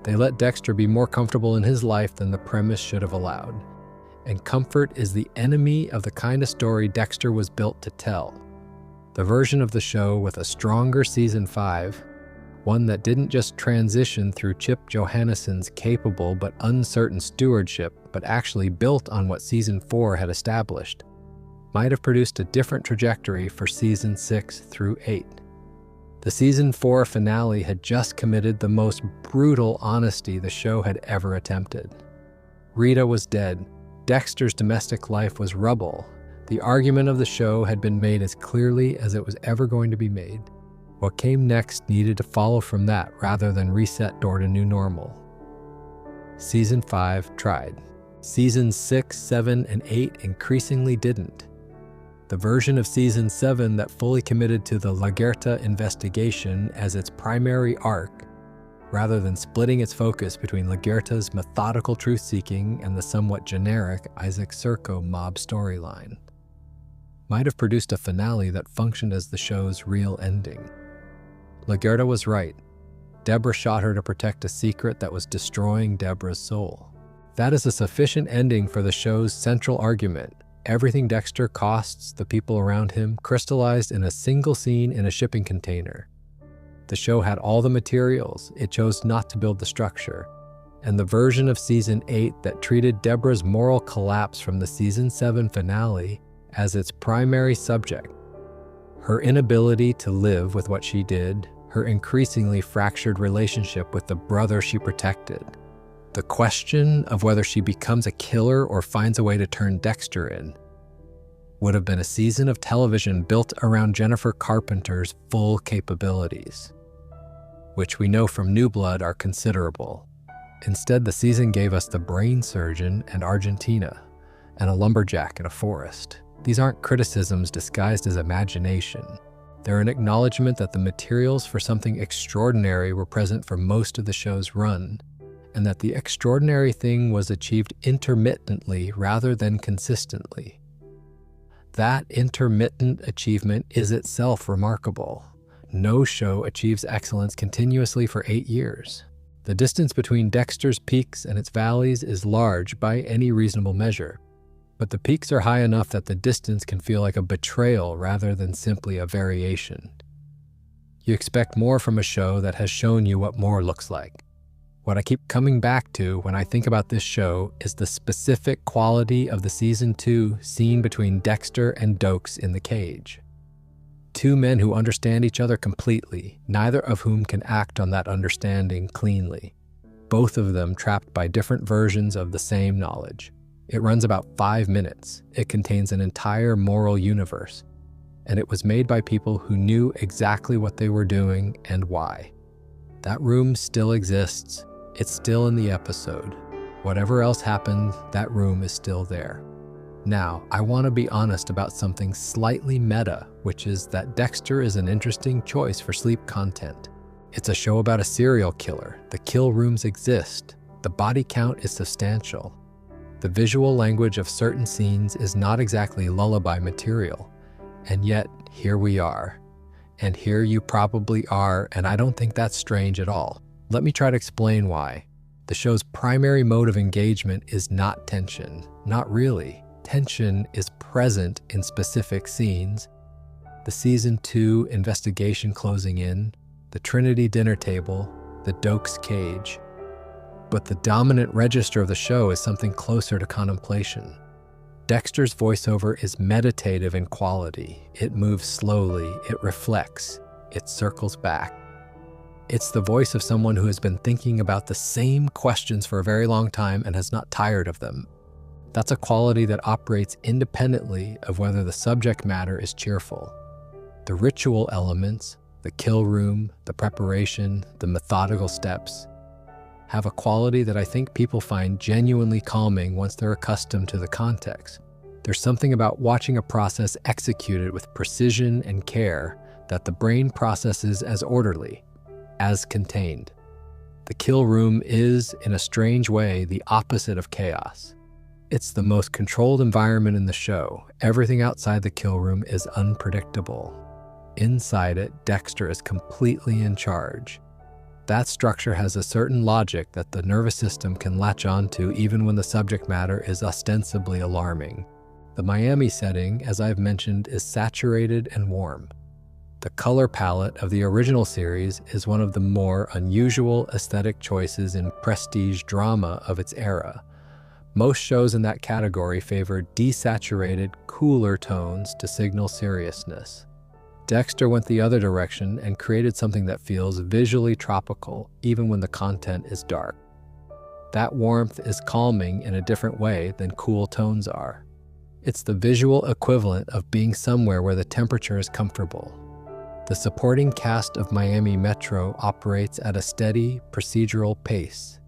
They let Dexter be more comfortable in his life than the premise should have allowed. And comfort is the enemy of the kind of story Dexter was built to tell. The version of the show with a stronger season 5, one that didn't just transition through Chip Johannesson's capable but uncertain stewardship, but actually built on what season 4 had established, might have produced a different trajectory for season 6 through 8. The season 4 finale had just committed the most brutal honesty the show had ever attempted. Rita was dead. Dexter's domestic life was rubble. The argument of the show had been made as clearly as it was ever going to be made. What came next needed to follow from that rather than reset toward a new normal. Season 5 tried. Seasons 6, 7, and 8 increasingly didn't. The version of Season 7 that fully committed to the Lagerta investigation as its primary arc, rather than splitting its focus between Lagerta's methodical truth-seeking and the somewhat generic Isaac Serco mob storyline, might have produced a finale that functioned as the show's real ending. Lagerta was right. Deborah shot her to protect a secret that was destroying Deborah's soul. That is a sufficient ending for the show's central argument. Everything Dexter costs the people around him crystallized in a single scene in a shipping container. The show had all the materials, it chose not to build the structure. And the version of Season 8 that treated Deborah's moral collapse from the Season 7 finale as its primary subject, her inability to live with what she did, her increasingly fractured relationship with the brother she protected, the question of whether she becomes a killer or finds a way to turn Dexter in, would have been a season of television built around Jennifer Carpenter's full capabilities, which we know from New Blood are considerable. Instead, the season gave us the brain surgeon and Argentina, and a lumberjack in a forest. These aren't criticisms disguised as imagination. They're an acknowledgement that the materials for something extraordinary were present for most of the show's run, and that the extraordinary thing was achieved intermittently rather than consistently. That intermittent achievement is itself remarkable. No show achieves excellence continuously for 8 years. The distance between Dexter's peaks and its valleys is large by any reasonable measure, but the peaks are high enough that the distance can feel like a betrayal rather than simply a variation. You expect more from a show that has shown you what more looks like. What I keep coming back to when I think about this show is the specific quality of the Season 2 scene between Dexter and Dokes in the cage. Two men who understand each other completely, neither of whom can act on that understanding cleanly. Both of them trapped by different versions of the same knowledge. It runs about 5 minutes. It contains an entire moral universe. And it was made by people who knew exactly what they were doing and why. That room still exists. It's still in the episode. Whatever else happened, that room is still there. Now, I want to be honest about something slightly meta, which is that Dexter is an interesting choice for sleep content. It's a show about a serial killer. The kill rooms exist. The body count is substantial. The visual language of certain scenes is not exactly lullaby material. And yet, here we are. And here you probably are, and I don't think that's strange at all. Let me try to explain why. The show's primary mode of engagement is not tension. Not really. Tension is present in specific scenes. The Season 2 investigation closing in, the Trinity dinner table, the Doak's cage. But the dominant register of the show is something closer to contemplation. Dexter's voiceover is meditative in quality. It moves slowly, it reflects, it circles back. It's the voice of someone who has been thinking about the same questions for a very long time and has not tired of them. That's a quality that operates independently of whether the subject matter is cheerful. The ritual elements, the kill room, the preparation, the methodical steps, have a quality that I think people find genuinely calming once they're accustomed to the context. There's something about watching a process executed with precision and care that the brain processes as orderly, as contained. The kill room is, in a strange way, the opposite of chaos. It's the most controlled environment in the show. Everything outside the kill room is unpredictable. Inside it, Dexter is completely in charge. That structure has a certain logic that the nervous system can latch onto even when the subject matter is ostensibly alarming. The Miami setting, as I've mentioned, is saturated and warm. The color palette of the original series is one of the more unusual aesthetic choices in prestige drama of its era. Most shows in that category favor desaturated, cooler tones to signal seriousness. Dexter went the other direction and created something that feels visually tropical, even when the content is dark. That warmth is calming in a different way than cool tones are. It's the visual equivalent of being somewhere where the temperature is comfortable. The supporting cast of Miami Metro operates at a steady, procedural pace.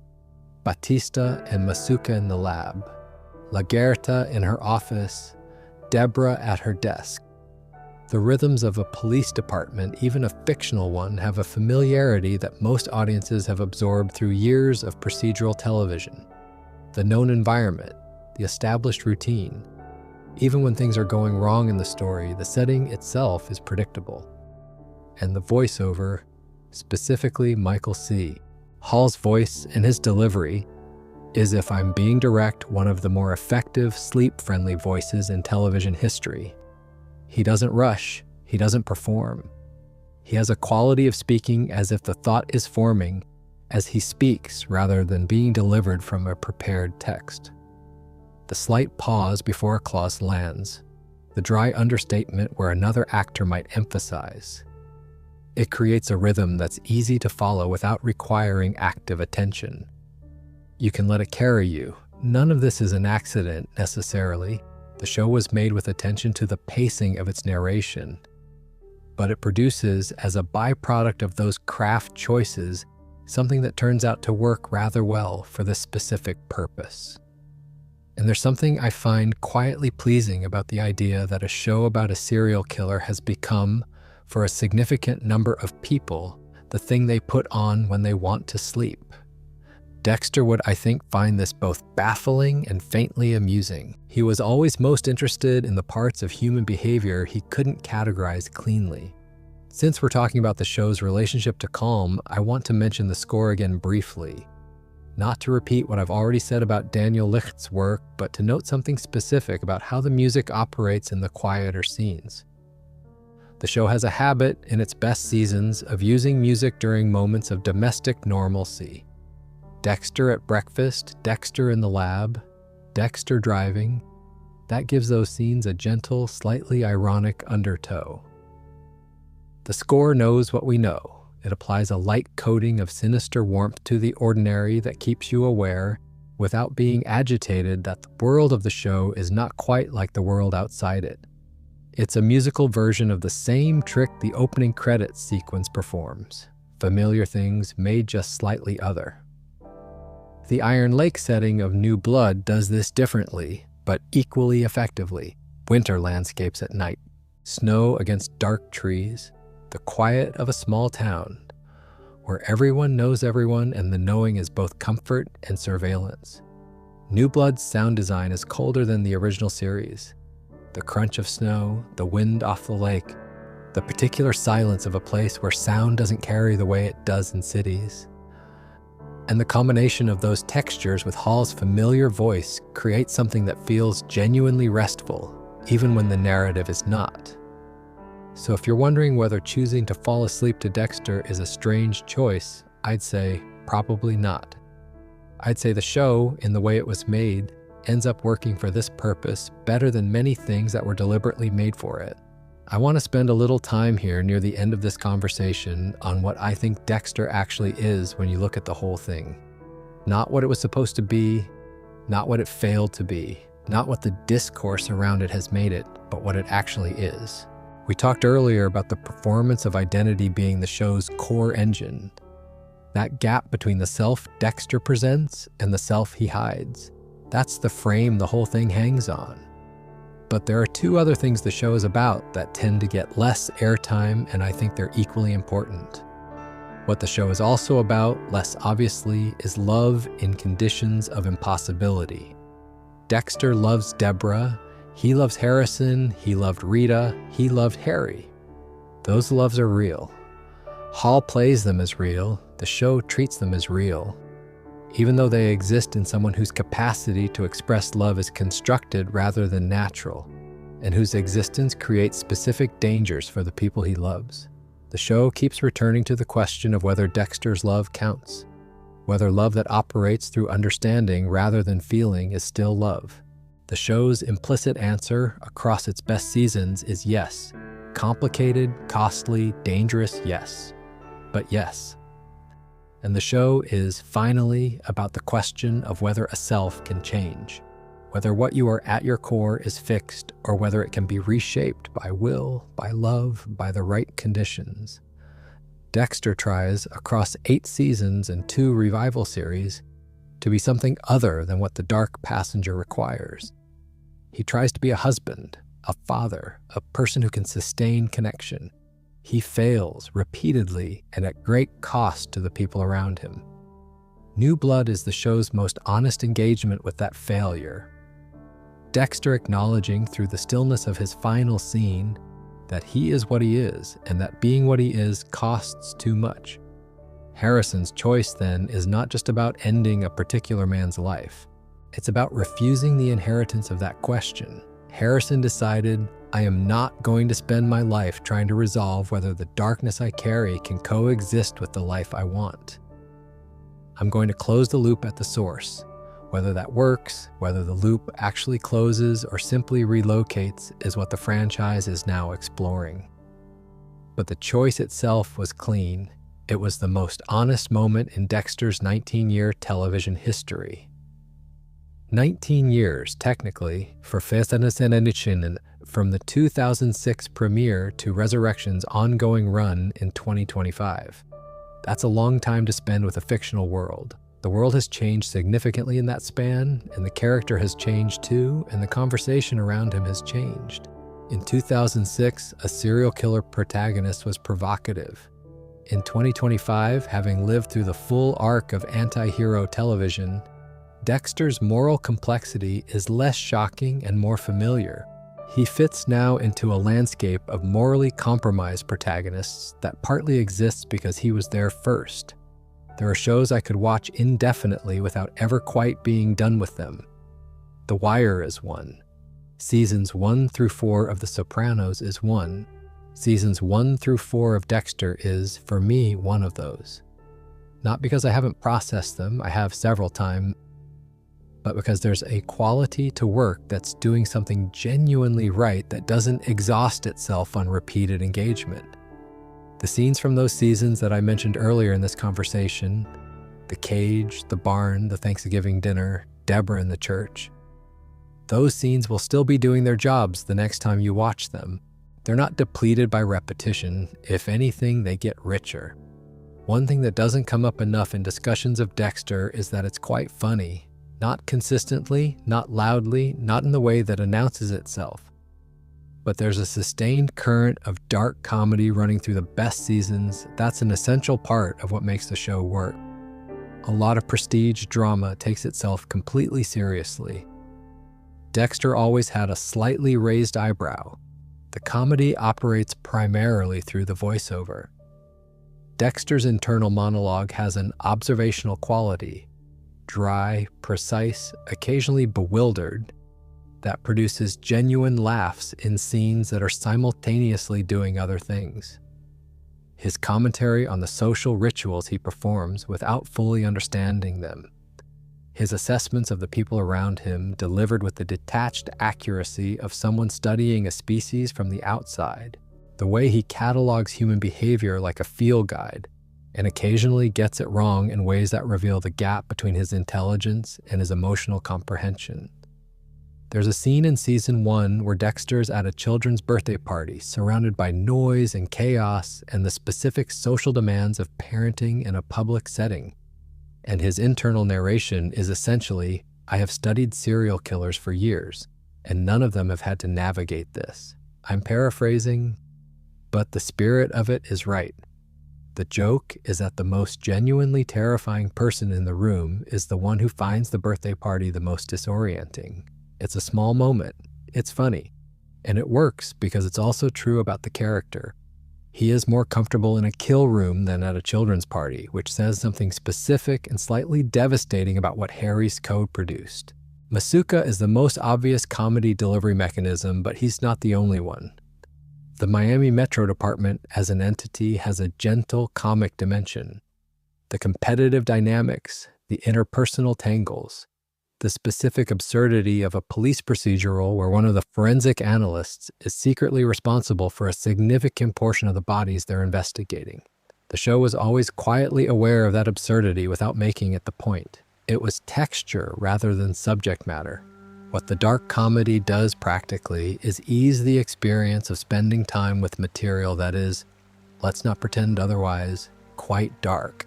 Batista and Masuka in the lab, Lagerta in her office, Deborah at her desk. The rhythms of a police department, even a fictional one, have a familiarity that most audiences have absorbed through years of procedural television. The known environment, the established routine. Even when things are going wrong in the story, the setting itself is predictable. And the voiceover, specifically Michael C. Hall's voice and his delivery, is, if I'm being direct, one of the more effective, sleep-friendly voices in television history. He doesn't rush, he doesn't perform. He has a quality of speaking as if the thought is forming as he speaks rather than being delivered from a prepared text. The slight pause before a clause lands, the dry understatement where another actor might emphasize. It creates a rhythm that's easy to follow without requiring active attention. You can let it carry you. None of this is an accident necessarily. The show was made with attention to the pacing of its narration, but it produces, as a byproduct of those craft choices, something that turns out to work rather well for this specific purpose. And there's something I find quietly pleasing about the idea that a show about a serial killer has become, for a significant number of people, the thing they put on when they want to sleep. Dexter would, I think, find this both baffling and faintly amusing. He was always most interested in the parts of human behavior he couldn't categorize cleanly. Since we're talking about the show's relationship to calm, I want to mention the score again briefly. Not to repeat what I've already said about Daniel Licht's work, but to note something specific about how the music operates in the quieter scenes. The show has a habit, in its best seasons, of using music during moments of domestic normalcy. Dexter at breakfast, Dexter in the lab, Dexter driving. That gives those scenes a gentle, slightly ironic undertow. The score knows what we know. It applies a light coating of sinister warmth to the ordinary that keeps you aware, without being agitated that the world of the show is not quite like the world outside it. It's a musical version of the same trick the opening credits sequence performs. Familiar things made just slightly other. The Iron Lake setting of New Blood does this differently, but equally effectively. Winter landscapes at night, snow against dark trees, the quiet of a small town, where everyone knows everyone and the knowing is both comfort and surveillance. New Blood's sound design is colder than the original series. The crunch of snow, the wind off the lake, the particular silence of a place where sound doesn't carry the way it does in cities. And the combination of those textures with Hall's familiar voice creates something that feels genuinely restful, even when the narrative is not. So if you're wondering whether choosing to fall asleep to Dexter is a strange choice, I'd say probably not. I'd say the show, in the way it was made, ends up working for this purpose better than many things that were deliberately made for it. I want to spend a little time here near the end of this conversation on what I think Dexter actually is when you look at the whole thing. Not what it was supposed to be, not what it failed to be, not what the discourse around it has made it, but what it actually is. We talked earlier about the performance of identity being the show's core engine. That gap between the self Dexter presents and the self he hides. That's the frame the whole thing hangs on. But there are two other things the show is about that tend to get less airtime, and I think they're equally important. What the show is also about, less obviously, is love in conditions of impossibility. Dexter loves Deborah, he loves Harrison, he loved Rita, he loved Harry. Those loves are real. Hall plays them as real, the show treats them as real. Even though they exist in someone whose capacity to express love is constructed rather than natural, and whose existence creates specific dangers for the people he loves. The show keeps returning to the question of whether Dexter's love counts, whether love that operates through understanding rather than feeling is still love. The show's implicit answer across its best seasons is yes. Complicated, costly, dangerous, yes. But yes. And the show is finally about the question of whether a self can change, whether what you are at your core is fixed or whether it can be reshaped by will, by love, by the right conditions. Dexter tries, across 8 seasons and 2 revival series, to be something other than what the dark passenger requires. He tries to be a husband, a father, a person who can sustain connection. He fails repeatedly and at great cost to the people around him. New Blood is the show's most honest engagement with that failure. Dexter acknowledging through the stillness of his final scene that he is what he is and that being what he is costs too much. Harrison's choice then is not just about ending a particular man's life. It's about refusing the inheritance of that question. Harrison decided, I am not going to spend my life trying to resolve whether the darkness I carry can coexist with the life I want. I'm going to close the loop at the source. Whether that works, whether the loop actually closes or simply relocates is what the franchise is now exploring. But the choice itself was clean. It was the most honest moment in Dexter's 19-year television history. 19 years, technically, for Adaptation from the 2006 premiere to Resurrection's ongoing run in 2025. That's a long time to spend with a fictional world. The world has changed significantly in that span, and the character has changed too, and the conversation around him has changed. In 2006, a serial killer protagonist was provocative. In 2025, having lived through the full arc of anti-hero television, Dexter's moral complexity is less shocking and more familiar. He fits now into a landscape of morally compromised protagonists that partly exists because he was there first. There are shows I could watch indefinitely without ever quite being done with them. The Wire is one. Seasons 1 through 4 of The Sopranos is one. Seasons 1 through 4 of Dexter is, for me, one of those. Not because I haven't processed them, I have several times, but because there's a quality to work that's doing something genuinely right that doesn't exhaust itself on repeated engagement. The scenes from those seasons that I mentioned earlier in this conversation, the cage, the barn, the Thanksgiving dinner, Deborah in the church, those scenes will still be doing their jobs the next time you watch them. They're not depleted by repetition. If anything, they get richer. One thing that doesn't come up enough in discussions of Dexter is that it's quite funny. Not consistently, not loudly, not in the way that announces itself. But there's a sustained current of dark comedy running through the best seasons. That's an essential part of what makes the show work. A lot of prestige drama takes itself completely seriously. Dexter always had a slightly raised eyebrow. The comedy operates primarily through the voiceover. Dexter's internal monologue has an observational quality, dry, precise, occasionally bewildered, that produces genuine laughs in scenes that are simultaneously doing other things. His commentary on the social rituals he performs without fully understanding them. His assessments of the people around him delivered with the detached accuracy of someone studying a species from the outside. The way he catalogs human behavior like a field guide, and occasionally gets it wrong in ways that reveal the gap between his intelligence and his emotional comprehension. There's a scene in season 1 where Dexter's at a children's birthday party, surrounded by noise and chaos and the specific social demands of parenting in a public setting. And his internal narration is essentially, I have studied serial killers for years, and none of them have had to navigate this. I'm paraphrasing, but the spirit of it is right. The joke is that the most genuinely terrifying person in the room is the one who finds the birthday party the most disorienting. It's a small moment, it's funny, and it works because it's also true about the character. He is more comfortable in a kill room than at a children's party, which says something specific and slightly devastating about what Harry's Code produced. Masuka is the most obvious comedy delivery mechanism, but he's not the only one. The Miami Metro Department as an entity has a gentle comic dimension. The competitive dynamics, the interpersonal tangles, the specific absurdity of a police procedural where one of the forensic analysts is secretly responsible for a significant portion of the bodies they're investigating. The show was always quietly aware of that absurdity without making it the point. It was texture rather than subject matter. What the dark comedy does practically is ease the experience of spending time with material that is, let's not pretend otherwise, quite dark.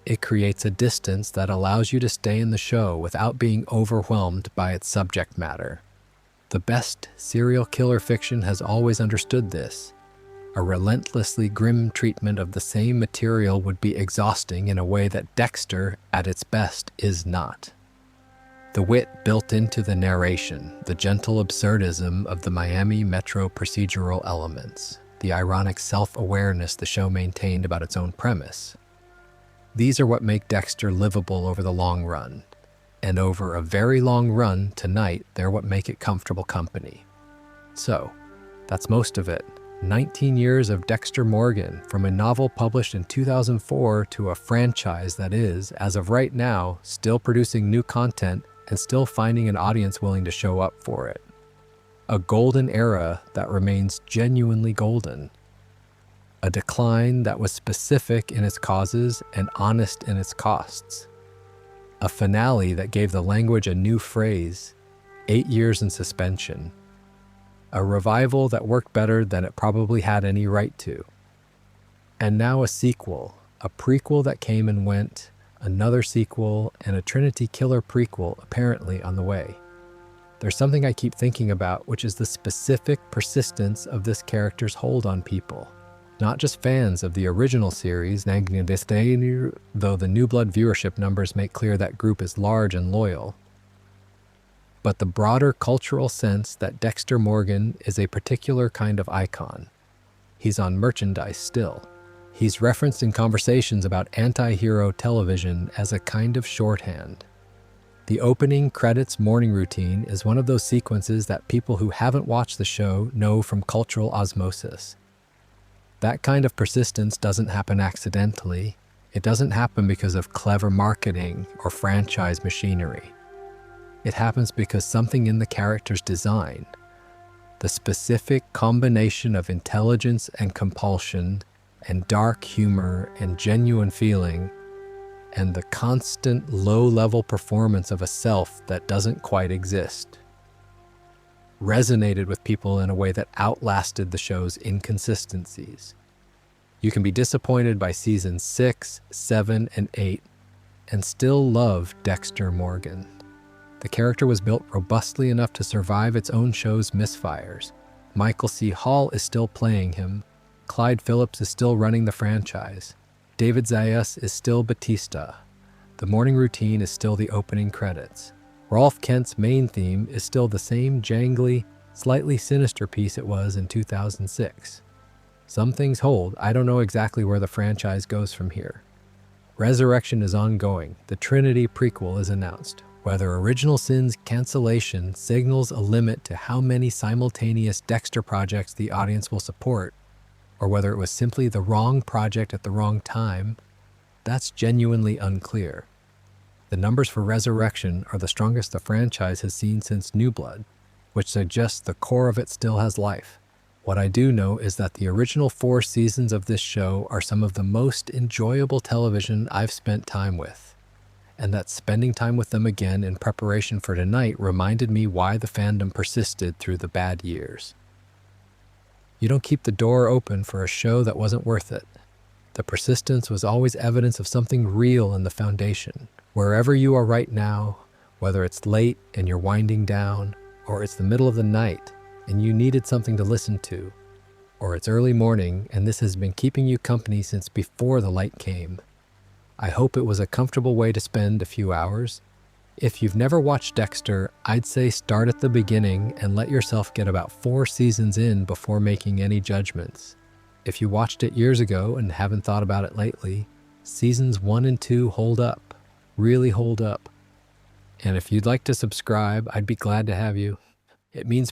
It creates a distance that allows you to stay in the show without being overwhelmed by its subject matter. The best serial killer fiction has always understood this. A relentlessly grim treatment of the same material would be exhausting in a way that Dexter, at its best, is not. The wit built into the narration, the gentle absurdism of the Miami Metro procedural elements, the ironic self-awareness the show maintained about its own premise. These are what make Dexter livable over the long run. And over a very long run, tonight, they're what make it comfortable company. So, that's most of it. 19 years of Dexter Morgan, from a novel published in 2004 to a franchise that is, as of right now, still producing new content and still finding an audience willing to show up for it. A golden era that remains genuinely golden. A decline that was specific in its causes and honest in its costs. A finale that gave the language a new phrase, 8 years in suspension. A revival that worked better than it probably had any right to. And now a sequel, a prequel that came and went, another sequel, and a Trinity Killer prequel apparently on the way. There's something I keep thinking about, which is the specific persistence of this character's hold on people. Not just fans of the original series, though the New Blood viewership numbers make clear that group is large and loyal, but the broader cultural sense that Dexter Morgan is a particular kind of icon. He's on merchandise still. He's referenced in conversations about anti-hero television as a kind of shorthand. The opening credits morning routine is one of those sequences that people who haven't watched the show know from cultural osmosis. That kind of persistence doesn't happen accidentally. It doesn't happen because of clever marketing or franchise machinery. It happens because something in the character's design, the specific combination of intelligence and compulsion, and dark humor and genuine feeling, and the constant low-level performance of a self that doesn't quite exist, resonated with people in a way that outlasted the show's inconsistencies. You can be disappointed by seasons 6, 7, and 8, and still love Dexter Morgan. The character was built robustly enough to survive its own show's misfires. Michael C. Hall is still playing him. Clyde Phillips is still running the franchise. David Zayas is still Batista. The morning routine is still the opening credits. Rolf Kent's main theme is still the same jangly, slightly sinister piece it was in 2006. Some things hold. I don't know exactly where the franchise goes from here. Resurrection is ongoing. The Trinity prequel is announced. Whether Original Sin's cancellation signals a limit to how many simultaneous Dexter projects the audience will support, or whether it was simply the wrong project at the wrong time, that's genuinely unclear. The numbers for Resurrection are the strongest the franchise has seen since New Blood, which suggests the core of it still has life. What I do know is that the original 4 seasons of this show are some of the most enjoyable television I've spent time with, and that spending time with them again in preparation for tonight reminded me why the fandom persisted through the bad years. You don't keep the door open for a show that wasn't worth it. The persistence was always evidence of something real in the foundation. Wherever you are right now, whether it's late and you're winding down, or it's the middle of the night and you needed something to listen to, or it's early morning and this has been keeping you company since before the light came, I hope it was a comfortable way to spend a few hours. If you've never watched Dexter, I'd say start at the beginning and let yourself get about 4 seasons in before making any judgments. If you watched it years ago and haven't thought about it lately, seasons 1 and 2 hold up, really hold up. And if you'd like to subscribe, I'd be glad to have you. It means